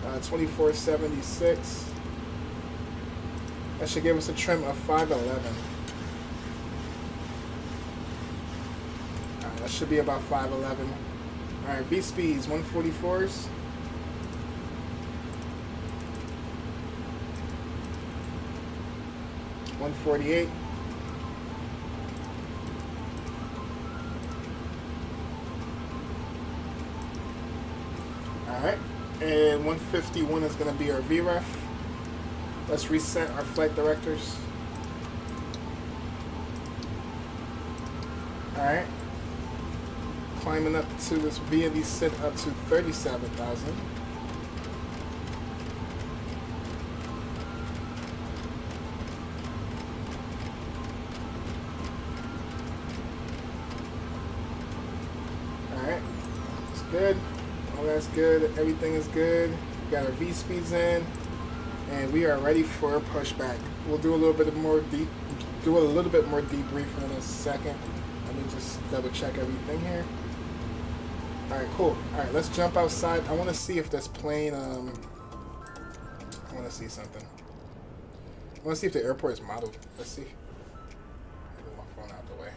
2476. That should give us a trim of 511. Alright, that should be about 511. Alright, V speeds 144s. $148. Alright, and 151 is going to be our VREF. Let's reset our flight directors. Alright, climbing up to this VMD sit up to 37,000. Alright, it's good. All that's good. Everything is good. We got our V speeds in, and we are ready for a pushback. We'll do a little bit more debriefing in a second. Let me just double check everything here. All right, cool. All right, let's jump outside. I want to see if this plane. I want to see something. I want to see if the airport is modeled. Let's see. Move my phone out the way.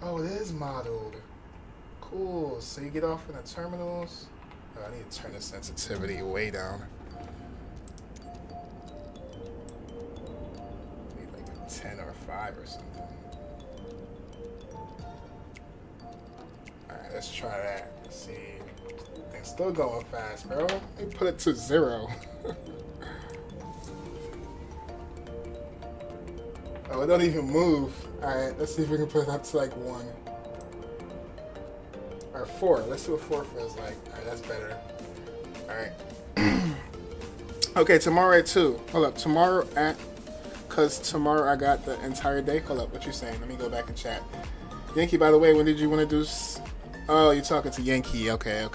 Oh, it is modeled. Cool. So you get off in the terminals. Oh, I need to turn the sensitivity way down. I need like a 10 or 5 or something. Alright, let's try that. Let's see. Thing's still going fast, bro. Let me put it to 0. Oh, it don't even move. Alright, let's see if we can put it up to like 1. Or 4. Let's see what 4 feels like. Alright, that's better. Alright. Okay, tomorrow at 2. Hold up. Tomorrow at... Because tomorrow I got the entire day. Hold up. What you saying? Let me go back and chat. Yankee, by the way, when did you want to do... Oh, you're talking to Yankee. Okay.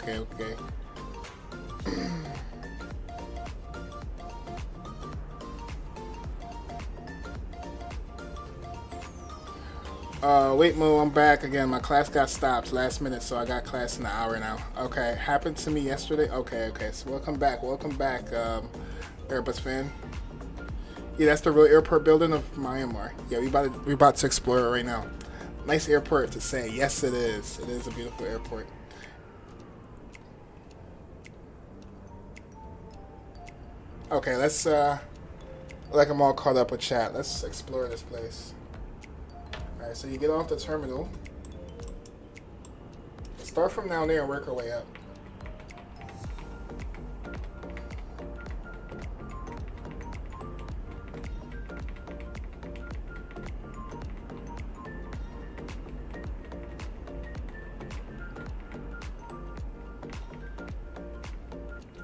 Wait, Mo, I'm back again. My class got stopped last minute, so I got class in an hour now. Okay, happened to me yesterday. Okay, so welcome back. Airbus fan. Yeah, that's the real airport building of Myanmar. Yeah, we about to explore it right now. Nice airport to say. Yes, it is. It is a beautiful airport. Okay, let's like I'm all caught up with chat. Let's explore this place. All right, so you get off the terminal. Start from down there and work our way up.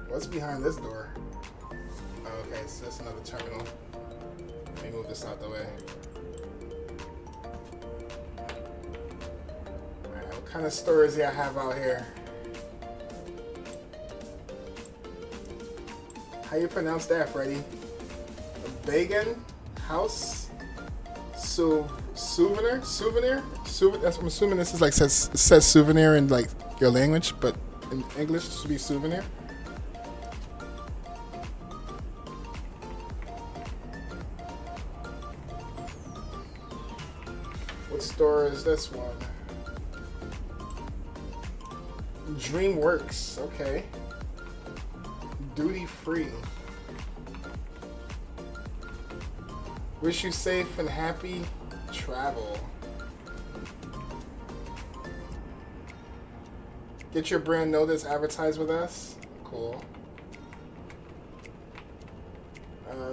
What's behind this door? Oh, okay, so that's another terminal. Let me move this out the way. Alright, what kind of stores do I have out here? How you pronounce that, Freddy? A Bagan house? Souvenir? That's, I'm assuming this is like it says souvenir in like your language, but in English it should be souvenir. What store is this one? DreamWorks, okay. Duty free. Wish you safe and happy travel. Get your brand notice advertised with us. Cool.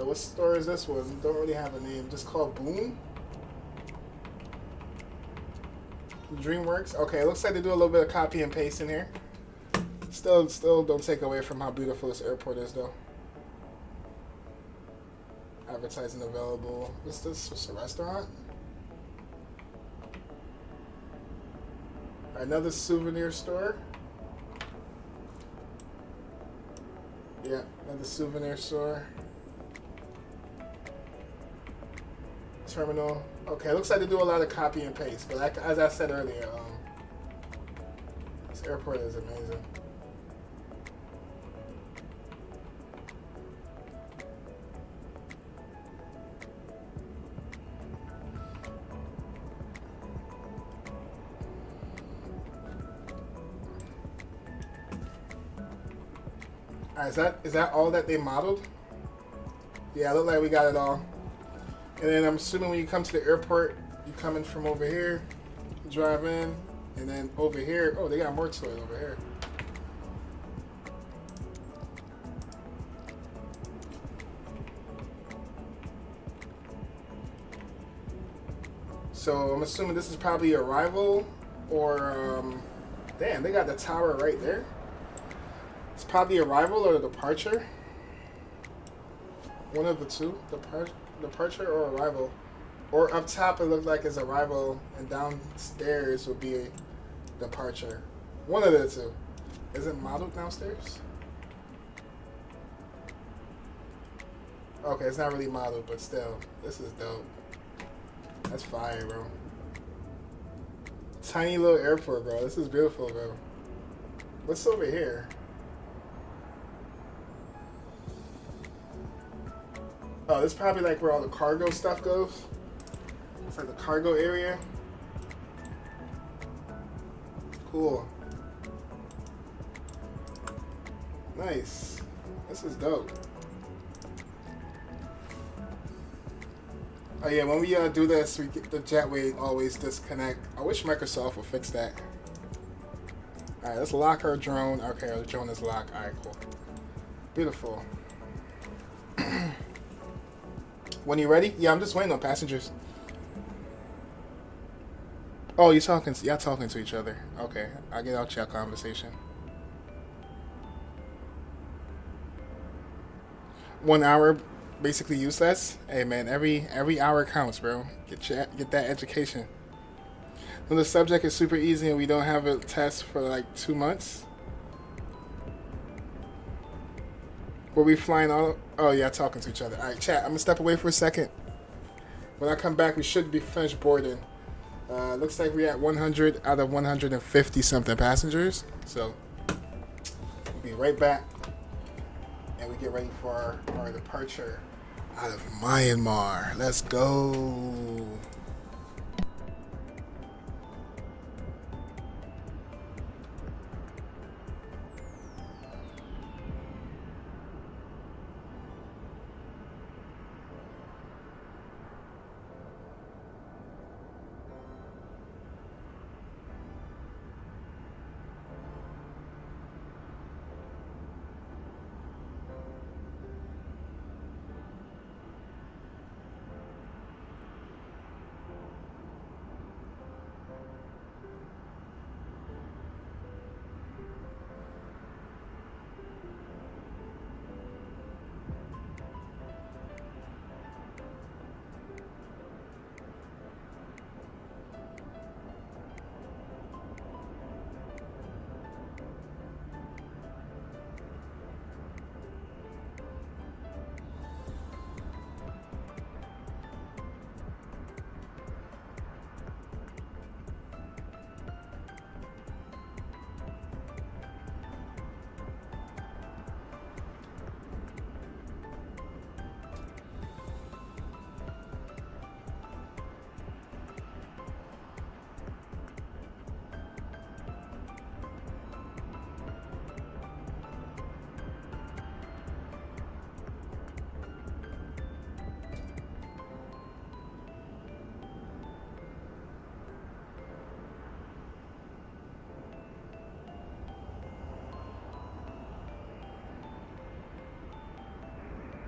What store is this one? Don't really have a name. Just called Boom. DreamWorks. Okay, it looks like they do a little bit of copy and paste in here. Still don't take away from how beautiful this airport is, though. Advertising available. What's this? What's a restaurant? Another souvenir store. Yeah, another souvenir store. Terminal. Okay, looks like they do a lot of copy and paste, but like, as I said earlier, this airport is amazing. Alright, is that all that they modeled? Yeah, it looked like we got it all. And then I'm assuming when you come to the airport, you come in from over here, drive in, and then over here, oh, they got more to it over here. So I'm assuming this is probably arrival or, damn, they got the tower right there. It's probably arrival or departure. One of the two, departure or arrival. Or up top it looked like it's arrival and downstairs would be a departure. One of the two. Is it modeled downstairs? Okay, it's not really modeled, but still, this is dope. That's fire, bro. Tiny little airport, bro. This is beautiful, bro. What's over here? Oh, this is probably like where all the cargo stuff goes. It's like the cargo area. Cool. Nice. This is dope. Oh yeah, when we do this, we get the jetway always disconnect. I wish Microsoft would fix that. Alright, let's lock our drone. Okay, our drone is locked. Alright, cool. Beautiful. When you ready? Yeah, I'm just waiting on passengers. Oh, y'all talking to each other. Okay, I'll get out your conversation. 1 hour, basically useless. Hey man, every hour counts, bro. Get that education. When the subject is super easy and we don't have a test for like 2 months. Were we flying all? Oh yeah, talking to each other. All right, chat. I'm gonna step away for a second. When I come back, we should be finished boarding. Looks like we're at 100 out of 150 something passengers. So we'll be right back. and we get ready for our departure out of Myanmar. Let's go.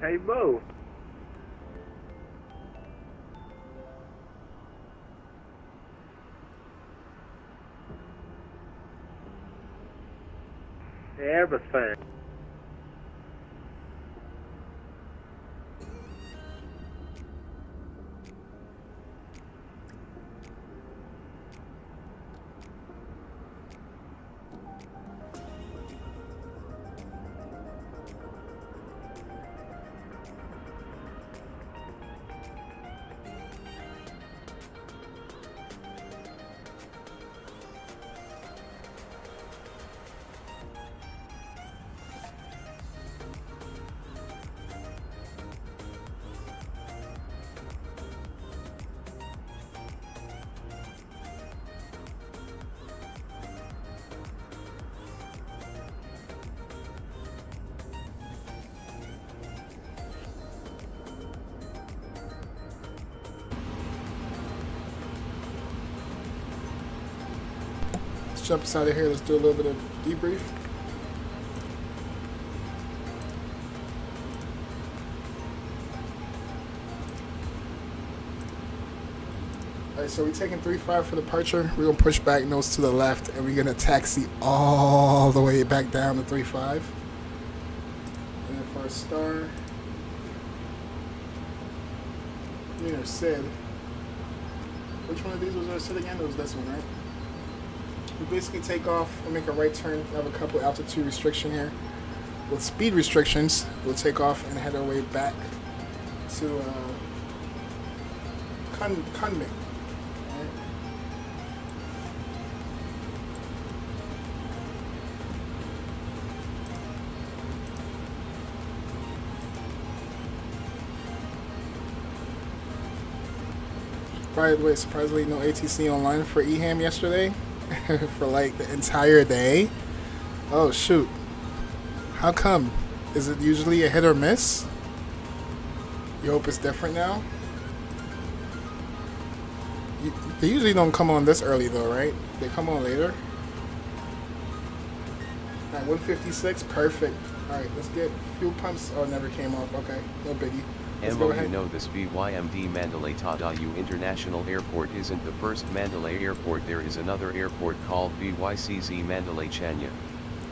Hey, Mo. The Airbus fan. Let's jump us out of here. Let's do a little bit of debrief. Alright, so we're taking 3-5 for departure. We're going to push back nose to the left, and we're going to taxi all the way back down to 3-5. And then for our star, or Sid. Which one of these was our Sid again? It was this one, right? We basically take off, we'll make a right turn. We have a couple altitude restriction here. With speed restrictions, we'll take off and head our way back to Kunming. By the way, surprisingly, no ATC online for EHAM yesterday for like the entire day. Oh shoot! How come? Is it usually a hit or miss? You hope it's different now. They usually don't come on this early though, right? They come on later. Alright, 156, perfect. Alright, let's get fuel pumps. Oh, it never came off. Okay, no biggie. Mo, you know this VYMD Mandalay Tadayu International Airport isn't the first Mandalay airport. There is another airport called VYCZ Mandalay Chania.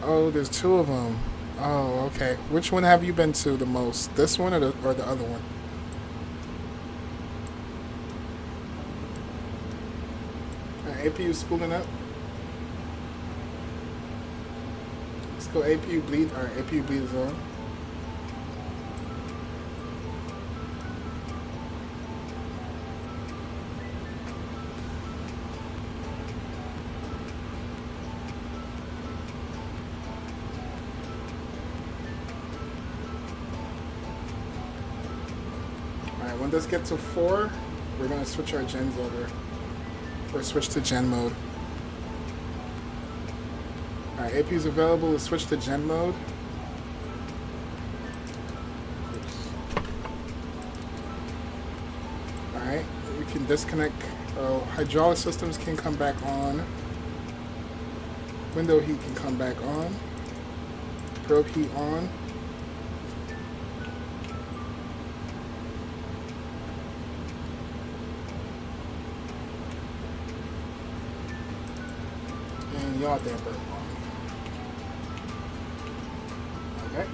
Oh, there's two of them. Oh, okay. Which one have you been to the most? This one or the other one? Alright, APU spooling up. Let's go APU bleed. Alright, APU bleed is on. Alright, when this gets to 4, we're going to switch our gens over. Or switch to gen mode. Alright, AP is available. Let's switch to gen mode. Alright, we can disconnect. Hydraulic systems can come back on. Window heat can come back on. Probe heat on. And yaw damper on. Okay.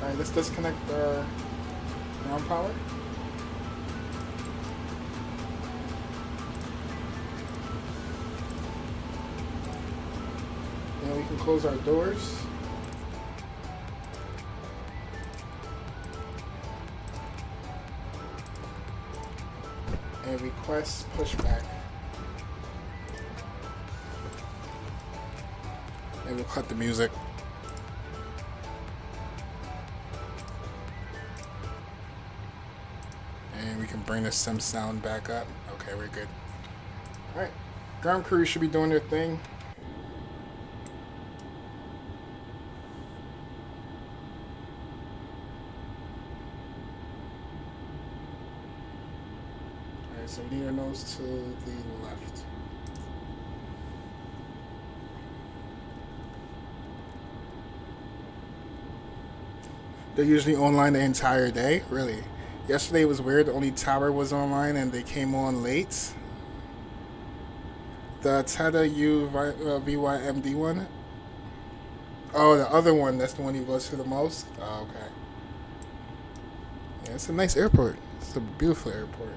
Alright, let's disconnect our ground power. And we can close our doors. And request pushback. And we'll cut the music. And we can bring the sim sound back up. Okay, we're good. Alright. Ground crew should be doing their thing. Alright, so near nose to the left. They're usually online the entire day? Really? Yesterday was weird. The only tower was online and they came on late. The Tata U VYMD one? Oh, the other one. That's the one you go to the most? Oh, okay. Yeah, it's a nice airport. It's a beautiful airport.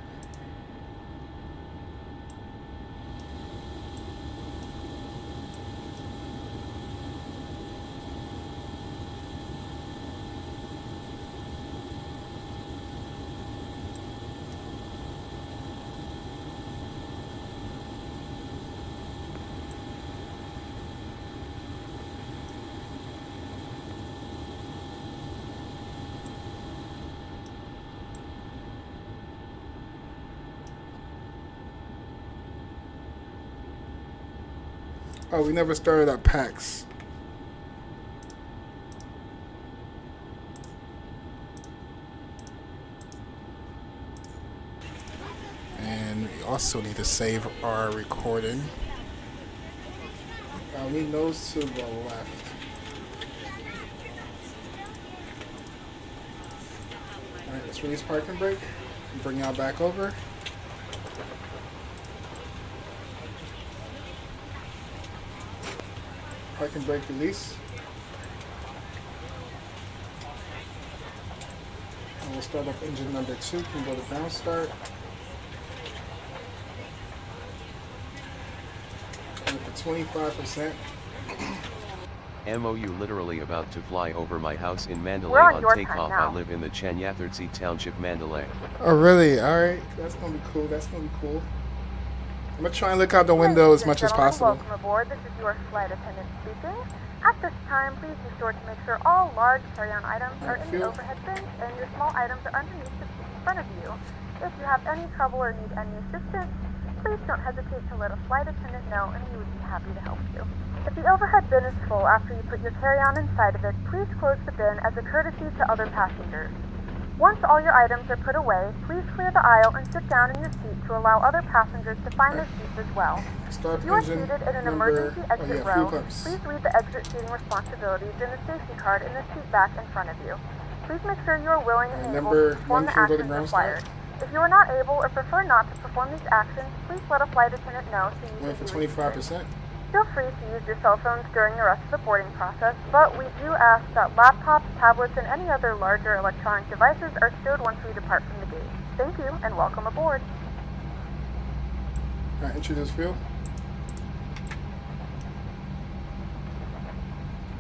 Oh, we never started at PAX. And we also need to save our recording. We need those to the left. Alright, let's release parking brake and bring y'all back over. Parking brake release. And we'll start up engine number 2. Can go to ground start. And for 25%. MOU literally about to fly over my house in Mandalay We're on on your takeoff. time now. I live in the Chanyathartsi Township, Mandalay. Oh, really? Alright. That's going to be cool. That's going to be cool. I'm going to try and look out the window as much as possible. Welcome aboard. This is your flight attendant speaking. At this time, please be sure to make sure all large carry-on items are in the overhead bins and your small items are underneath the seat in front of you. If you have any trouble or need any assistance, please don't hesitate to let a flight attendant know and he would be happy to help you. If the overhead bin is full after you put your carry-on inside of it, please close the bin as a courtesy to other passengers. Once all your items are put away, please clear the aisle and sit down in your seat to allow other passengers to find their seats as well. Start If you are engine seated in an number- emergency exit row, fuel pumps. please read the exit seating responsibilities in the safety card in the seat back in front of you. Please make sure you are willing and able number to perform 1 the can go to actions ground required. start. If you are not able or prefer not to perform these actions, please let a flight attendant know so you Went can for be reassured. 25%. Feel free to use your cell phones during the rest of the boarding process, but we do ask that laptops, tablets, and any other larger electronic devices are stowed once we depart from the gate. Thank you, and welcome aboard. Alright, introduce fuel.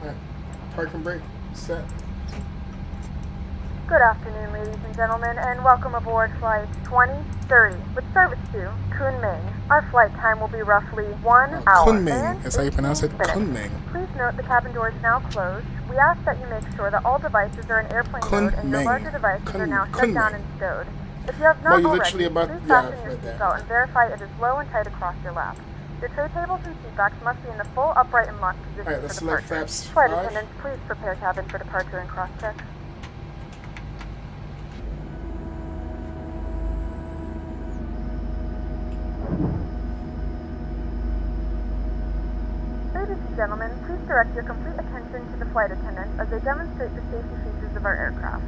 Alright, parking brake set. Good afternoon, ladies and gentlemen, and welcome aboard Flight 2030 with service to Kunming. Our flight time will be roughly 1 hour. Kunming, and that's how you pronounce it, 18 minutes. Kunming. Please note the cabin door is now closed. We we ask that you make sure that all devices are in airplane mode and your larger devices are now shut down and stowed. If you have not you already, literally about- please yeah, fasten I've your read that. seatbelt and verify it is low and tight across your lap. Your tray tables and seatbacks must be in the full upright and locked position Alright, let's for select departure. flaps Flight 5. attendants, please prepare cabin for departure and cross-check. Ladies and gentlemen, please direct your complete attention to the flight attendants as they demonstrate the safety features of our aircraft.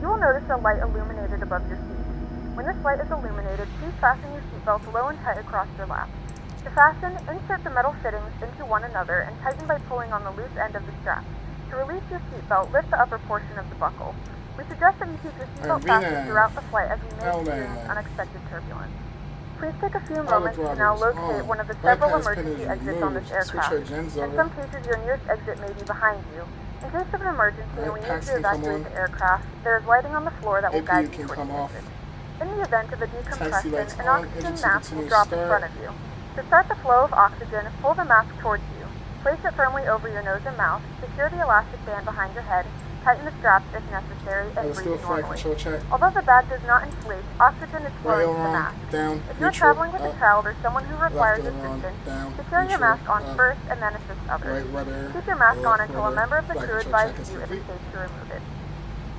You will notice a light illuminated above your seat. When this light is illuminated, please fasten your seatbelts low and tight across your lap. To fasten, insert the metal fittings into one another and tighten by pulling on the loose end of the strap. To release your seatbelt, lift the upper portion of the buckle. We suggest that you keep your seatbelt fastened throughout the flight as we may experience unexpected turbulence. Please take a few moments to now locate one of the several emergency exits on this aircraft. In some cases, your nearest exit may be behind you. In case of an emergency and we need to evacuate the aircraft, there is lighting on the floor that will guide you towards the exit. In the event of a decompression, an oxygen mask will drop in front of you. To start the flow of oxygen, pull the mask towards you. Place it firmly over your nose and mouth, secure the elastic band behind your head, tighten the straps if necessary, and breathe normally. Although the bag does not inflate, oxygen is flowing to the mask. If you're traveling with a child or someone who requires assistance, secure your mask on first and then assist others. Keep your mask on until a member of the crew advises you it is safe to remove it.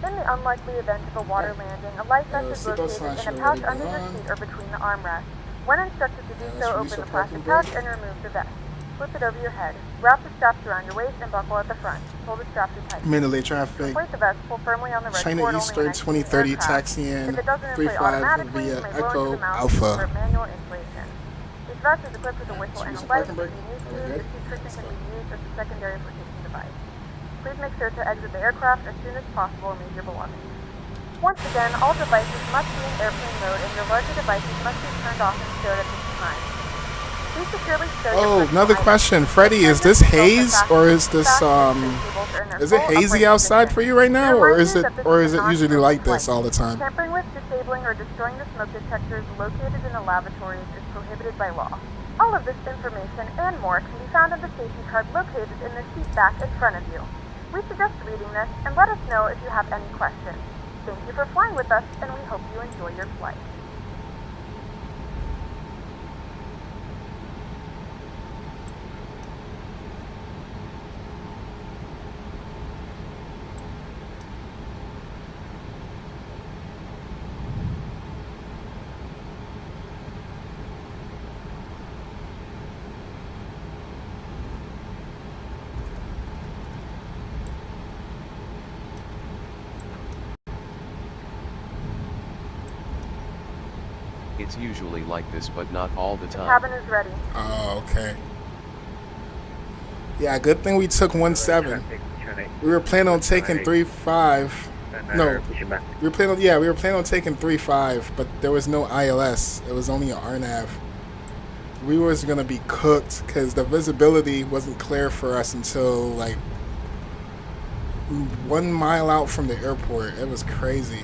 In the unlikely event of a water landing, a life vest is located in a pouch under your seat or between the armrests. When instructed to do so, open the plastic pouch and remove the vest. Slip it over your head. Wrap the straps around your waist and buckle at the front. Pull the straps tight. Mandalay traffic. Inflate the vest, pull firmly on the red China cord Eastern 2030 taxiing 35 via Echo Alpha. Manual inflation. This vest is equipped with a whistle and a light. If you need to, the seat cushion can be used as a secondary flotation device. Please make sure to exit the aircraft as soon as possible and leave your belongings. Once again, all devices must be in airplane mode and your larger devices must be turned off and stowed at this time. Please securely stow your Oh, personal another items. question. Freddie, is this haze or is this is it hazy outside for you right now, or is it usually like this all the time? Tampering with, disabling, or destroying the smoke detectors located in the lavatories is prohibited by law. All of this information and more can be found in the safety card located in the seat back in front of you. We suggest reading this and let us know if you have any questions. Thank you for flying with us, and we hope you enjoy your flight. It's usually like this, but not all the time. Cabin is ready. Oh, okay. Yeah, good thing we took 1-7. We were planning on taking 3-5. No, we were planning on taking 3-5, but there was no ILS. It was only an RNAV. We was gonna be cooked because the visibility wasn't clear for us until like 1 mile out from the airport. It was crazy.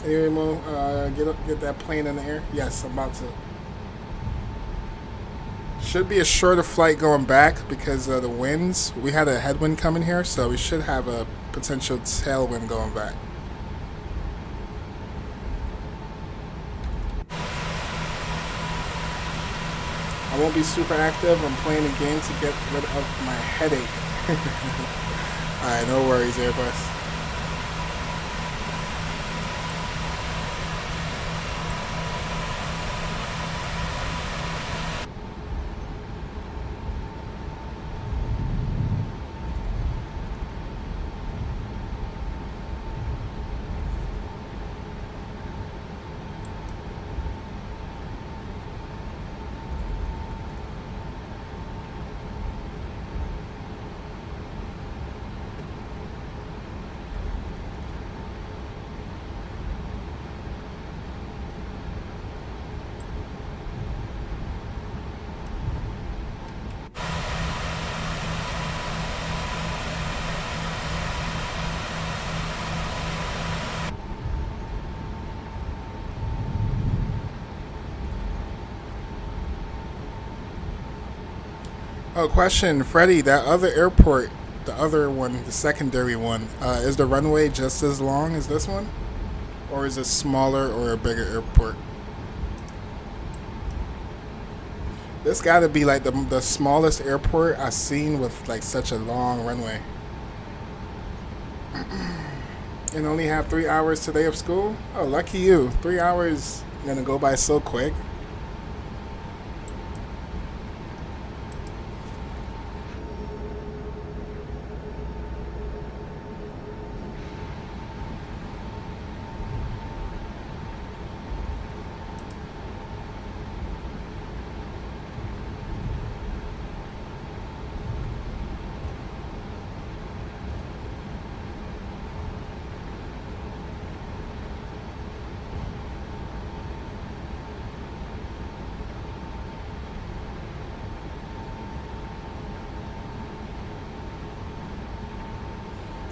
Anyway, Mo, get that plane in the air. Yes, I'm about to. Should be a shorter flight going back because of the winds. We had a headwind coming here, so we should have a potential tailwind going back. I won't be super active. I'm playing a game to get rid of my headache. Alright, no worries, Airbus. Oh, question, Freddie. That other airport, the other one, the secondary one, is the runway just as long as this one, or is it smaller or a bigger airport? This got to be like the smallest airport I've seen with like such a long runway. And only have 3 hours today of school? Oh, lucky you. 3 hours gonna go by so quick.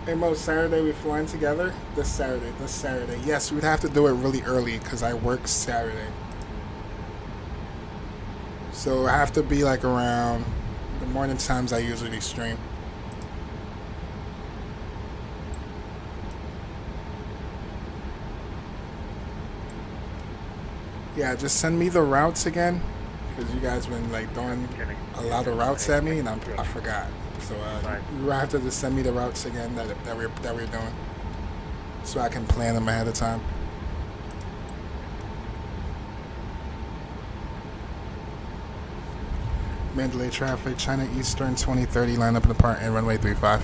Hey Mo, Saturday we flying together? This Saturday. Yes, we'd have to do it really early because I work Saturday. So I have to be like around the morning times I usually stream. Yeah, just send me the routes again because you guys been like throwing a lot of routes at me and I forgot. So you will have to just send me the routes again that we're doing, so I can plan them ahead of time. Mandalay traffic, China Eastern 2030, line up in the park and runway 35.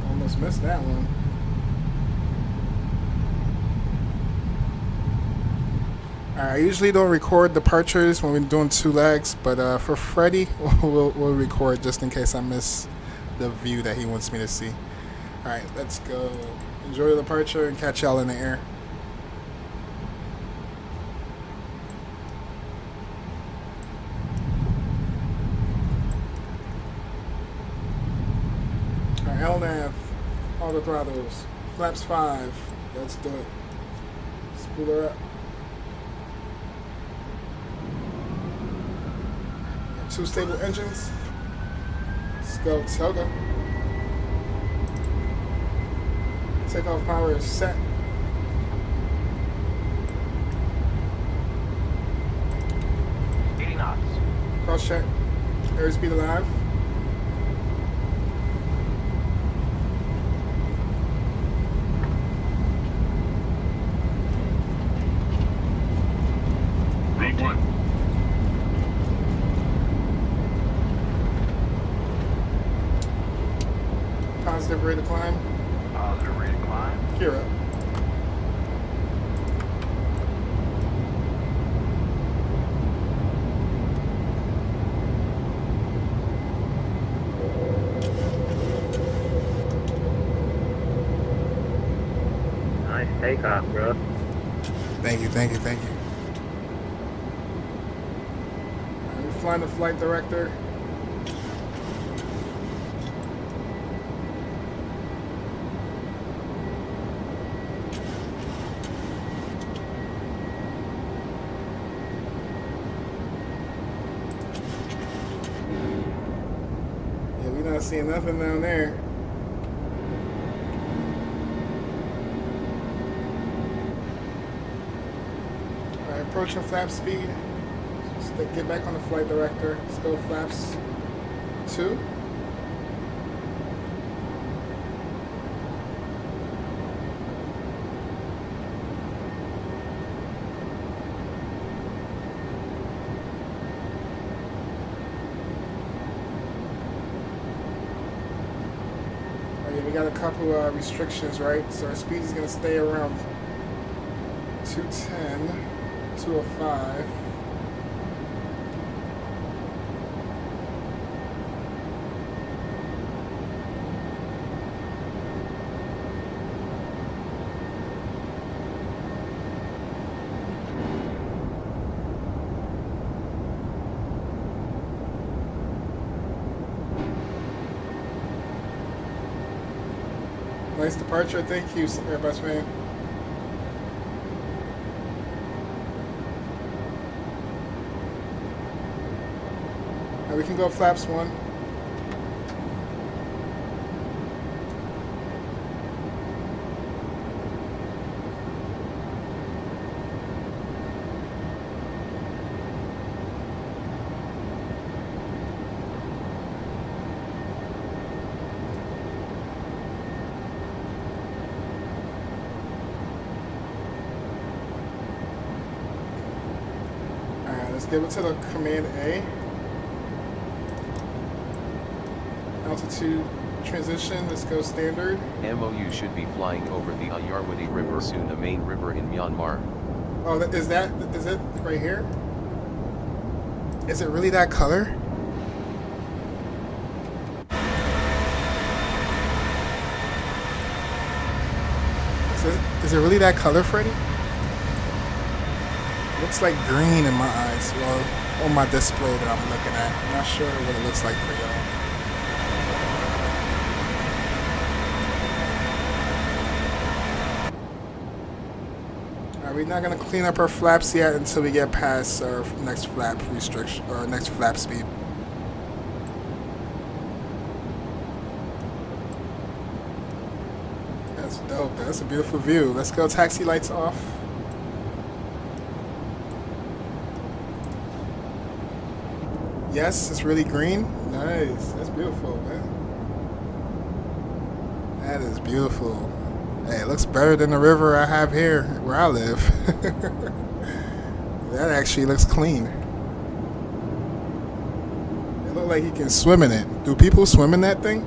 Almost missed that one. I usually don't record departures when we're doing 2 legs, but for Freddie, we'll record just in case I miss the view that he wants me to see. Alright, let's go. Enjoy the departure and catch y'all in the air. Alright, LNAV, all the throttles, flaps 5, let's do it. Spool her up. 2 stable engines. Let's go, Toga. Takeoff power is set. Cross check. Airspeed alive. Route 1. Positive rate of climb. Positive rate of climb. Gear up. Nice takeoff, bro. Thank you. We're flying the flight director. Yeah, we're not seeing nothing down there. Alright, approaching flap speed. Just get back on the flight director. Let's go flaps 2. We got a couple restrictions, right? So our speed is going to stay around 210, 205. Nice departure. Thank you, Airbus man. Now we can go flaps 1. Let's give it to the Command A. Altitude transition, let's go standard. MOU should be flying over the Ayeyarwady River soon, a main river in Myanmar. Oh, is it right here? Is it really that color? Is it really that color, Freddy? Looks like green in my eyes. Well, on my display that I'm looking at. I'm not sure what it looks like for y'all. Alright, we're not gonna clean up our flaps yet until we get past our next flap restriction or next flap speed. That's dope. That's a beautiful view. Let's go. Taxi lights off. Yes, it's really green. Nice. That's beautiful, man. That is beautiful. Hey, it looks better than the river I have here where I live. That actually looks clean. It looks like you can swim in it. Do people swim in that thing?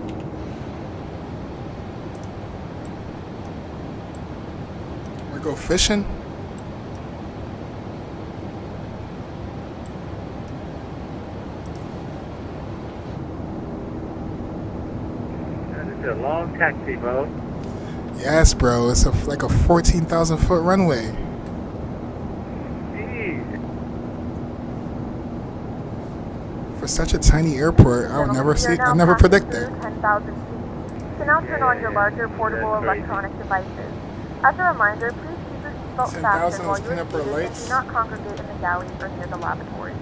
Or go fishing? A long taxi boat. Yes, bro. It's like a 14,000 foot runway. Jeez. For such a tiny airport, I would never see. I never predict that. 10,000 feet. You can now turn on your larger portable electronic devices. As a reminder, please keep your seatbelt 10,000, fastened while let's you are clean up our seated and lights. do not congregate in the galleys or near the lavatory.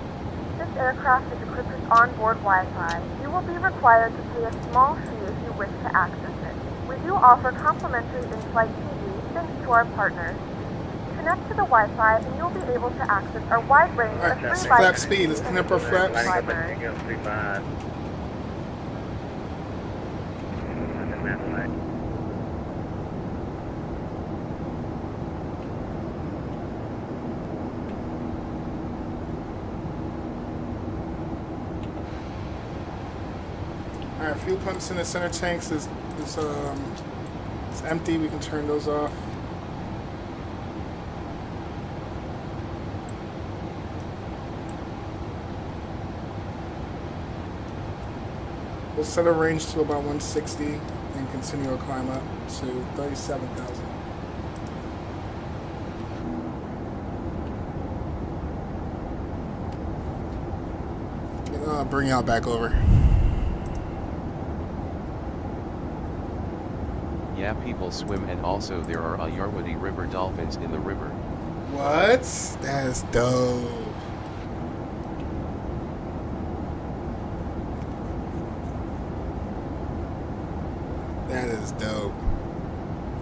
This aircraft is equipped with onboard Wi-Fi. You will be required to pay a small fee if you wish to access it. We do offer complimentary in-flight TV thanks to our partners. Connect to the Wi-Fi and you'll be able to access our wide range of free Flap live speed. Let's clean up our flaps. library. Alright, fuel pumps in the center tanks is empty. We can turn those off. We'll set a range to about 160 and continue to climb up to 37,000. I'll bring y'all back over. Yeah, people swim, and also there are Ayeyarwady River dolphins in the river. What? That's dope. That is dope.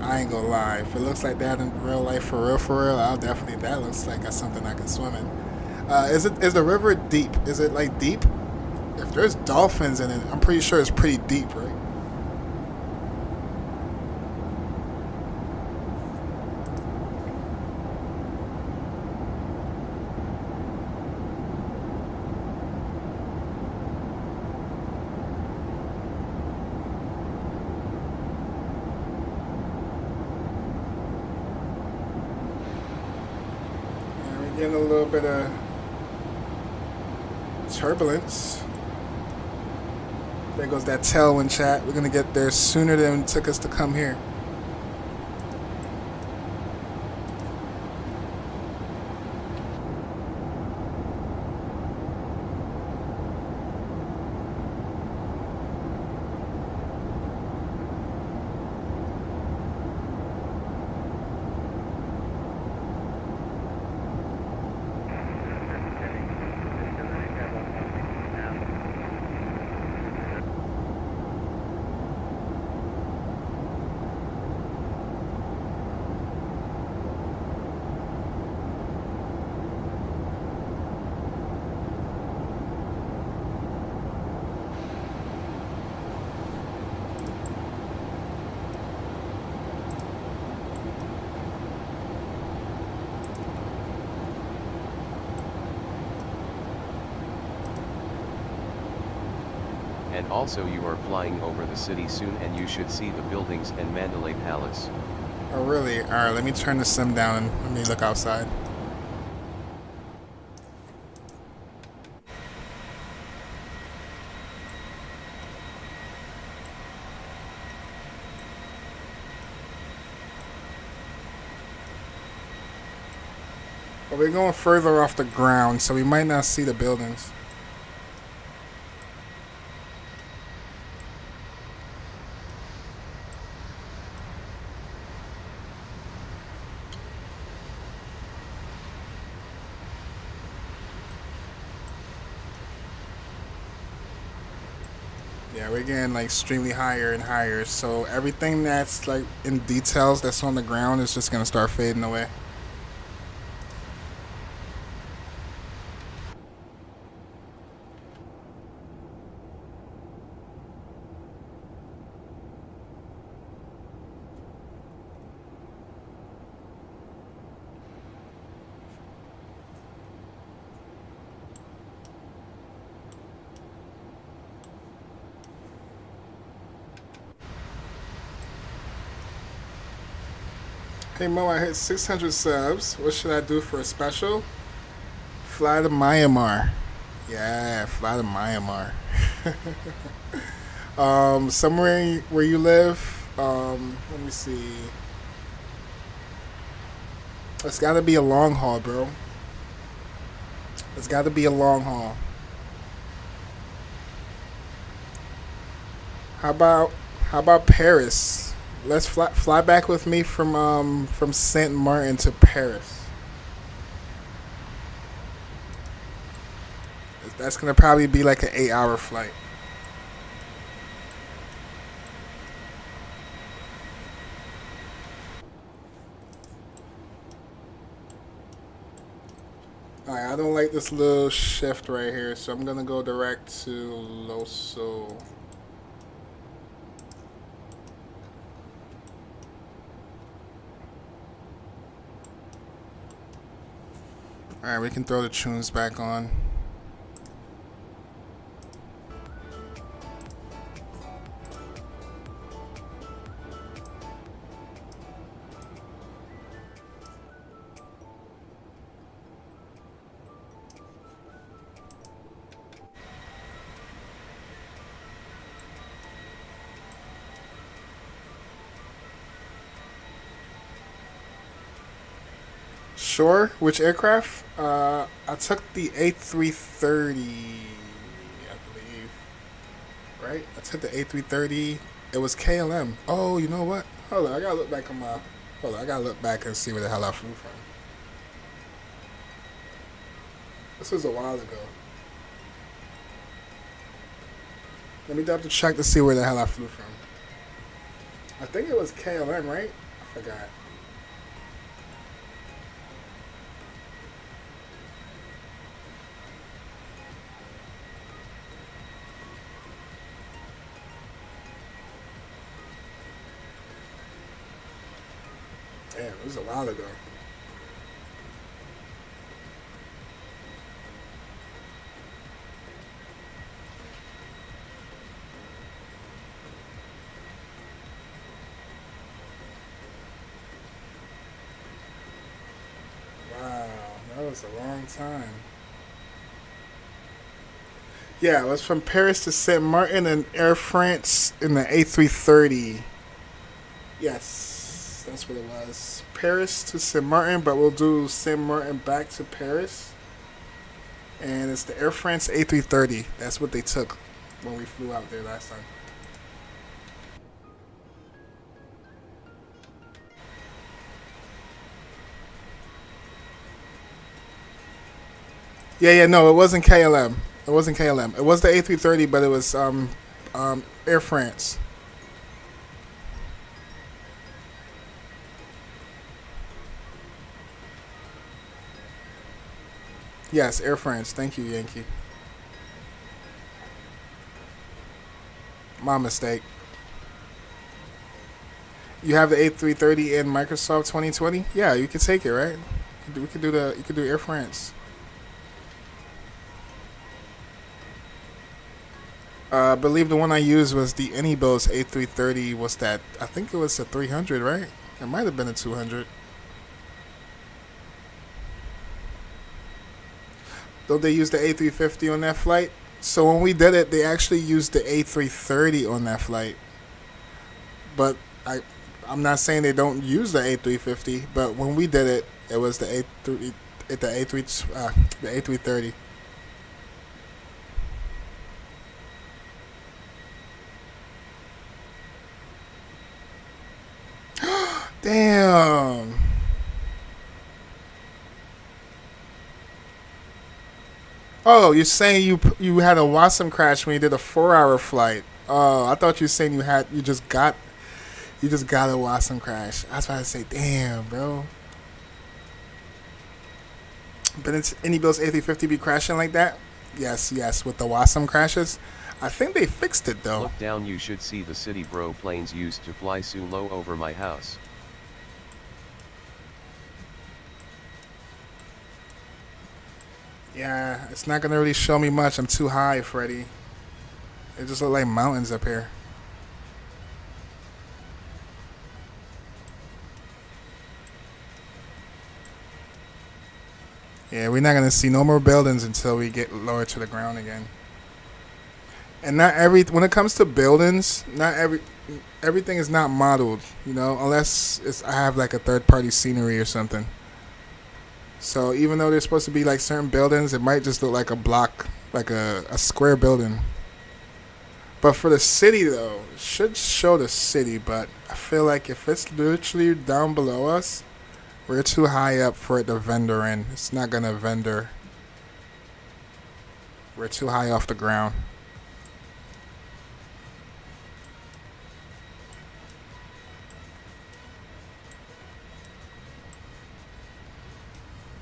I ain't gonna lie. If it looks like that in real life, for real, I'll definitely. That looks like that's something I can swim in. Is the river deep? Is it like deep? If there's dolphins in it, I'm pretty sure it's pretty deep, right? Getting a little bit of turbulence. There goes that tailwind, chat. We're gonna get there sooner than it took us to come here. And also you are flying over the city soon and you should see the buildings and Mandalay Palace. Oh, really? Alright, let me turn the sim down and let me look outside. But we're going further off the ground, so we might not see the buildings. Yeah, we're getting like extremely higher and higher, so everything that's like in details that's on the ground is just gonna start fading away. Hey Mo, I hit 600 subs. What should I do for a special? Fly to Myanmar. Yeah, fly to Myanmar. Somewhere where you live. Let me see. It's got to be a long haul, bro. It's got to be a long haul. How about Paris? Let's fly back with me from Saint Martin to Paris. That's gonna probably be like an 8-hour flight. Alright, I don't like this little shift right here, so I'm gonna go direct to Loso. Alright, we can throw the tunes back on. Sure. Which aircraft? I took the A330, I believe. Right? I took the A330. It was KLM. Oh, you know what? Hold on. I gotta look back on my. Hold on. I gotta look back and see where the hell I flew from. This was a while ago. Let me double check to see where the hell I flew from. I think it was KLM, right? I forgot. Damn, it was a while ago. Wow, that was a long time. Yeah, it was from Paris to Saint Martin and Air France in the A330. Yes, that's what it was. Paris to Saint Martin, but we'll do Saint Martin back to Paris. And it's the Air France A330. That's what they took when we flew out there last time. Yeah, no, it wasn't KLM. It wasn't KLM. It was the A330, but it was Air France. Yes, Air France. Thank you, Yankee. My mistake. You have the A330 in Microsoft 2020? Yeah, you can take it, right? We could do the. You could do Air France. I believe the one I used was the AnyBuilds A330. Was that? I think it was a 300, right? It might have been a 200. Though they used the A350 on that flight. So when we did it, they actually used the A330 on that flight. But I'm not saying they don't use the A350. But when we did it, it was the A330. Damn. Oh, you're saying you had a Wasm crash when you did a 4-hour flight. Oh, I thought you were saying you just got a Wasm crash. I was about to say, damn, bro. But it's AnyBuilds A350 be crashing like that? Yes, with the Wasm crashes. I think they fixed it though. Look down, you should see the city bro planes used to fly so low over my house. Yeah, it's not gonna really show me much. I'm too high, Freddy. It just look like mountains up here. Yeah, we're not gonna see no more buildings until we get lower to the ground again. And when it comes to buildings, everything is not modeled, you know, unless I have like a third-party scenery or something. So even though there's supposed to be like certain buildings, it might just look like a block, like a square building. But for the city though, it should show the city, but I feel like if it's literally down below us, we're too high up for it to vendor in. It's not gonna vendor. We're too high off the ground.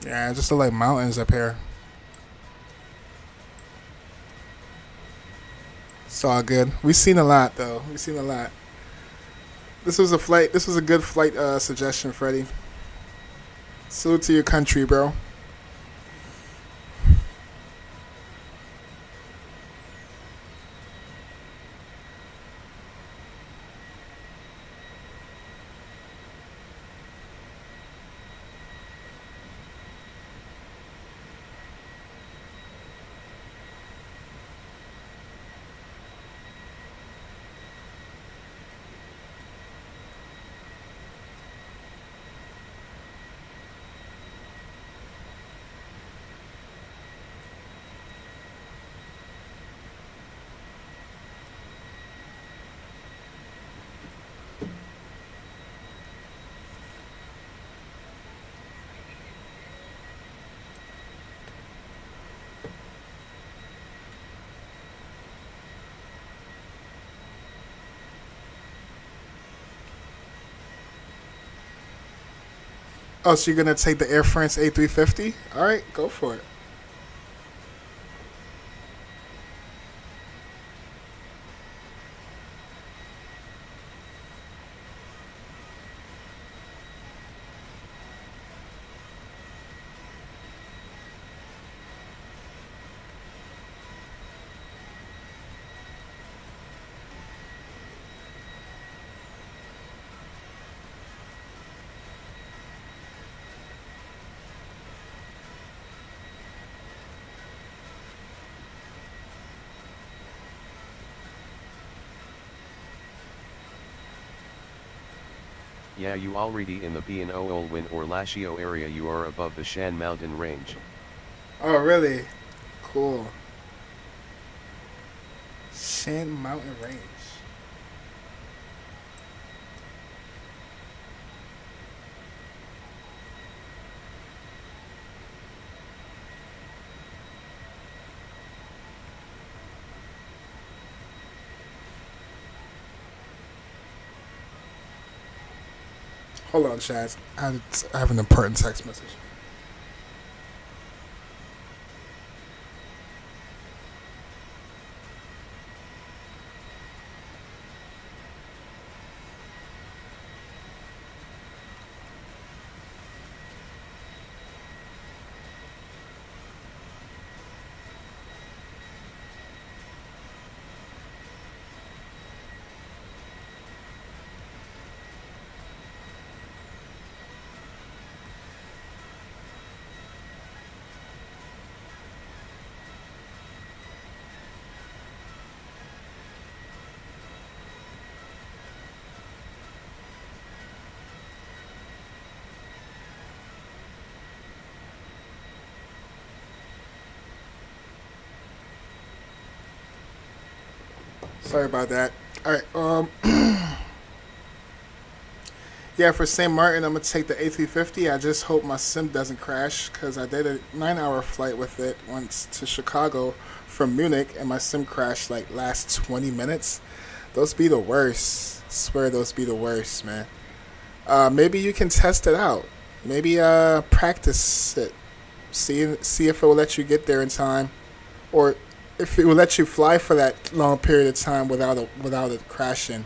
Yeah, it just look like mountains up here. It's all good. We've seen a lot, though. We've seen a lot. This was a good flight suggestion, Freddie. Salute to your country, bro. Oh, so you're going to take the Air France A350? All right, go for it. Yeah, you already in the Olwyn or Lashio area, you are above the Shan mountain range. Oh, really? Cool. Shan mountain range. Hold on, Chaz. I have an important text message. Sorry about that. All right. Yeah, for St. Martin, I'm gonna take the A350. I just hope my sim doesn't crash because I did a 9-hour flight with it once to Chicago from Munich, and my sim crashed like last 20 minutes. Those be the worst. I swear those be the worst, man. Maybe you can test it out. Maybe practice it. See if it will let you get there in time, or if it will let you fly for that long period of time without it crashing.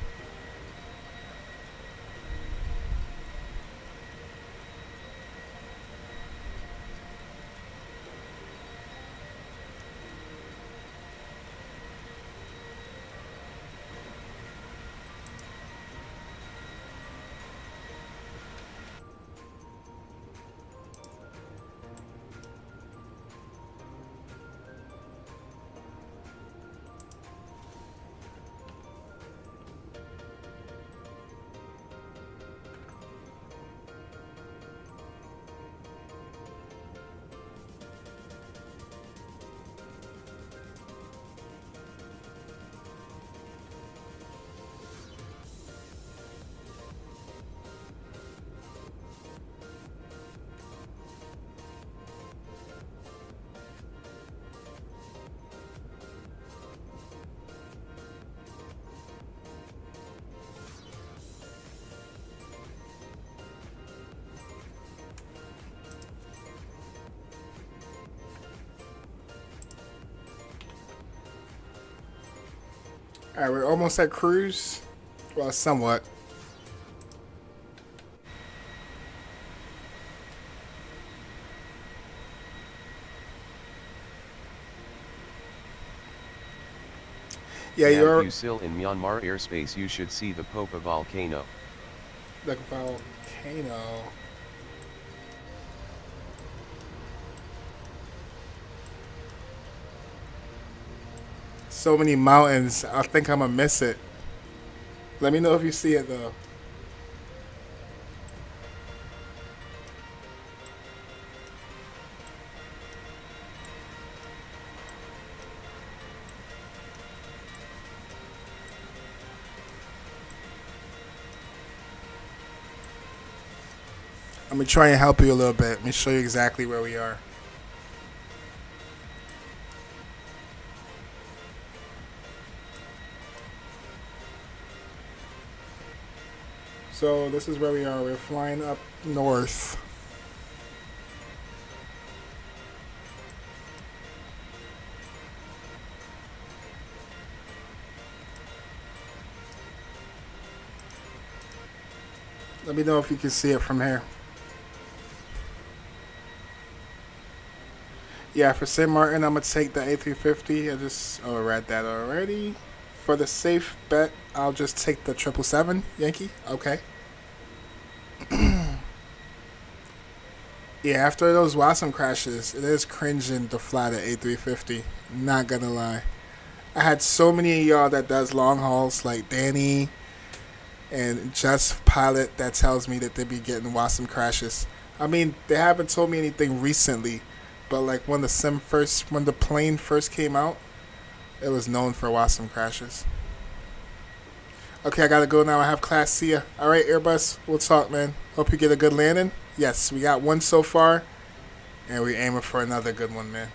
Alright, we're almost at cruise. Well, somewhat. Yeah, If you're you still in Myanmar airspace, you should see the Popa volcano. the volcano. So many mountains. I think I'm gonna miss it. Let me know if you see it though. Let me try and help you a little bit. Let me show you exactly where we are. So this is where we are. We're flying up north. Let me know if you can see it from here. Yeah, for St. Martin, I'm going to take the A350. I just read that already. For the safe bet, I'll just take the 777 Yankee. Okay. Yeah, after those Wasm crashes, it is cringing to fly the A350. Not gonna lie. I had so many of y'all that does long hauls, like Danny and Just Pilot, that tells me that they be getting Wasm crashes. I mean, they haven't told me anything recently, but like when the plane first came out, it was known for Wasm crashes. Okay, I gotta go now. I have class. See ya. All right, Airbus. We'll talk, man. Hope you get a good landing. Yes, we got one so far, and we're aiming for another good one, man.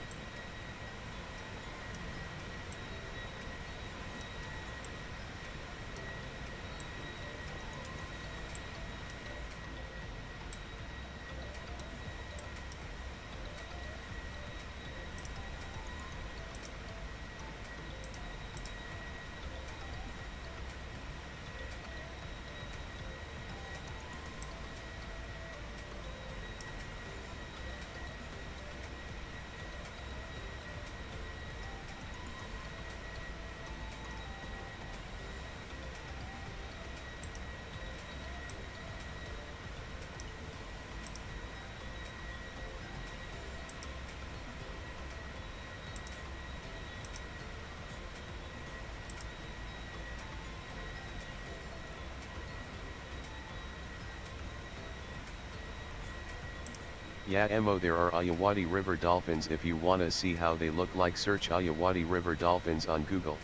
Yeah, Mo, there are Ayeyarwady River dolphins. If you wanna see how they look like, search Ayeyarwady River dolphins on Google.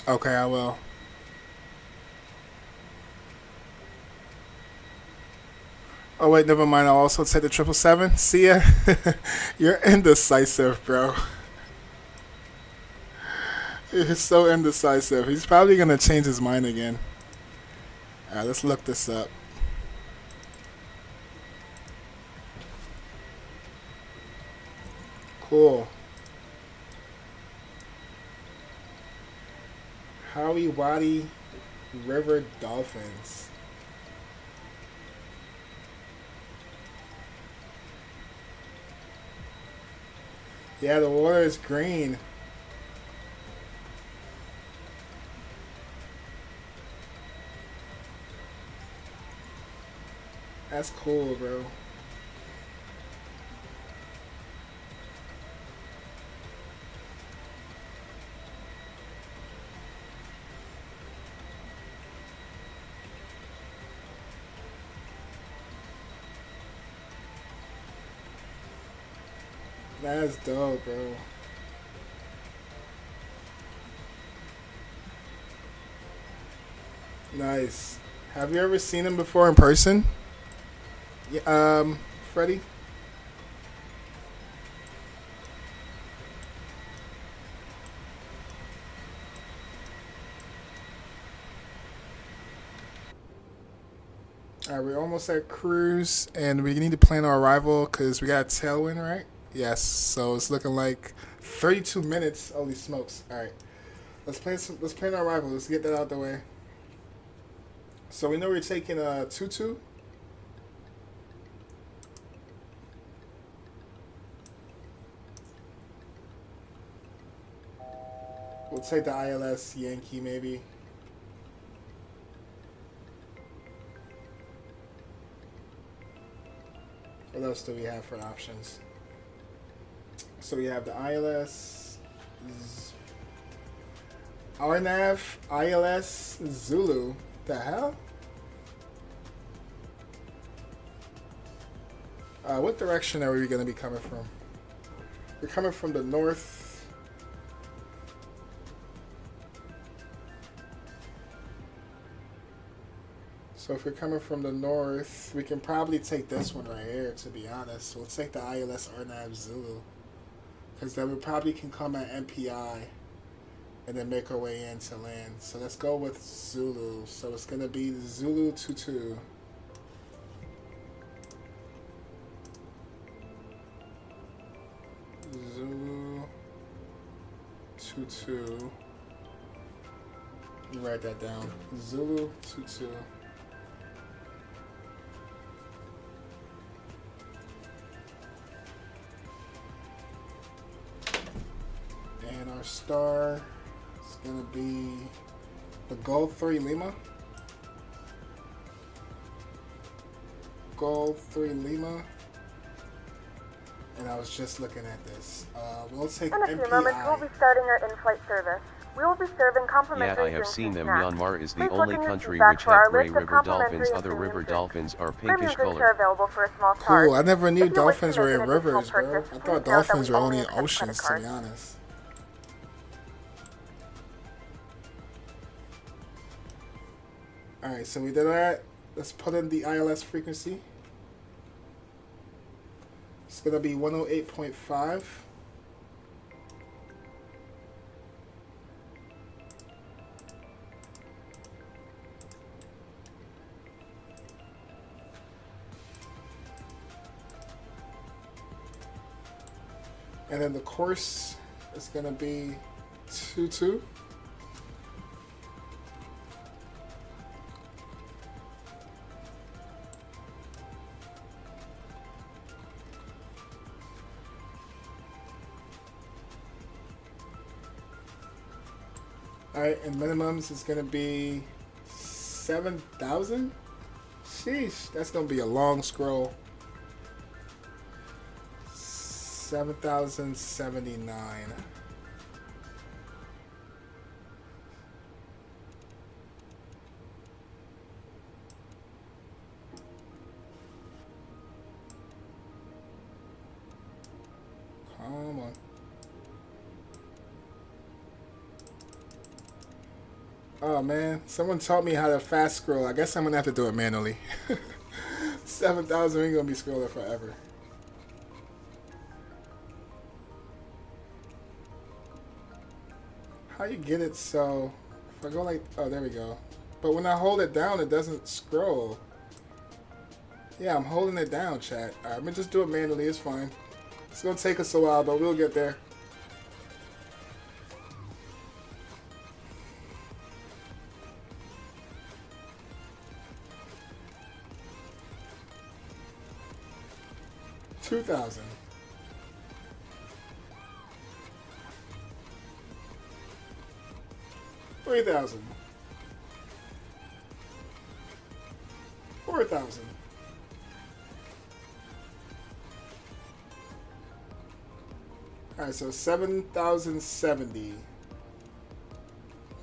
Okay, I will. Oh wait, never mind. I'll also take the 777. See ya. You're indecisive, bro. You're so indecisive. He's probably gonna change his mind again. Alright, let's look this up. Cool. Howie Wadi River Dolphins. Yeah, the water is green. That's cool, bro. That's dope, bro. Nice. Have you ever seen him before in person? Yeah, Freddie? Alright, we're almost at cruise, and we need to plan our arrival because we got a tailwind, right? Yes, so it's looking like 32 minutes. Holy smokes! All right, let's plan our arrival. Let's get that out the way. So we know we're taking a tutu. We'll take the ILS Yankee maybe. What else do we have for options? So we have the ILS, RNAV, ILS, Zulu. The hell? What direction are we going to be coming from? We're coming from the north. So if we're coming from the north, we can probably take this one right here, to be honest. We'll take the ILS RNAV Zulu. Because then we probably can come at MPI and then make our way in to land. So let's go with Zulu. So it's going to be Zulu 22. Zulu 22. Let me write that down. Zulu 22. And our star is going to be the Gold 3 Lima. Gold 3 Lima. And I was just looking at this. We'll take MPI. In a few moments, we'll be starting our in-flight service. We will be serving complimentary Yeah, I have drinks seen and them. snacks. Myanmar is the Please only look in your country seatback which for our have gray list of river dolphins. complimentary Other and river premium dolphins are Premium pinkish drinks are color. available for a small charge. Cool. I never knew If you wish to dolphins make were an in additional rivers, bro. purchase, I please thought note that dolphins we were only only in accept oceans, to credit be cards. honest. Alright, so we did that. Let's put in the ILS frequency. It's going to be 108.5. And then the course is going to be 22. Alright, and minimums is going to be 7,000. Sheesh, that's going to be a long scroll. 7,079. Come on. Oh man, someone taught me how to fast scroll. I guess I'm gonna have to do it manually. 7,000 ain't gonna be scrolling forever. How you get it so... If I go like... Oh, there we go. But when I hold it down, it doesn't scroll. Yeah, I'm holding it down, chat. Alright, I'm gonna just do it manually. It's fine. It's gonna take us a while, but we'll get there. $2,000. $3,000. $4,000. Alright, so 7,070.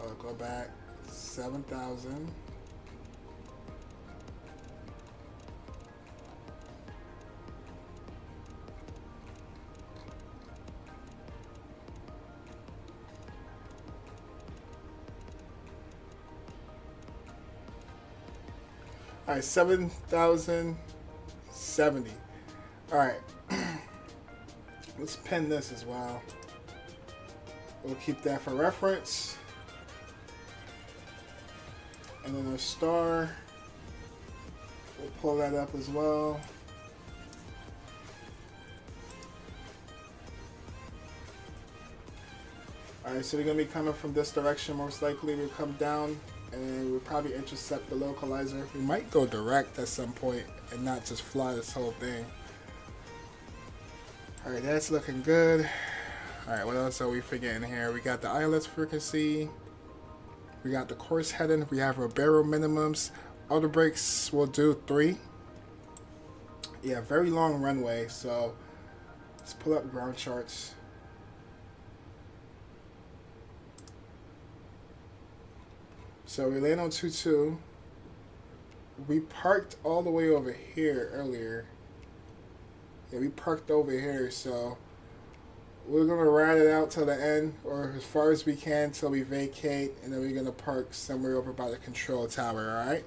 I'll go back. 7,000. Alright, 7,070. Alright. Let's pen this as well. We'll keep that for reference. And then our star. We'll pull that up as well. Alright, so we're going to be coming from this direction. Most likely we'll come down and we'll probably intercept the localizer. We might go direct at some point and not just fly this whole thing. Alright, that's looking good. Alright, what else are we forgetting here? We got the ILS frequency. We got the course heading. We have our barrel minimums. Auto brakes will do 3. Yeah, very long runway. So let's pull up ground charts. So we land on 22. We parked all the way over here earlier. Yeah, we parked over here, so we're going to ride it out till the end, or as far as we can till we vacate, and then we're going to park somewhere over by the control tower, alright?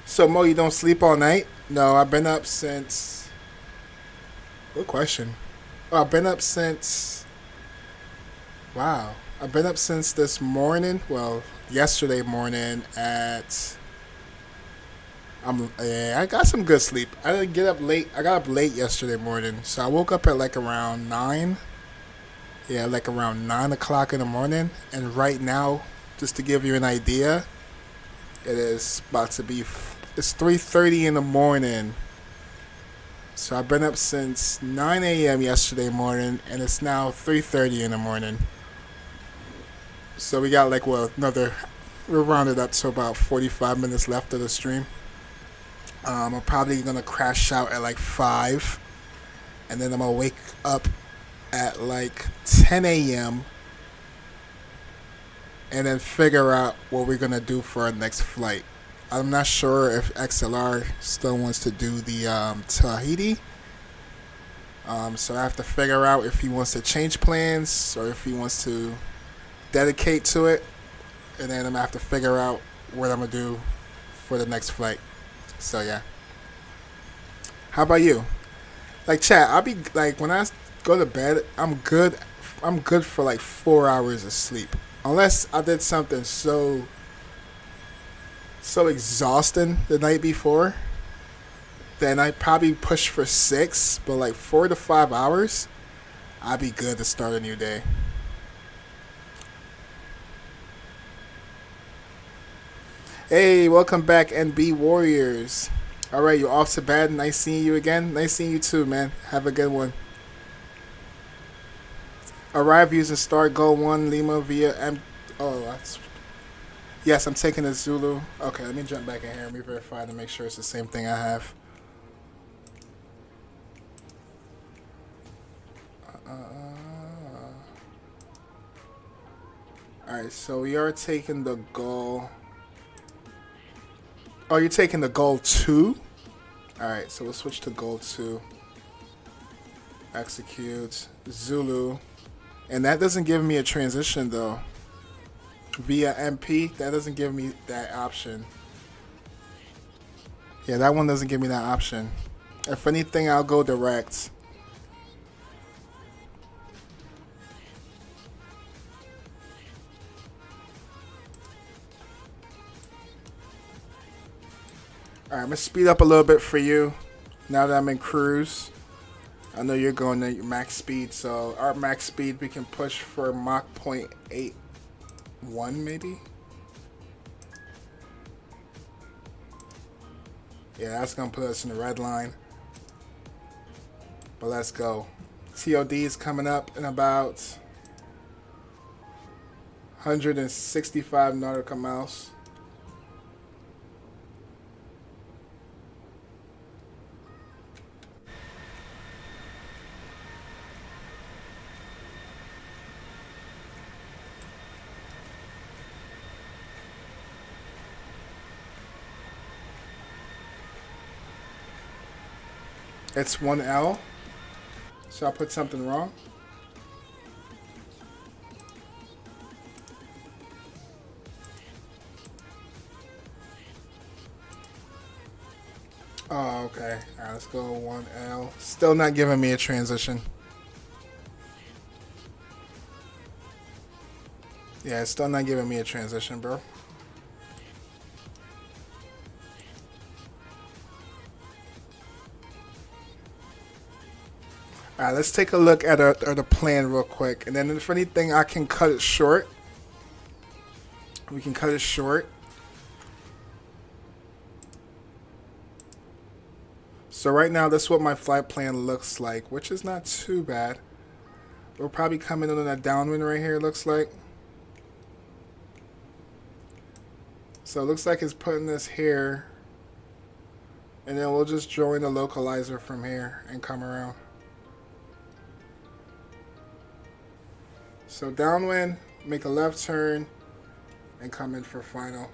So Mo, you don't sleep all night? No, I've been up since... Good question. Oh, I've been up since... Wow. I've been up since this morning. Well, yesterday morning at... I got some good sleep. I didn't get up late. I got up late yesterday morning. So I woke up at like around 9. Yeah, like around 9 o'clock in the morning. And right now, just to give you an idea, it is about to be... It's 3:30 in the morning. So I've been up since 9 a.m. yesterday morning, and it's now 3:30 in the morning. So we got like, well, we're rounded up to about 45 minutes left of the stream. I'm probably going to crash out at like 5, and then I'm going to wake up at like 10 a.m. and then figure out what we're going to do for our next flight. I'm not sure if XLR still wants to do the Tahiti. So I have to figure out if he wants to change plans or if he wants to dedicate to it. And then I'm going to have to figure out what I'm going to do for the next flight. So yeah. How about you? Like, chat, I'll be like, when I go to bed, I'm good for like 4 hours of sleep. Unless I did something so exhausting the night before, then I probably push for 6, but like 4 to 5 hours, I'll be good to start a new day. Hey, welcome back, NB Warriors. All right, you're off to bed. Nice seeing you again. Nice seeing you too, man. Have a good one. Arrive using start go 1 Lima via M. Oh, that's. Yes, I'm taking a Zulu. Okay, let me jump back in here and verify to make sure it's the same thing I have. Alright, so we are taking the goal. Oh, you're taking the goal 2? Alright, so we'll switch to goal 2. Execute. Zulu. And that doesn't give me a transition though. Via MP, that doesn't give me that option. Yeah, that one doesn't give me that option. If anything, I'll go direct. Alright, I'm going to speed up a little bit for you now that I'm in cruise. I know you're going at your max speed, so our max speed we can push for Mach 0.81 maybe? Yeah, that's going to put us in the red line. But let's go. TOD is coming up in about 165 nautical miles. It's 1L. So I put something wrong. Oh, okay. Alright, let's go 1L. Still not giving me a transition. Yeah, it's still not giving me a transition, bro. Alright, let's take a look at the plan real quick. And then if anything, I can cut it short. We can cut it short. So right now, this is what my flight plan looks like, which is not too bad. We'll probably come in on that downwind right here, it looks like. So it looks like it's putting this here. And then we'll just join the localizer from here and come around. So downwind, make a left turn, and come in for final.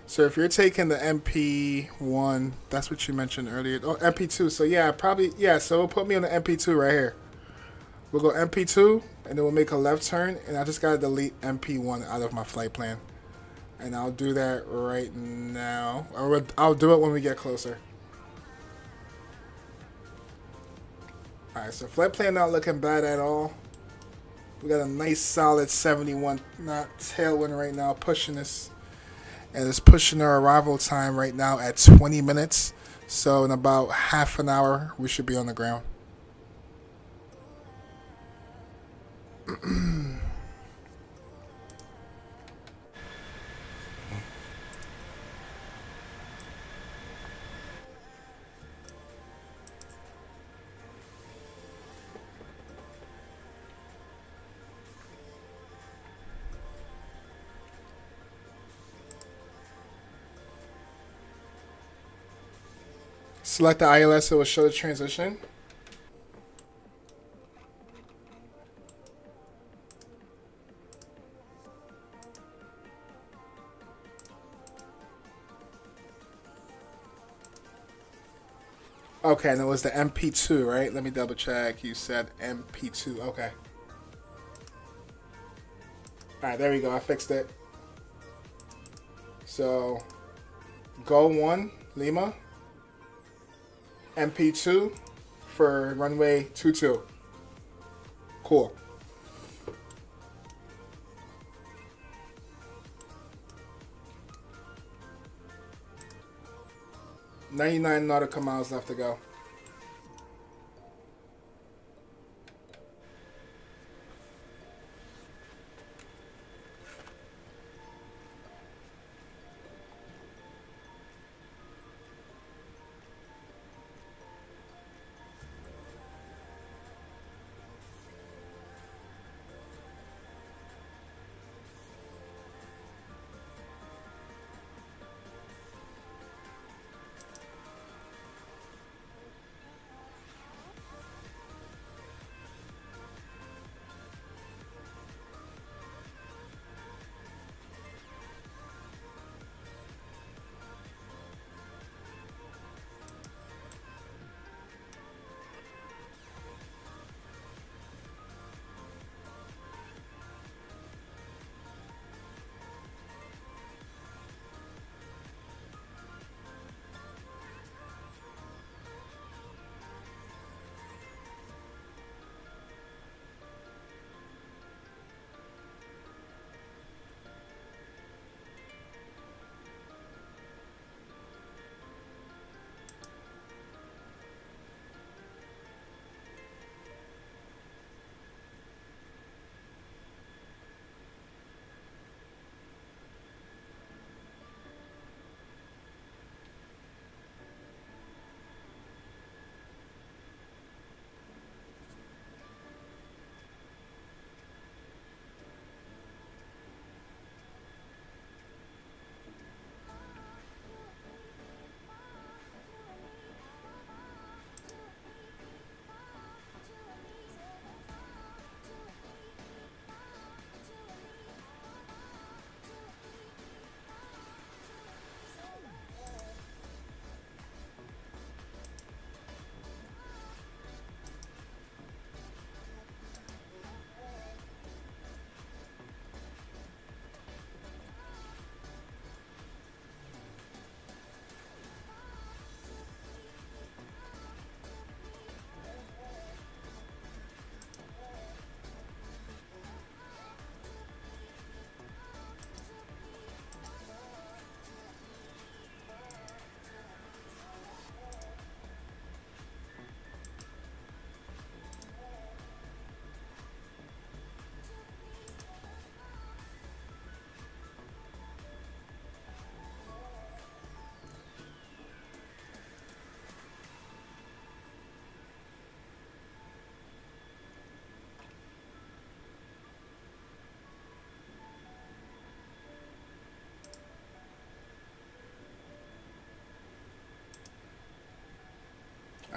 So if you're taking the MP1, that's what you mentioned earlier. Oh, MP2. So yeah, probably, yeah, so it'll put me on the MP2 right here. We'll go MP2, and then we'll make a left turn, and I just gotta delete MP1 out of my flight plan. And I'll do that right now. Or I'll do it when we get closer. Alright, so flight plan not looking bad at all. We got a nice solid 71 knot tailwind right now pushing us. And it's pushing our arrival time right now at 20 minutes. So in about half an hour, we should be on the ground. Select the ILS, it will show the transition. Okay, and it was the MP2, right? Let me double check. You said MP2. Okay. Alright, there we go. I fixed it. So, go 1, Lima. MP2 for runway 22. Cool. $99 nautical miles left to go.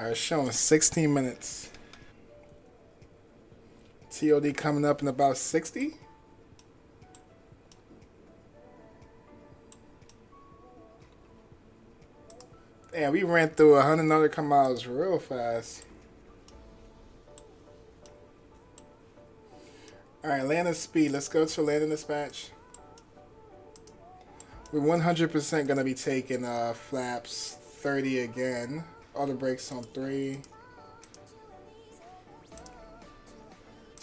Alright, showing 16 minutes. TOD coming up in about 60. Damn, we ran through 100 nautical miles real fast. Alright, landing speed. Let's go to landing dispatch. We're 100% going to be taking flaps 30 again. Auto brakes on 3.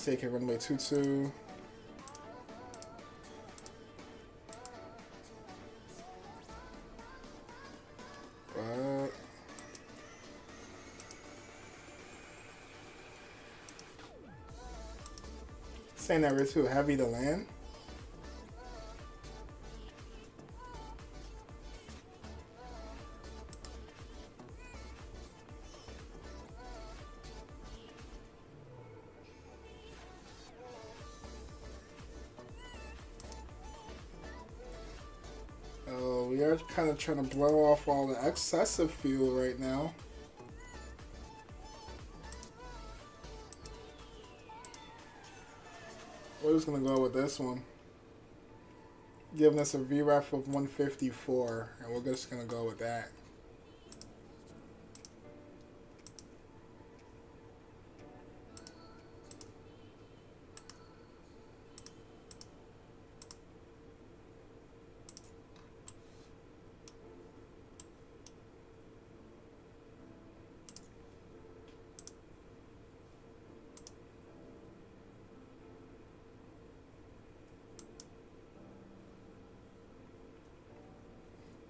Taking runway 22. What? Saying that we're too heavy to land. Oh, we are kind of trying to blow off all the excessive fuel right now. We're just gonna go with this one, giving us a VREF of 154, and we're just gonna go with that.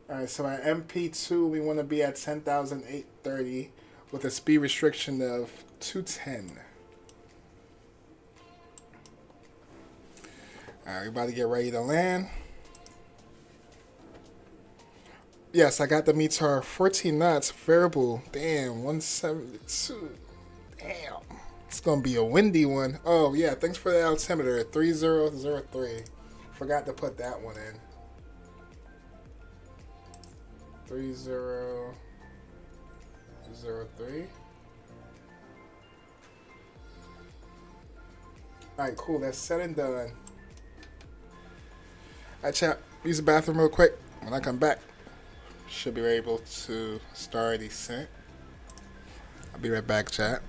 Alright, so at MP2 we want to be at 10,830 with a speed restriction of 210. Alright, we about to get ready to land. Yes, I got the METAR 14 knots variable. Damn, 172. Damn. It's going to be a windy one. Oh, yeah, thanks for the altimeter. 3003. Forgot to put that one in. 3003. Alright, cool. That's said and done. Alright, chat. Use the bathroom real quick. When I come back, should be able to start descent. I'll be right back, chat.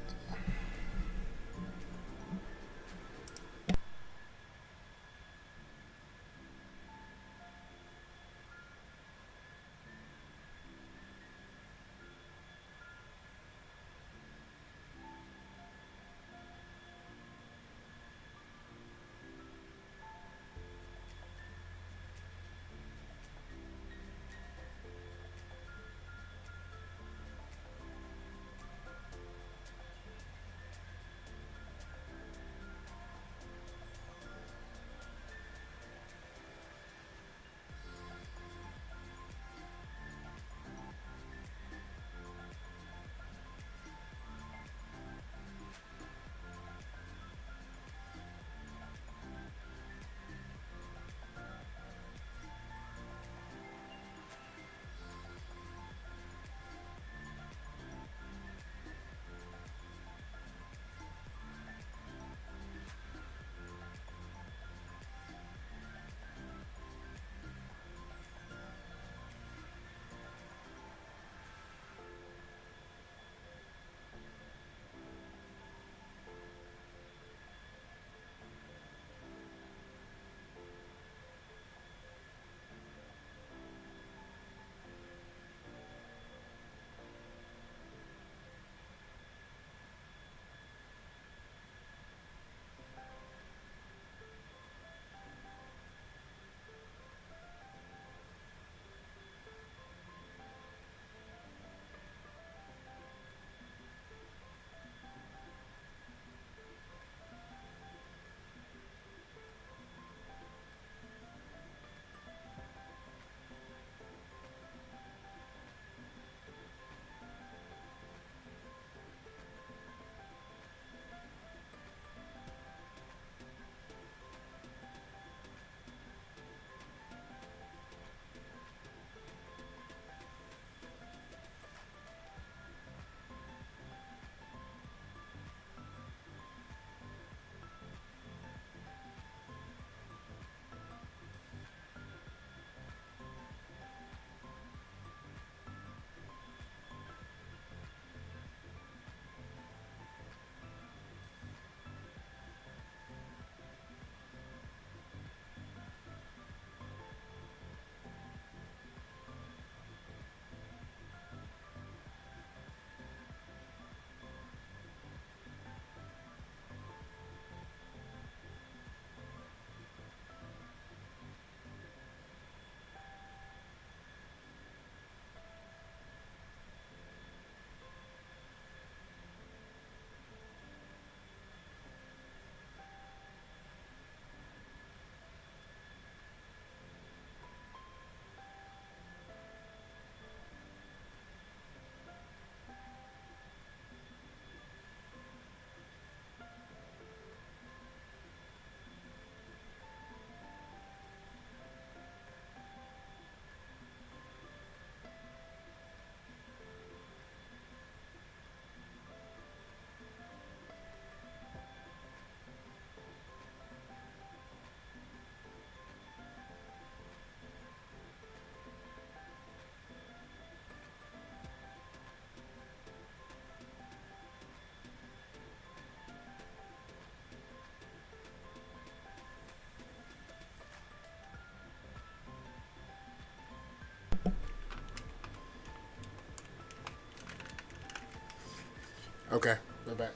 Okay, we're back.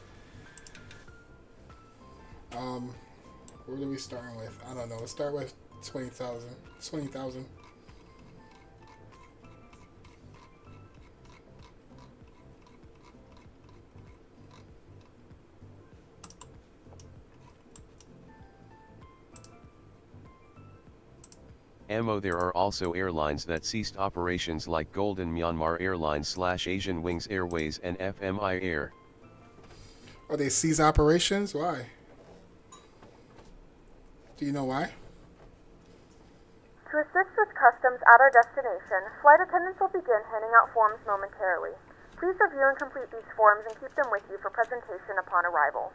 Where do we start with? I don't know. Let's start with 20,000. 20,000. Ammo. There are also airlines that ceased operations like Golden Myanmar Airlines / Asian Wings Airways and FMI Air. Oh, they cease operations? Why? Do you know why? To assist with customs at our destination, flight attendants will begin handing out forms momentarily. Please review and complete these forms and keep them with you for presentation upon arrival.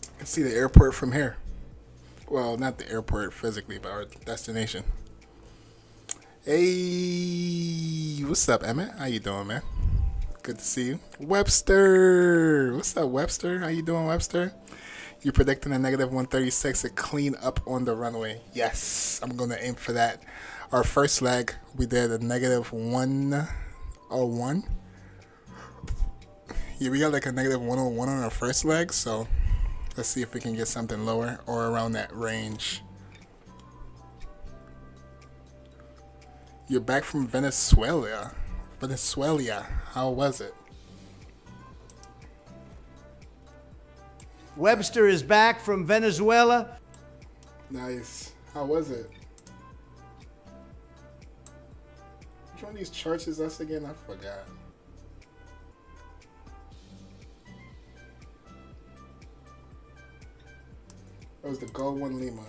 I can see the airport from here. Well, not the airport physically, but our destination. Hey, what's up, Emmett? How you doing, man? Good to see you. Webster, what's up, Webster? How you doing, Webster? You predicting a negative 136 to clean up on the runway? Yes, I'm gonna aim for that. Our first leg, we did a negative 101. Yeah, we got like a negative 101 on our first leg, so let's see if we can get something lower or around that range. You're back from Venezuela. Venezuela, how was it? Webster is back from Venezuela. Nice. How was it? Which one of these charts is us again? I forgot. That was the Gold 1 Lima.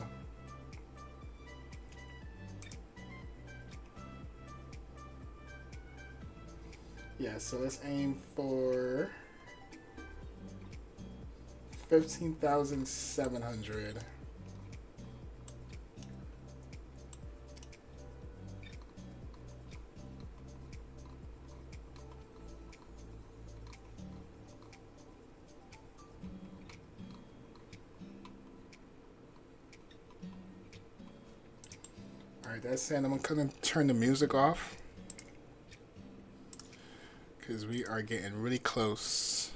Yeah, so let's aim for 15,700. Alright, that's it. I'm gonna turn the music off because we are getting really close.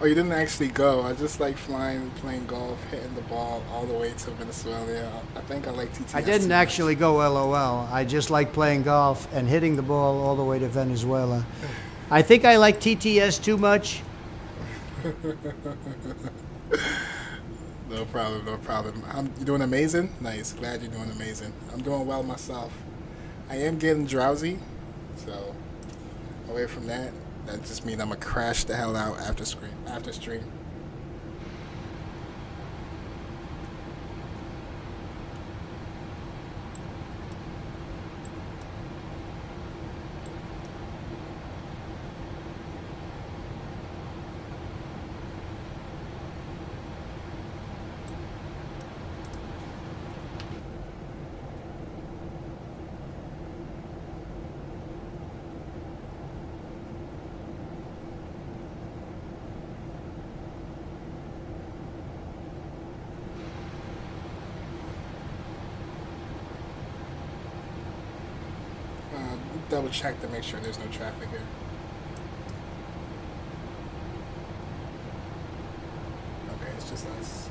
Oh, you didn't actually go. I just like flying, playing golf, hitting the ball all the way to Venezuela. I think I like TTS. I didn't actually go LOL. I just like playing golf and hitting the ball all the way to Venezuela. I think I like TTS too much. No problem, no problem. You're doing amazing? Nice, glad you're doing amazing. I'm doing well myself. I am getting drowsy, so away from that, that just means I'm gonna crash the hell out after stream. Double check to make sure there's no traffic here. Okay, it's just us.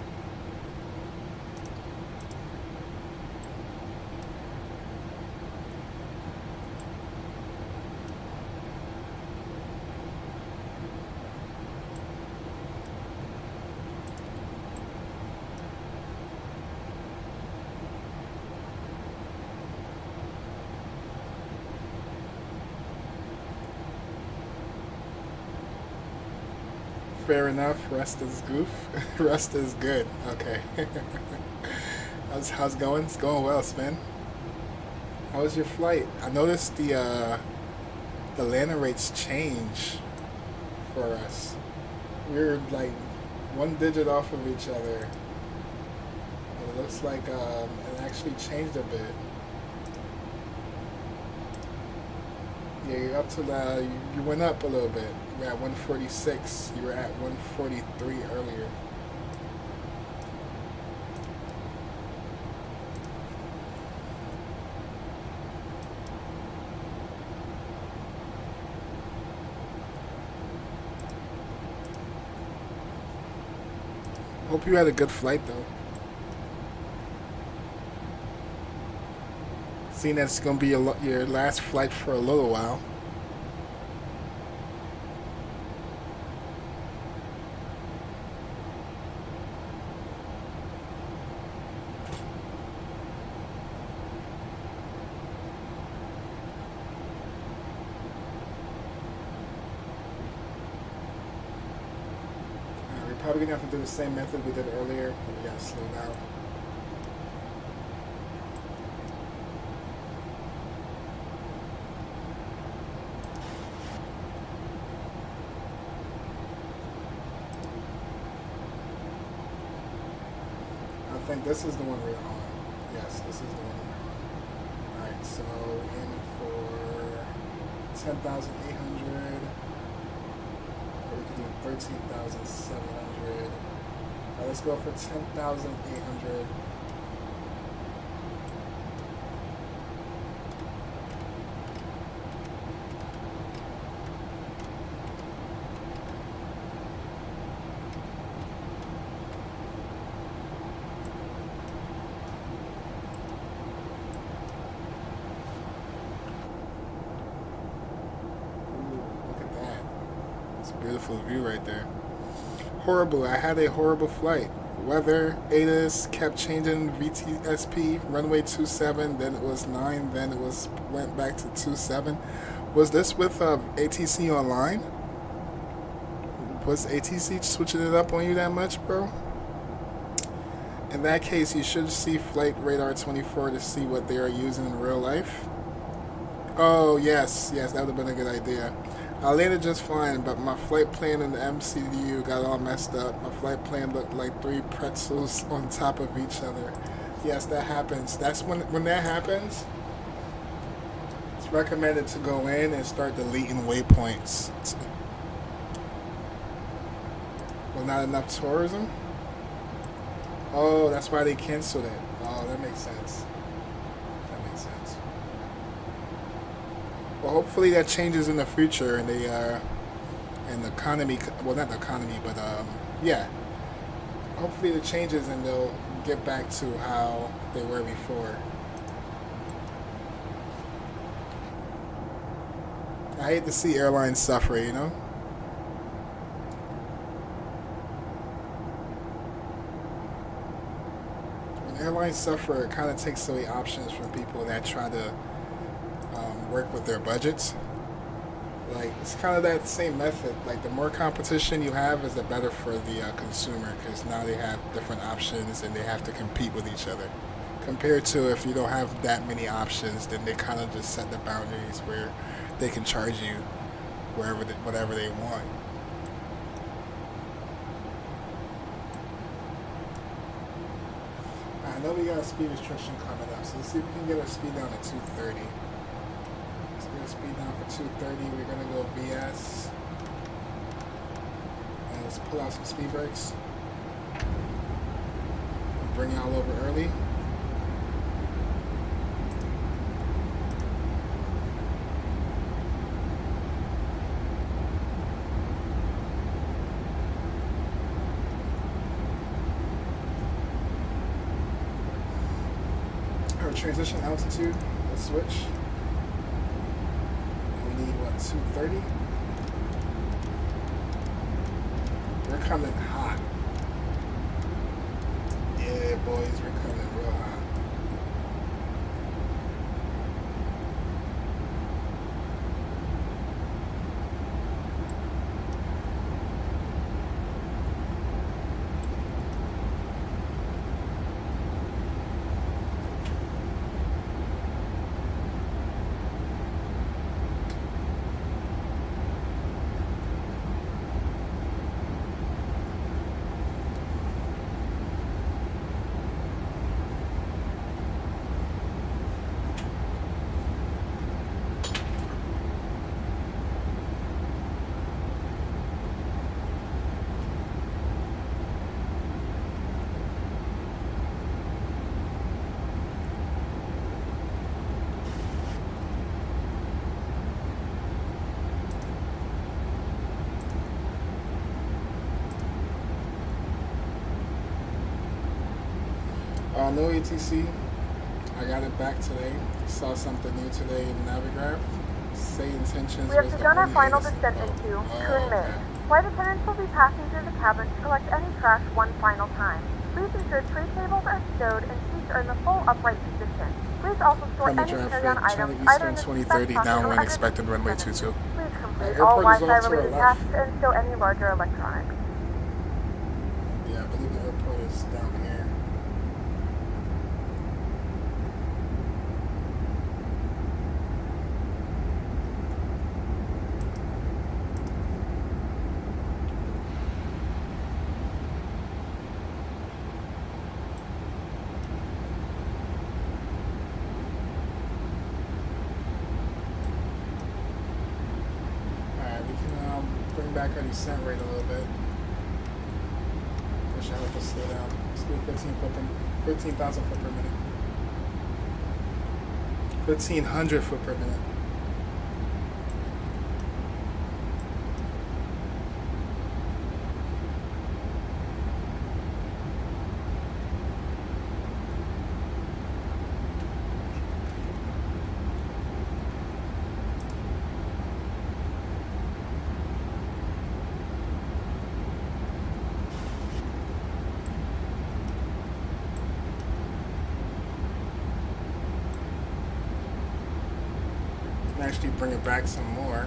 Fair enough. Rest is goof. Rest is good. Okay. how's it going? It's going well, Spin. How was your flight? I noticed the landing rates change for us. We're like one digit off of each other. It looks like it actually changed a bit. Yeah, you're up to you went up a little bit. You're at 146. You were at 143 earlier. Hope you had a good flight though. Seeing that it's gonna be your last flight for a little while. We're probably gonna have to do the same method we did earlier, but we gotta slow down. I think this is the one we're on. Yes, this is the one we're on. Alright, so in for 10,800. Or we could do 13,700. Alright, let's go for 10,800. Beautiful view right there. Horrible. I had a horrible flight. Weather, ATIS kept changing. VTSP, runway 27, then it was 9, then it went back to 27. Was this with ATC online? Was ATC switching it up on you that much, bro? In that case, you should see Flight Radar 24 to see what they are using in real life. Oh, yes, that would have been a good idea. I landed just fine, but my flight plan in the MCU got all messed up. My flight plan looked like 3 pretzels on top of each other. Yes, that happens. That's when that happens, it's recommended to go in and start deleting waypoints. Well, not enough tourism? Oh, that's why they canceled it. Oh, that makes sense. Well, hopefully that changes in the future, and they and the economy. Well, not the economy, but yeah. Hopefully it changes, and they'll get back to how they were before. I hate to see airlines suffer, you know. When airlines suffer, it kind of takes away options from people that try to work with their budgets. Like, it's kind of that same method. Like, the more competition you have is the better for the consumer, because now they have different options and they have to compete with each other. Compared to if you don't have that many options, then they kind of just set the boundaries where they can charge you whatever they want. I know we got a speed restriction coming up, so let's see if we can get our speed down to 230. Speed down for 230. We're gonna go VS, and let's pull out some speed brakes. Bring y'all over early. Our transition altitude. Let's switch. 230. We're coming hot. Yeah, boys, we're coming real hot. No ATC. I got it back today. Saw something new today in Navigraph. Say intentions We have was the begun our only final innocent descent vote. into Oh, Kun Mei. okay. Flight attendants will be passing through the cabin to collect any trash one final time. Please ensure tray tables are stowed and seats are in the full upright position. Please also store Primary any traffic, carry-on China items either Eastern in the 2030, seatback pocket or downwind under the expected seat runway cushion. 22. Please complete Airport all is off to our Wi-Fi-related left. tasks and stow any larger electronics. Yeah, I believe the airport is down here. Alright, we can bring back our descent rate a little bit. Wish I would just slow down. Let's do 15,000 foot per minute. 1,500 foot per minute. Actually bring it back some more.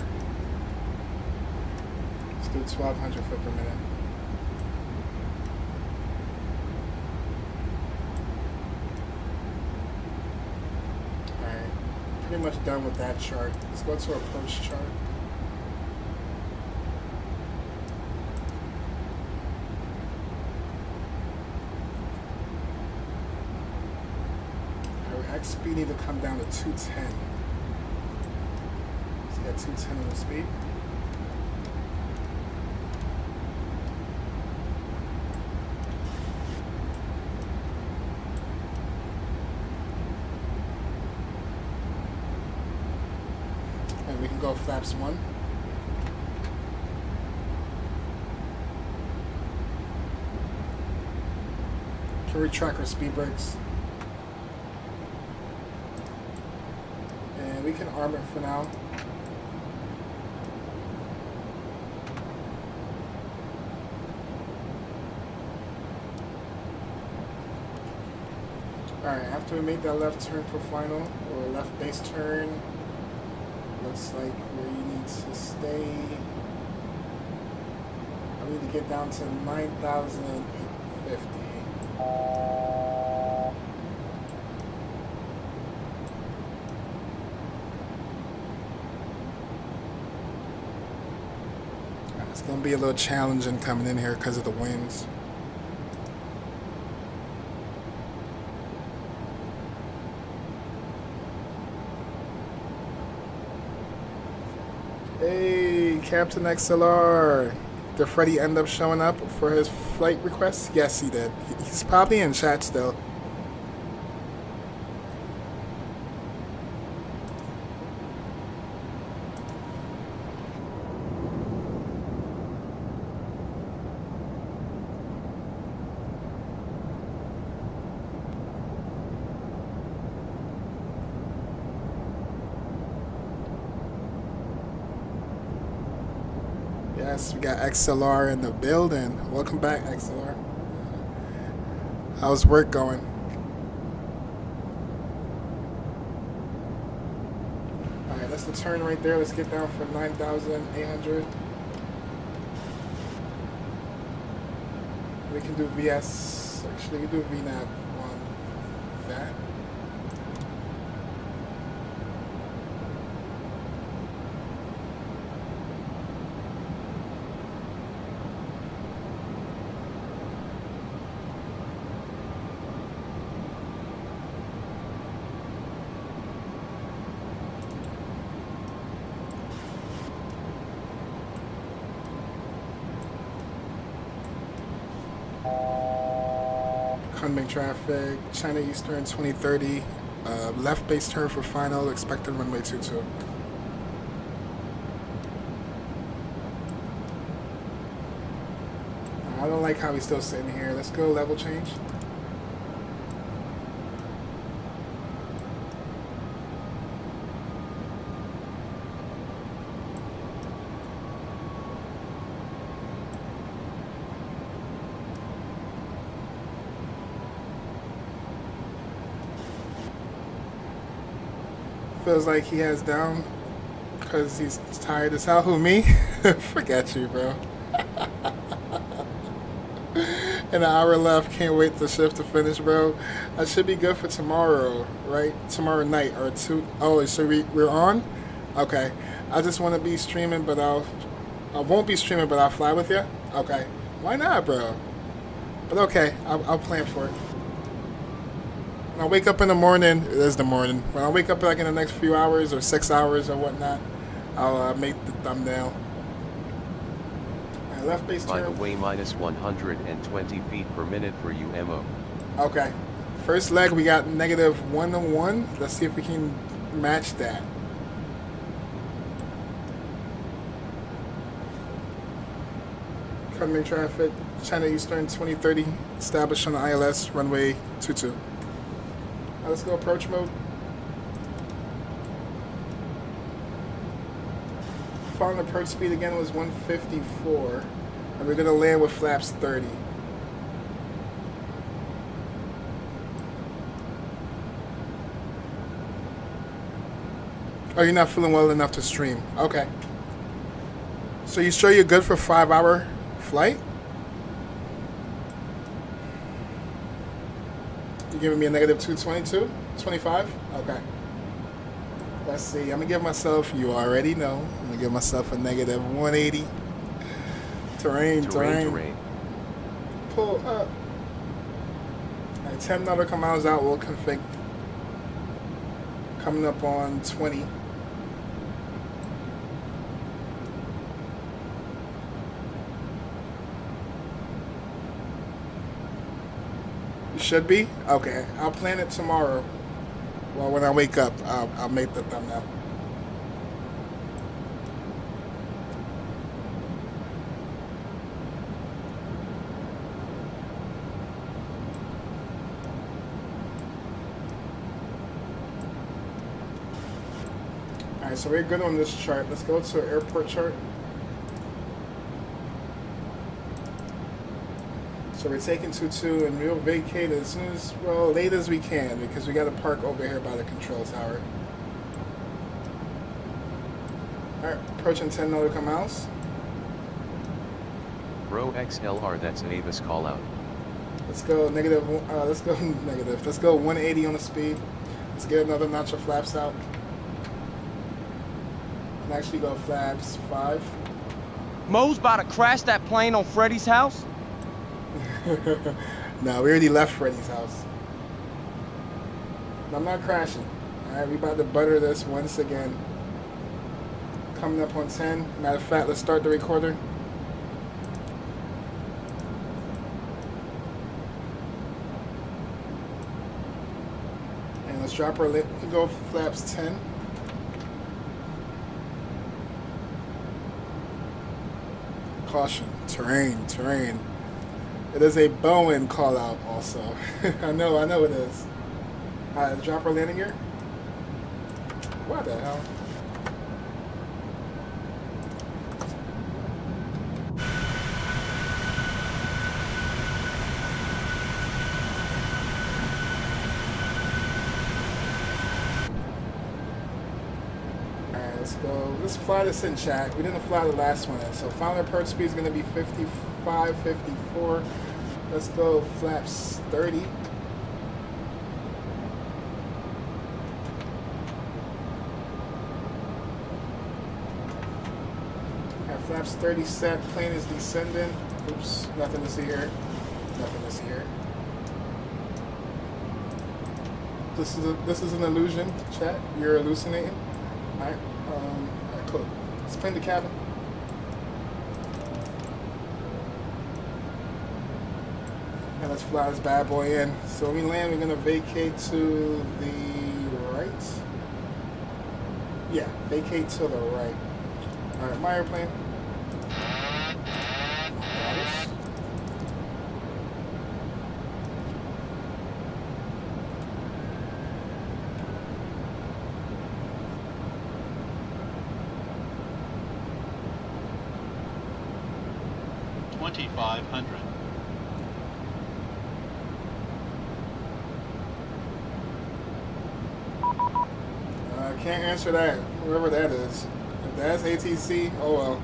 Let's do 1,200 foot per minute. Alright, pretty much done with that chart. Let's go to approach chart. Our X speed need to come down to 210. At 210 on the speed. And we can go flaps 1. Can retract our speed brakes. And we can arm it for now. Alright, after we make that left turn for final, or left base turn, looks like where you need to stay. I need to get down to 9,850. It's going to be a little challenging coming in here because of the winds. Hey, Captain XLR. Did Freddie end up showing up for his flight request? Yes, he did. He's probably in chat still. Yes, we got XLR in the building. Welcome back, XLR. How's work going? Alright, that's the turn right there. Let's get down for 9,800. We can do VS. Actually, we can do VNAV on that. Kunming traffic, China Eastern 2030, left base turn for final, expected runway 22. I don't like how he's still sitting here. Let's go level change. Feels like he has down because he's tired as hell. Who, me? Forget you, bro. An hour left. Can't wait the shift to finish, bro. I should be good for tomorrow, right? Tomorrow night or two. Oh, so we're on? Okay. I just want to be streaming, but I won't be streaming, but I'll fly with you? Okay. Why not, bro? But okay, I'll plan for it. When I wake up in the morning, it is the morning. When I wake up like in the next few hours or 6 hours or whatnot, I'll make the thumbnail. Alright, left base By turn. the way, minus 120 feet per minute for UMO. Okay. First leg, we got negative 1 to 1. Let's see if we can match that. Coming traffic, China Eastern 2030, established on the ILS, runway 22. Let's go approach mode. Final approach speed again was 154, and we're gonna land with flaps 30. Oh, you're not feeling well enough to stream. Okay. So you sure you're good for 5-hour flight? You giving me a negative 222? 25? Okay. Let's see. I'm going to give myself, you already know, I'm going to give myself a negative 180. Terrain. Pull up. Alright, 10 nautical miles out, we'll config. Coming up on 20. Should be? Okay. I'll plan it tomorrow. Well, when I wake up, I'll make the thumbnail. Alright, so we're good on this chart. Let's go to an airport chart. So we're taking 22 and we'll vacate as soon as, well, late as we can because we got to park over here by the control tower. Alright, approaching 10 nautical miles. Bro XLR, that's Avis call out. Let's go negative, let's go negative. Let's go 180 on the speed. Let's get another notch of flaps out. And actually go flaps 5. Mo's about to crash that plane on Freddy's house. No, we already left Freddy's house. I'm not crashing. Alright, we about to butter this once again. Coming up on 10. Matter of fact, let's start the recorder. And let's drop our lit. We can go flaps 10. Caution. Terrain. It is a Bowen call out also. I know it is. Alright, let's drop our landing gear. What the hell? Alright, let's go. Let's fly this in, chat. We didn't fly the last one in. So final approach speed is going to be 55, 54. Let's go flaps 30. Have flaps 30 set. Plane is descending. Oops, nothing to see here. This is an illusion, chat. You're hallucinating. Alright, cool. Let's plane the cabin. And let's fly this bad boy in. So when we land, we're gonna vacate to the right. Yeah, vacate to the right. Alright, my airplane. Can't answer that. Whoever that is. If that's ATC, oh well.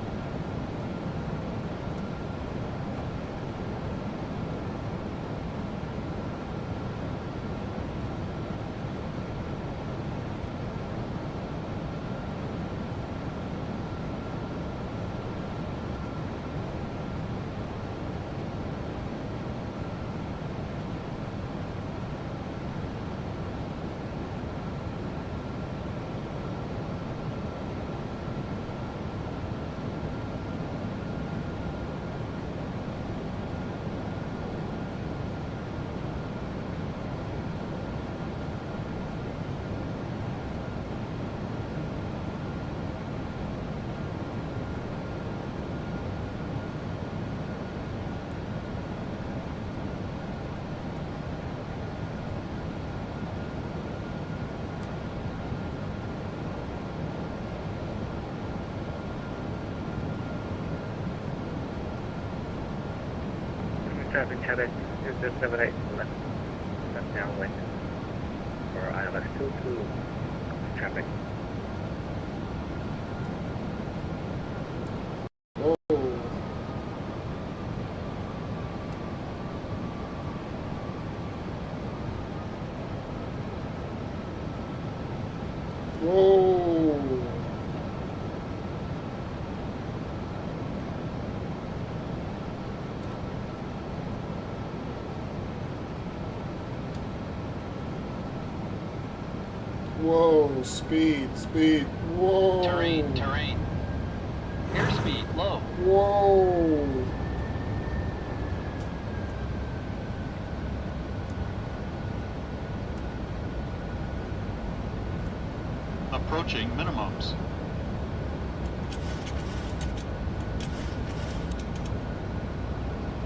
Traffic challenge is the 78 left downwind for ILS 22 traffic. Whoa. Whoa. Whoa, speed, speed, whoa. Terrain. Airspeed, low. Whoa. Approaching minimums.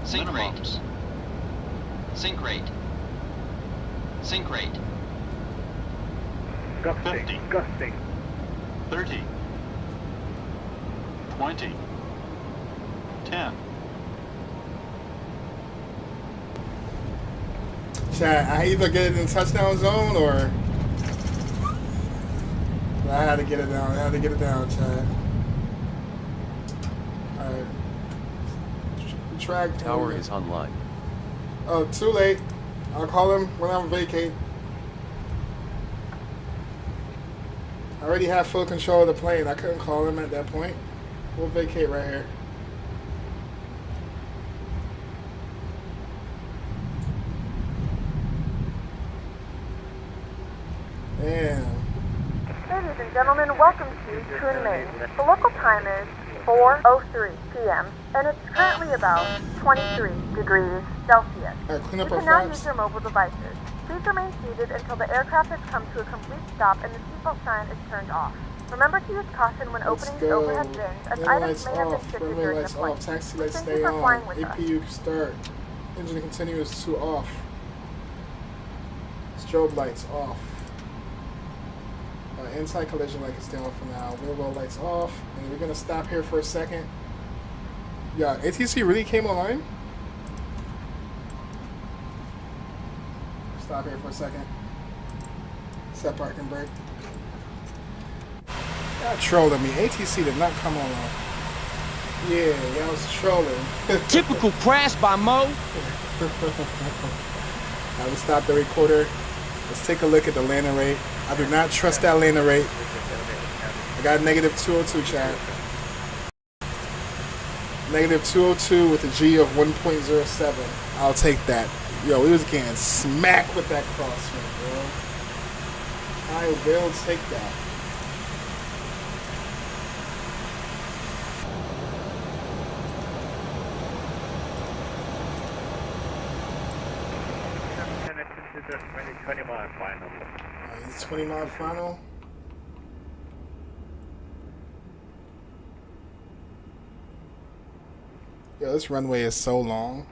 Sink rate. Sink rate. Sink rate. Gusting, 50. gusting. 30. 20. 10. Chat, I either get it in touchdown zone or I had to get it down. I had to get it down, chat. Alright. Track Tower is online. Oh, too late. I'll call him when I'm vacate. I already have full control of the plane. I couldn't call him at that point. We'll vacate right here. Damn. Ladies and gentlemen, welcome to Troon, Maine. The local time is 4:03 p.m. and it's currently about 23 degrees Celsius. Alright, clean up You our can now flaps. use your mobile devices. Please remain seated until the aircraft has come to a complete stop and the seatbelt sign is turned off. Remember to use caution when Let's opening the go. overhead bins, as Runway items lights may have been off. shifted Runway during the lights flight. off. Taxi lights Thank stay you for flying on. with us. APU start. Engine continuous to off. Strobe lights off. Anti-collision light is down for now. Wheel well lights off. And we're gonna stop here for a second. Yeah, ATC really came online? Stop here for a second. Set parking brake. Y'all trolling me. ATC did not come online. Yeah, y'all was trolling. Typical crash by Mo. I will stop the recorder. Let's take a look at the landing rate. I do not trust that landing rate. I got negative 202, chat. Negative 202 with a G of 1.07. I'll take that. Yo, we was getting smacked with that crosswind, bro. I will take that. Connected to the 20-mile final. It's 20-mile final. Yo, this runway is so long.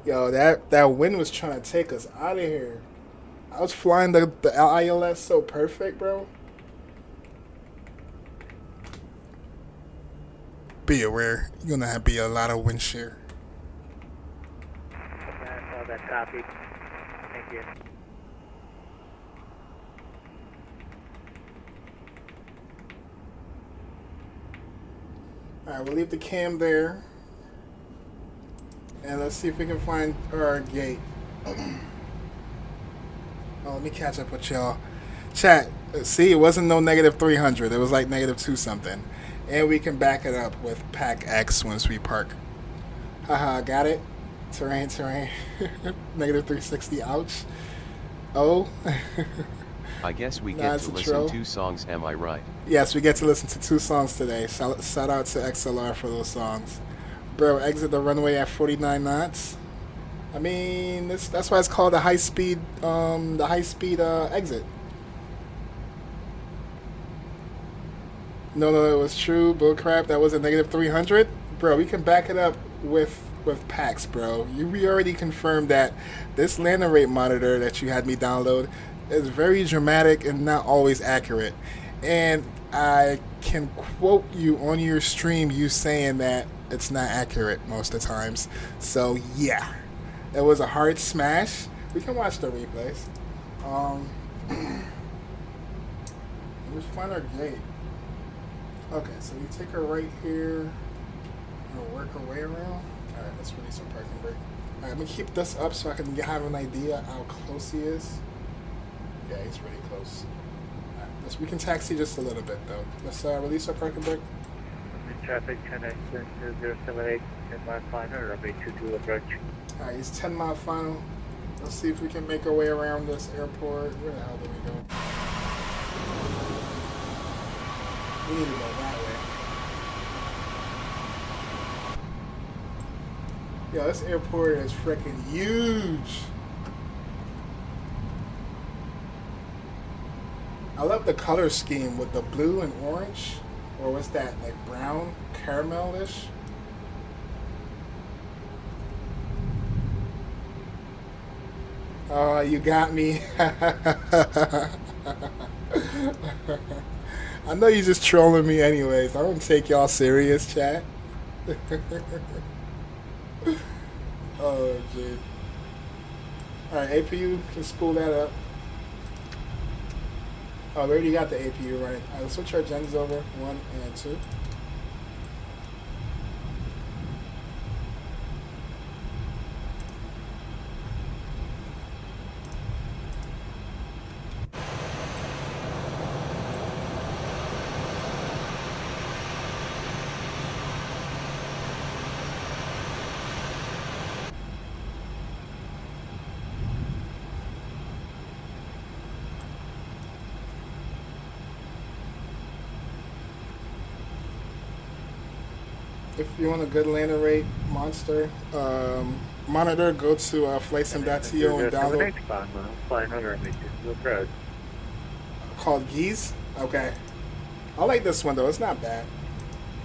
Yo, that wind was trying to take us out of here. I was flying the ILS so perfect, bro. Be aware, you're gonna have be a lot of wind shear. Copy. Thank you. Alright, we'll leave the cam there. And let's see if we can find our gate. Oh, let me catch up with y'all. Chat, see, it wasn't no negative 300. It was like negative 2 something. And we can back it up with pack X once we park. Haha, got it? Terrain. Negative 360, ouch. Oh. I guess we get to listen to 2 songs, am I right? Yes, we get to listen to 2 songs today. Shout out to XLR for those songs. Bro, exit the runway at 49 knots. I mean, that's why it's called the high speed exit. No, it was true. Bullcrap. That was a negative 300. Bro, we can back it up with packs, bro. We already confirmed that this landing rate monitor that you had me download is very dramatic and not always accurate. And I can quote you on your stream, you saying that it's not accurate most of the times. So yeah, it was a hard smash. We can watch the replays. Let's find our gate. Okay, so we take her right here. We'll work our way around. Alright, let's release our parking brake. Alright, let me keep this up so I can have an idea how close he is. Yeah, he's really close. Alright, we can taxi just a little bit though. Let's release our parking brake. Traffic 10X 078, 10 mile final, runway 22 approach. Alright, he's 10 mile final. Let's see if we can make our way around this airport. Where the hell do we go? We need to go that way. Yo, this airport is freaking huge. I love the color scheme with the blue and orange. Or was that like brown, caramelish? Oh, you got me. I know you're just trolling me anyways. I don't take y'all serious, chat. Oh, dude. Alright, APU, can spool that up. Oh, we already got the APU running. Alright, let's switch our gens over. 1 and 2. If you want a good landing rate monitor, go to flightsim.to and download. Called Geese? Okay. I like this one though, it's not bad.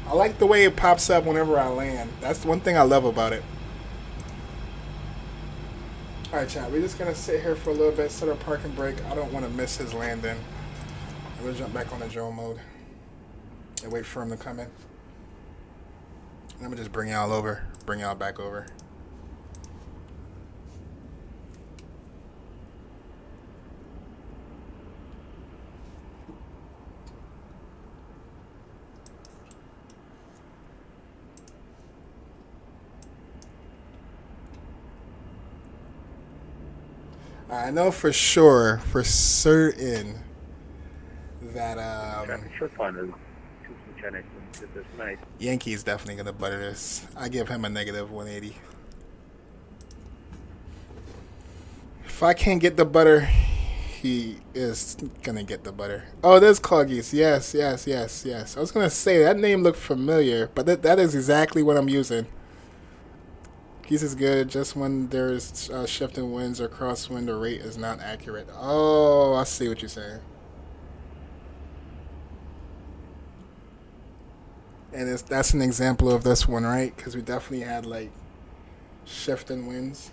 I like the way it pops up whenever I land. That's one thing I love about it. Alright chat, we're just gonna sit here for a little bit, set our parking brake. I don't want to miss his landing. We'll jump back on the drone mode and wait for him to come in. Let me just bring y'all back over. I know for sure, for certain, that Yankee's definitely gonna butter this. I give him a negative 180. If I can't get the butter, he is gonna get the butter. Oh, there's Coggies. Yes. I was gonna say that name looked familiar, but that is exactly what I'm using. Geese is good just when there's shifting winds or crosswind, the rate is not accurate. Oh, I see what you're saying. And that's an example of this one, right? Because we definitely had like shifting winds.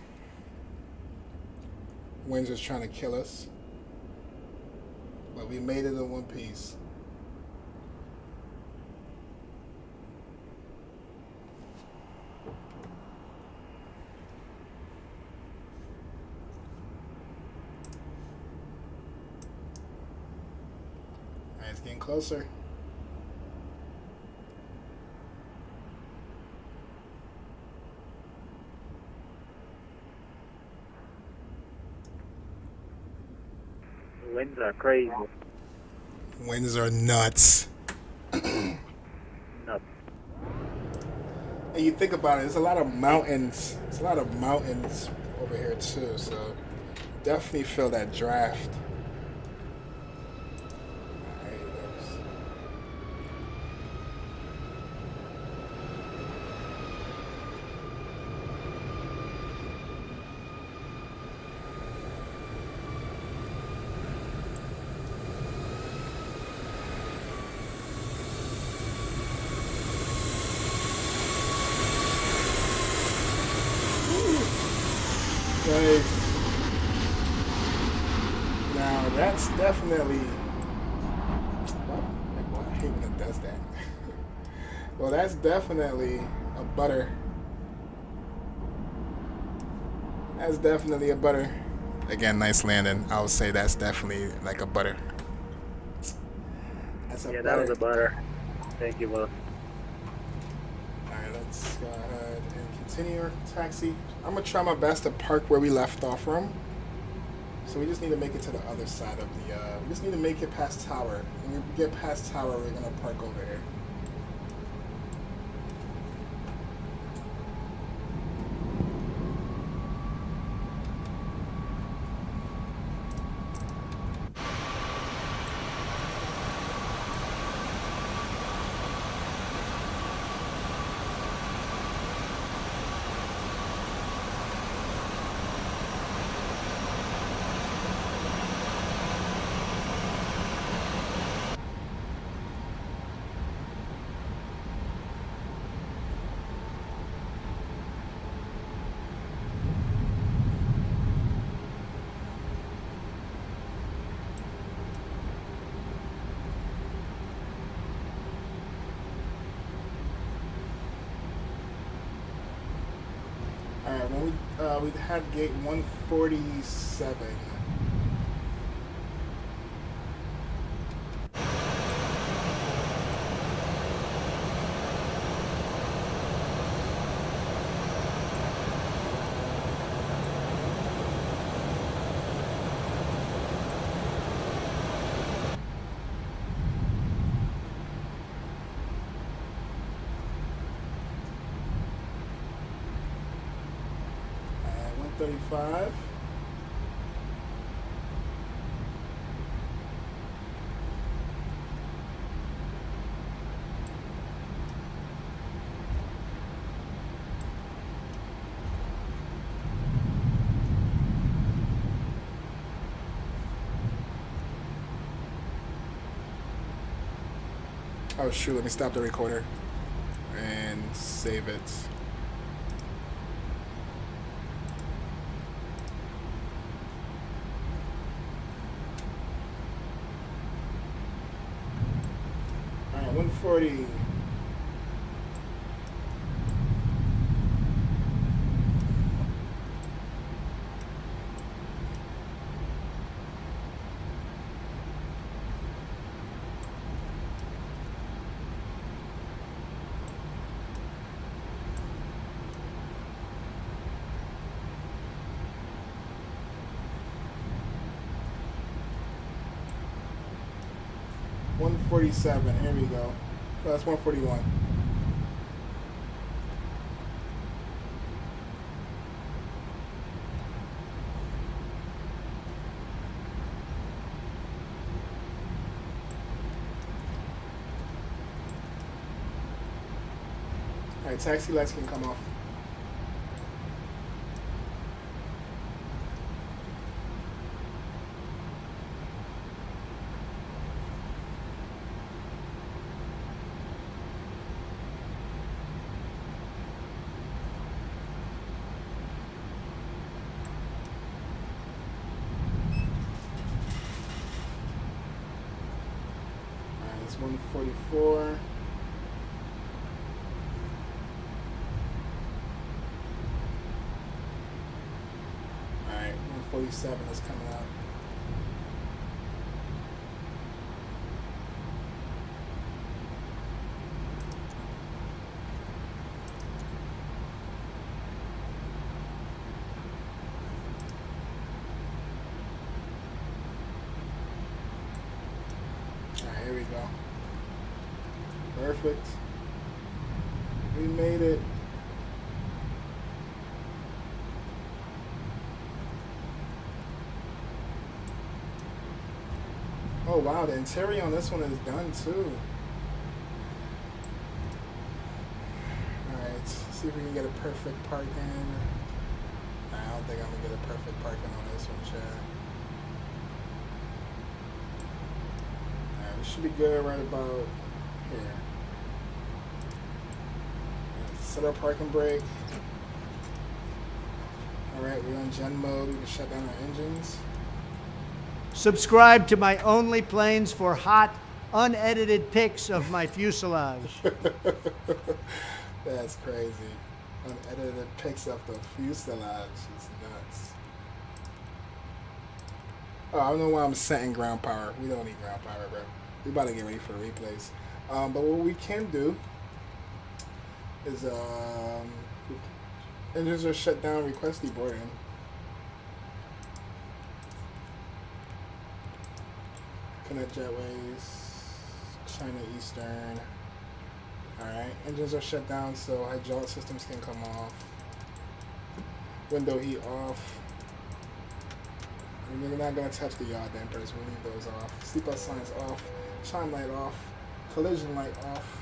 Winds was trying to kill us. But we made it in one piece. Alright, it's getting closer. Winds are crazy. Winds are nuts. Nuts. And you think about it, there's a lot of mountains. There's a lot of mountains over here too, so definitely feel that draft. Alright, there's- Nice. Now that's definitely. Well, I hate when it does that. Well, that's definitely a butter. That's definitely a butter. Again, nice landing. I would say that's definitely like a butter. That's a Yeah, butter. that was a butter. Thank you, boss. Alright, let's go ahead and continue our taxi. I'm gonna try my best to park where we left off from. So we just need to make it to the other side of the, we just need to make it past Tower. When we get past Tower, we're gonna park over here. Alright, when we had gate 147. At 135. Oh shoot, let me stop the recorder and save it. Alright, 140. $147. Here we go. Oh, that's 141. Alright, taxi lights can come off. Alright, that's 144. Alright, 147 is coming up. here we go. Perfect. We made it. Oh wow, the interior on this one is done too. Alright, see if we can get a perfect park in. I don't think I'm gonna get a perfect parking on this one, Chad. Alright, we should be good right about here. Set our parking brake. Alright, we're on gen mode. We can shut down our engines. Subscribe to my Only Planes for hot, unedited pics of my fuselage. That's crazy. Unedited pics of the fuselage. It's nuts. Oh, I don't know why I'm setting ground power. We don't need ground power, bro. We about to get ready for replays. But what we can do is engines are shut down. Request deboarding. Connect jetways. China Eastern. Alright, engines are shut down so hydraulic systems can come off. Window heat off. We're not going to touch the yaw dampers, we'll leave those off. Seatbelt signs off. Chime light off. Collision light off.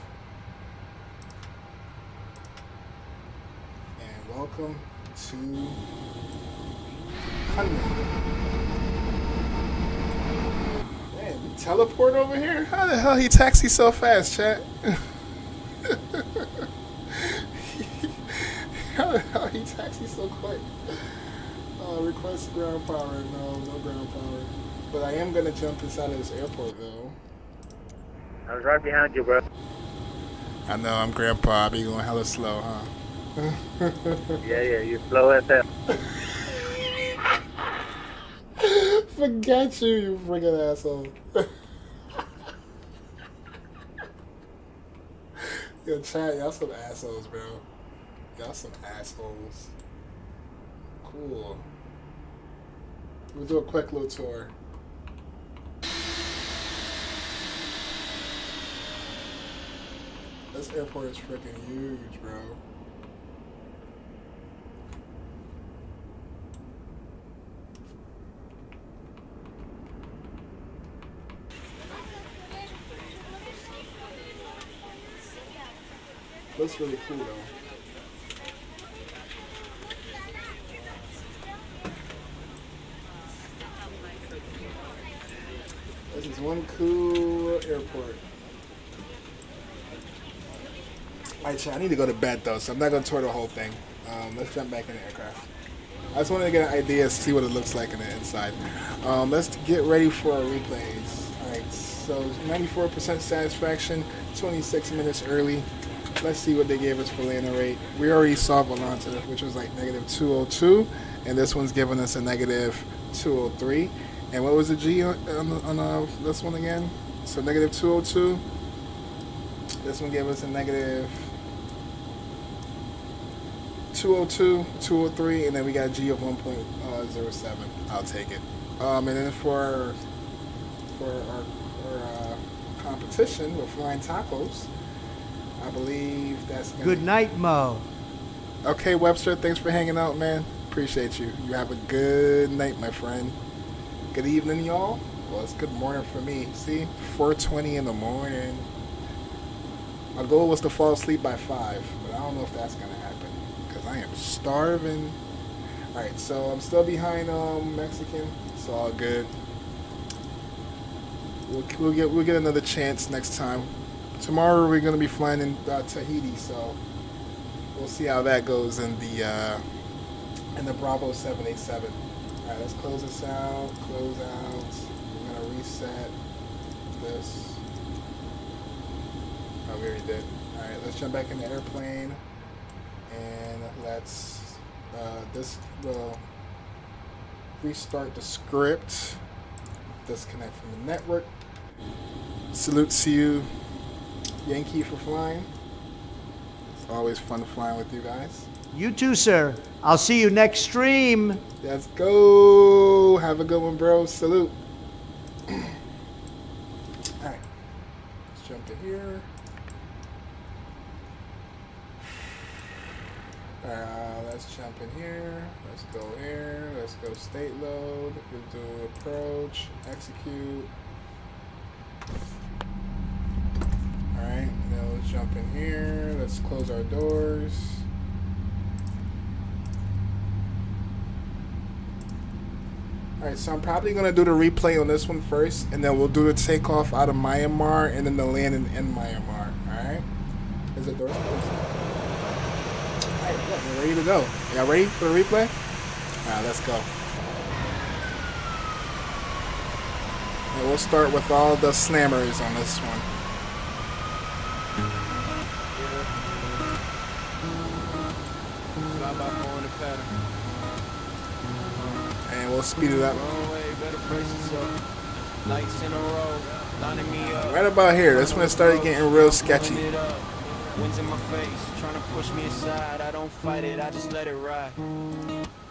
And welcome to Hyundai. Man, we teleport over here? How the hell he taxi so fast, chat? How the hell he taxi so quick? Request ground power. No ground power. But I am gonna jump inside of this airport though. I was right behind you, bro. I know, I'm grandpa. I be going hella slow, huh? Yeah, you're slow as hell. Forget you friggin' asshole. Yo, chat, y'all some assholes, bro. Y'all some assholes. Cool. We'll do a quick little tour. This airport is freaking huge, bro. Looks really cool though. This is one cool airport. Alright, chat, I need to go to bed though, so I'm not going to tour the whole thing. Let's jump back in the aircraft. I just wanted to get an idea, see what it looks like in the inside. Let's get ready for our replays. Alright, so 94% satisfaction, 26 minutes early. Let's see what they gave us for landing rate. We already saw Volanta, which was like negative 202, and this one's giving us a negative 203. And what was the G on this one again? So negative 202. This one gave us a negative 202, 203, and then we got a G of 1.07. I'll take it. And then for our competition with Flying Tacos, I believe that's gonna... Good night, Mo. Okay, Webster, thanks for hanging out, man. Appreciate you. You have a good night, my friend. Good evening, y'all. Well, it's good morning for me. See, 4:20 in the morning. My goal was to fall asleep by 5, but I don't know if that's gonna happen because I am starving. All right, so I'm still behind Mexican. It's all good. We'll get another chance next time. Tomorrow we're gonna be flying in Tahiti, so we'll see how that goes in the Bravo 787. All right, let's close this out. Close out. We're gonna reset this. Oh, we already did. All right, let's jump back in the airplane, and let's this will restart the script. Disconnect from the network. Salute to you, Yankee, for flying. It's always fun flying with you guys. You too, sir. I'll see you next stream. Let's go. Have a good one, bro. Salute. All right. jump to here. Let's jump in here. Let's go here. Let's go state load. We'll do approach, execute. Alright, now let's jump in here. Let's close our doors. Alright, so I'm probably going to do the replay on this one first, and then we'll do the takeoff out of Myanmar and then the landing in Myanmar. Alright? Is the door closed? Alright, we're ready to go. Y'all ready for the replay? Alright, let's go. And we'll start with all the slammers on this one. And we'll speed it up. Right about here, that's when it started getting real sketchy. Winds in my face, trying to push me aside. I don't fight it, I just let it ride.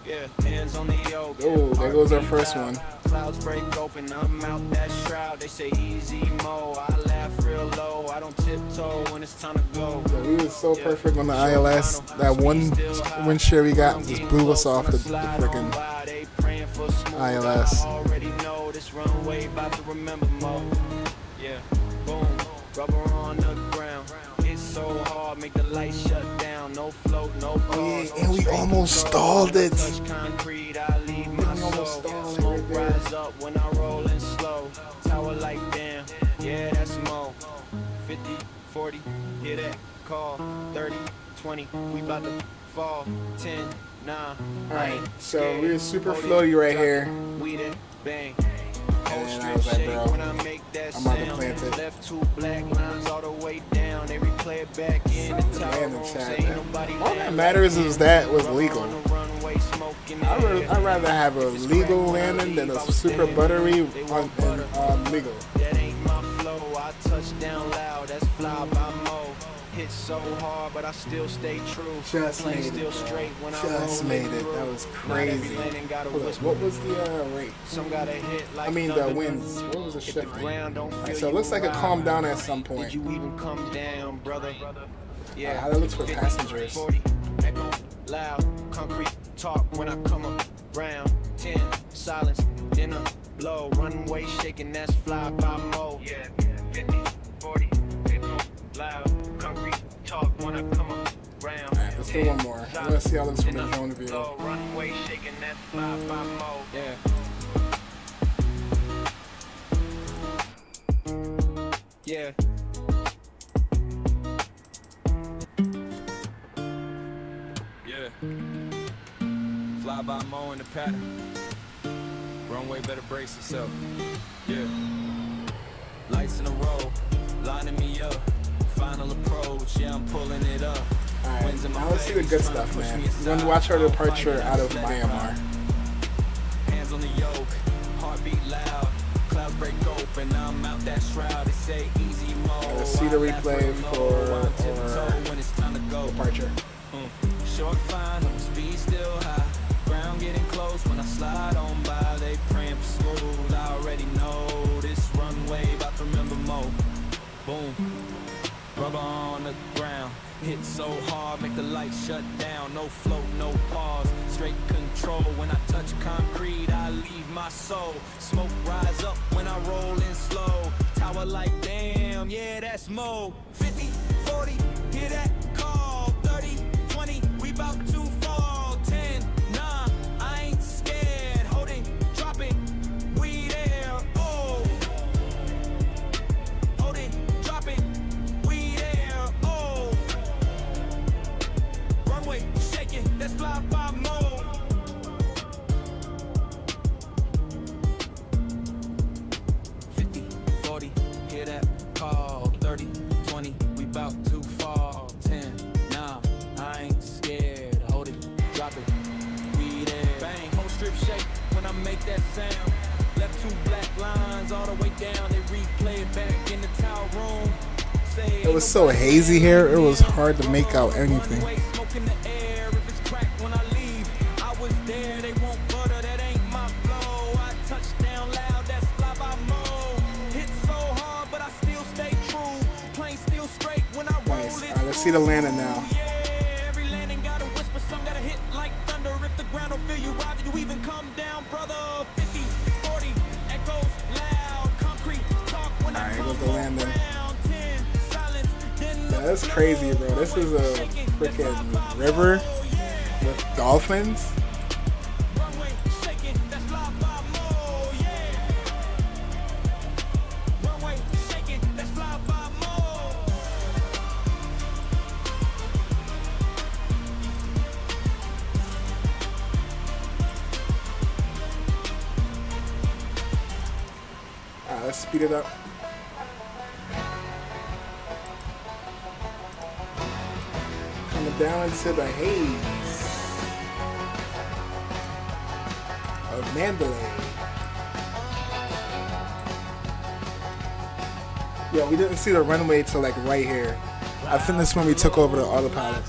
Yeah, hands on the yoke. Oh, there goes our first one. Clouds break open, I'm out that shroud. They say easy mo, I laugh real low. I don't tiptoe when it's time to go. Yeah, we were so perfect on the ILS. That one wind shear we got just blew us off the freaking ILS. Already know this runway about to remember mo. Yeah, boom, rubber on the ground. It's so hard, make the lights shut down. No float, no pause. Oh yeah, and we almost stalled it. Concrete, I leave my soul. Smoke rise up when I roll in slow. Tower like damn, yeah, that's mo. 50, 40, hear that call. 30, 20, we about to fall. 10, 9. Alright, so we're super floaty right here. We did bang. And I was like, bro, I'm about to plant it. Left two black lines all the way down. They replay it back in the tower room. All that matters is that was legal. I'd rather have a legal landing than a super buttery legal. That ain't my flow. I touch down loud. That's fly by mo. Hit so hard, but I still stay true. Just made it. Still straight when Just made it. That was crazy. What was the rate? Some got a hit like I mean the winds. What was the shift rate? Right, so it looks like it calmed down at some point. Did you even come down, brother? Yeah. How that looks for passengers. 40, echo, loud, concrete talk when I come around. 10, silence, then a blow. Runway shaking, that's fly by mo. Yeah, 50, 40, echo, loud, concrete talk when I come around. Alright, let's do one more. I want to see how this from the drone view. Runway shaking, that's fly by mo. Yeah. Yeah. Yeah. Fly by mo in the pattern. Runway better brace yourself. Yeah. Lights in a row, lining me up. Final approach, yeah, I'm pulling it up. Alright, now let's see the good stuff, man. We're gonna watch our departure out of Myanmar. Hands on the yoke, heartbeat loud. Clouds break open, I'm out that shroud. They say easy mode. Let's see the replay for our departure. Short final, speed still high. Ground getting close when I slide on by. They praying for smooth. I already know this runway about to remember mo. Boom, rubber on the ground. Hit so hard, make the lights shut down. No float, no pause, straight control. When I touch concrete, I leave my soul. Smoke rise up when I roll in slow. Tower like damn, yeah, that's mo. 50, 40, hear that call. 30, 20, we bout to fall. 10, 9, I ain't scared. Hold it, drop it, we there. Oh, hold it, drop it, we there. Oh, runway shaking, that's fly by mode. 50, 40, hear that call. 30, 20, we bout to fall. 10, 9, I ain't scared. Hold it, drop it, we there. Bang, whole strip shake when I make that sound. Left two black lines all the way down. They replay it back in the tower room. It was so hazy here, it was hard to make out anything. Smoke in the air, if it's cracked when I leave. I was there, they won't butter, that ain't my flow. I touch down loud, that's fly by mo. Hit so hard, but I still stay true. see the landing now. Every landing got a whisper, some got a hit like thunder. If the ground don't feel you, why did you even come down, brother? 50, 40, echoes loud, concrete talk when I Alright, come with the landing. around. 10, silence, then Yeah, that's crazy, bro. This is a freaking river with dolphins. runway shaking, that's fly by more, yeah. Runway shaking, that's fly by more. Alright, let's speed it up. Coming down into the haze of Mandalay. Yo, we didn't see the runway till like right here. I think this when we took over the autopilot.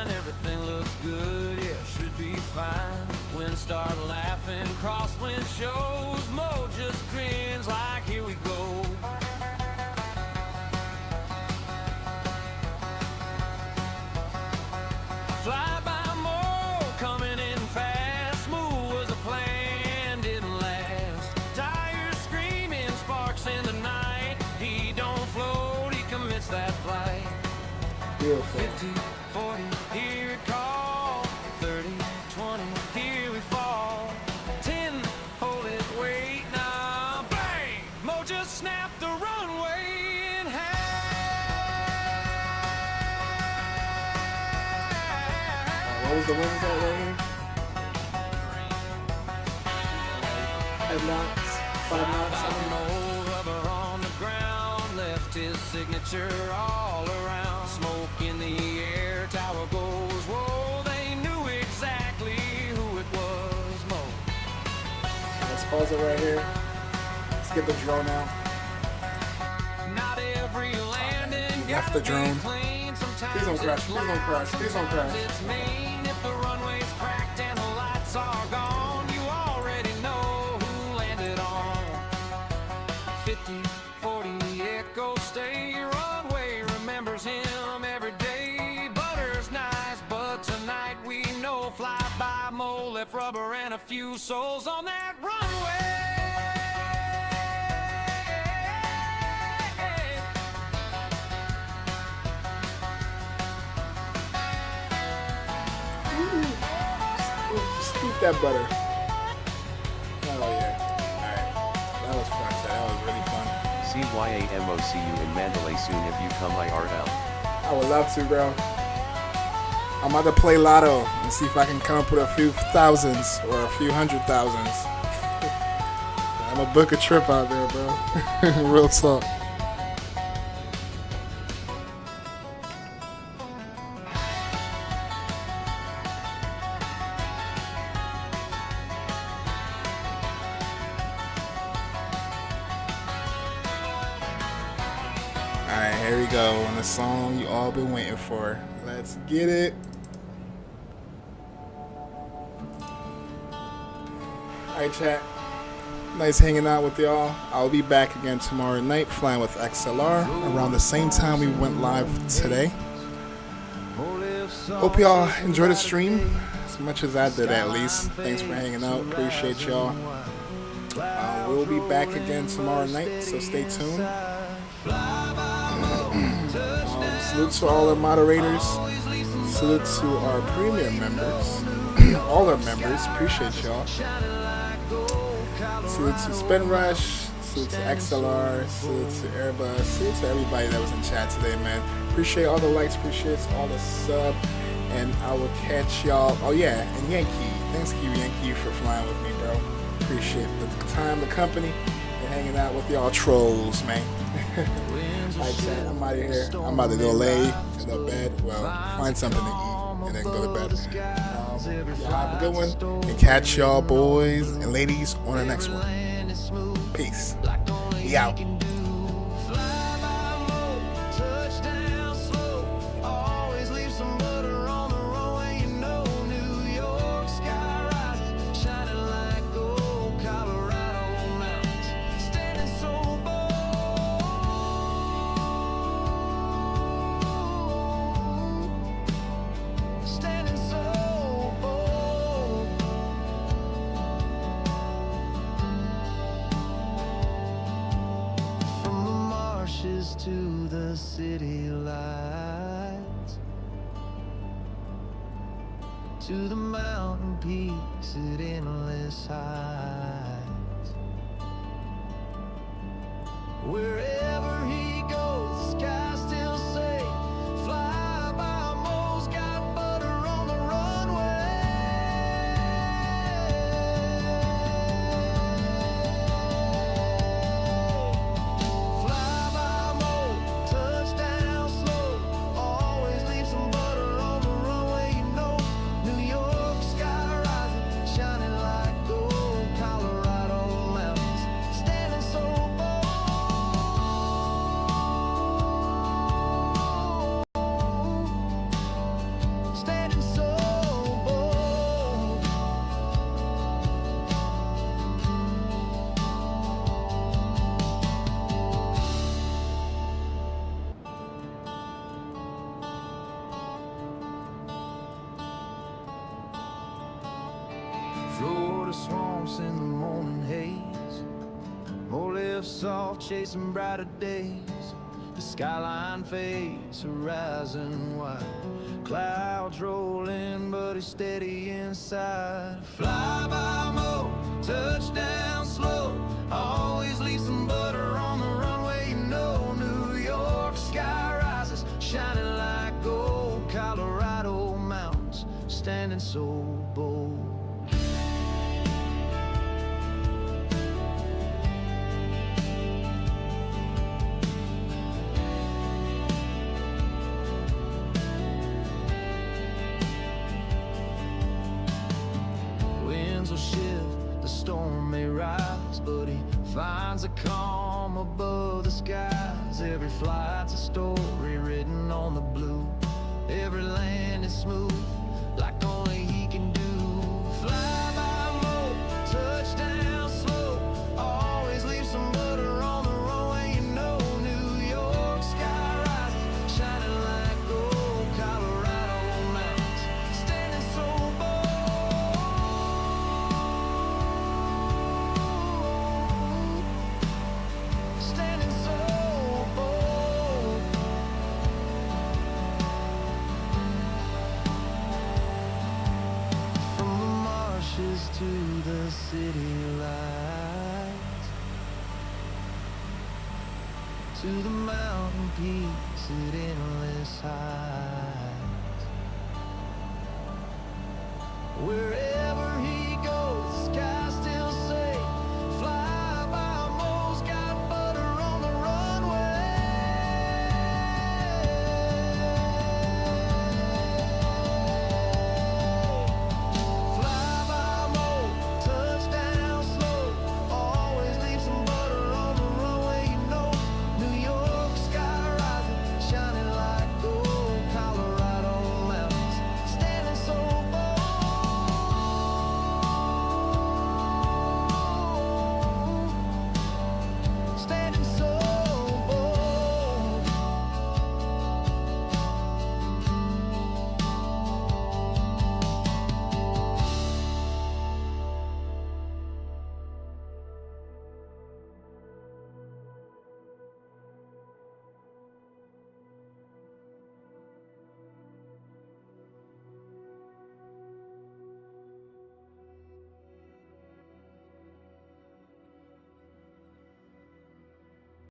Everything looks good, yeah, should be fine. When start laughing, crosswind shows, Mo just grins like here we go. Fly by Mo, coming in fast, smooth was a plan, didn't last. Tires screaming, sparks in the night. He don't float, he commits that flight. Beautiful. 50, 40, here it call. 30, 20, here we fall. 10, hold it, wait now. Bang! Mo just snapped the runway in half. What was the wind at right here? 5 knots, 5 knots. No rubber on the ground, left his signature all around. Smoke in the air, tower goes, whoa, they knew exactly who it was, Mo. Let's pause it right here. Let's get the drone out. Not every landing Left the gotta be drone. clean. Sometimes Please don't crash, it's please don't crash, please don't sometimes crash. it's mean. If the runway's cracked and the lights are gone, you already know who landed on. 50, 40, echo stay. Runway remembers him every day. Butter's nice, but tonight we know fly by Mo left rubber and a few souls on that runway. Scoop that butter. Oh yeah. Alright. That was fun. That was really fun. CYAMO, see you in Mandalay soon if you come IRL. I would love to, bro. I'm about to play Lotto and see if I can come up with a few thousands or a few hundred thousands. I'm gonna book a trip out there, bro. Real talk. Alright, here we go on the song you all been waiting for. Let's get it. Alright, chat. Nice hanging out with y'all. I'll be back again tomorrow night flying with XLR around the same time we went live today. Hope y'all enjoyed the stream as much as I did, at least. Thanks for hanging out. Appreciate y'all. We'll be back again tomorrow night, so stay tuned. Salute to all our moderators. Salute to our premium members. All our members. Appreciate y'all. Salute to Spin Rush. Salute to XLR. Salute to Airbus. Salute to everybody that was in chat today, man. Appreciate all the likes. Appreciate all the sub. And I will catch y'all. Oh yeah, and Yankee. Thanks to you, Yankee, for flying with me, bro. Appreciate the time, the company, and hanging out with y'all trolls, man. Alright, chat, I'm out of here. I'm about to go lay in the bed. Well, find something to eat and then go to bed. Y'all have a good one. And catch y'all boys and ladies on the next one. Peace. We out. to the city lights, to the mountain peaks at endless heights. Wherever he goes, the sky's still safe. Fly by Mo's got butter on the runway. Fly by Mo, touchdown slow. Always leave some butter on the runway, you know. New York sky rising, shining like gold. Colorado mountains, standing so bold. Standing so bold. Florida swamps in the morning haze. More lifts off, chasing brighter days. The skyline fades, horizon wide. Clouds rolling, but he's steady inside. Fly by Mo, touchdown slow. Always leave some butter on the runway, you know. New York sky rises, shining like gold. Colorado mountains, standing so bold. Winds will shift, the storm may rise, but he finds a calm above the skies. Every flight's a story written on the blue. Every land is smooth, like only he can do. Fly by Mo, touchdown slow. Always leave some butter on the runway, you know. New York sky rising, shining like gold. Colorado mountains, standing so bold. Standing so bold. From the marshes to the city lights, to the mountain peaks at endless heights. Wherever he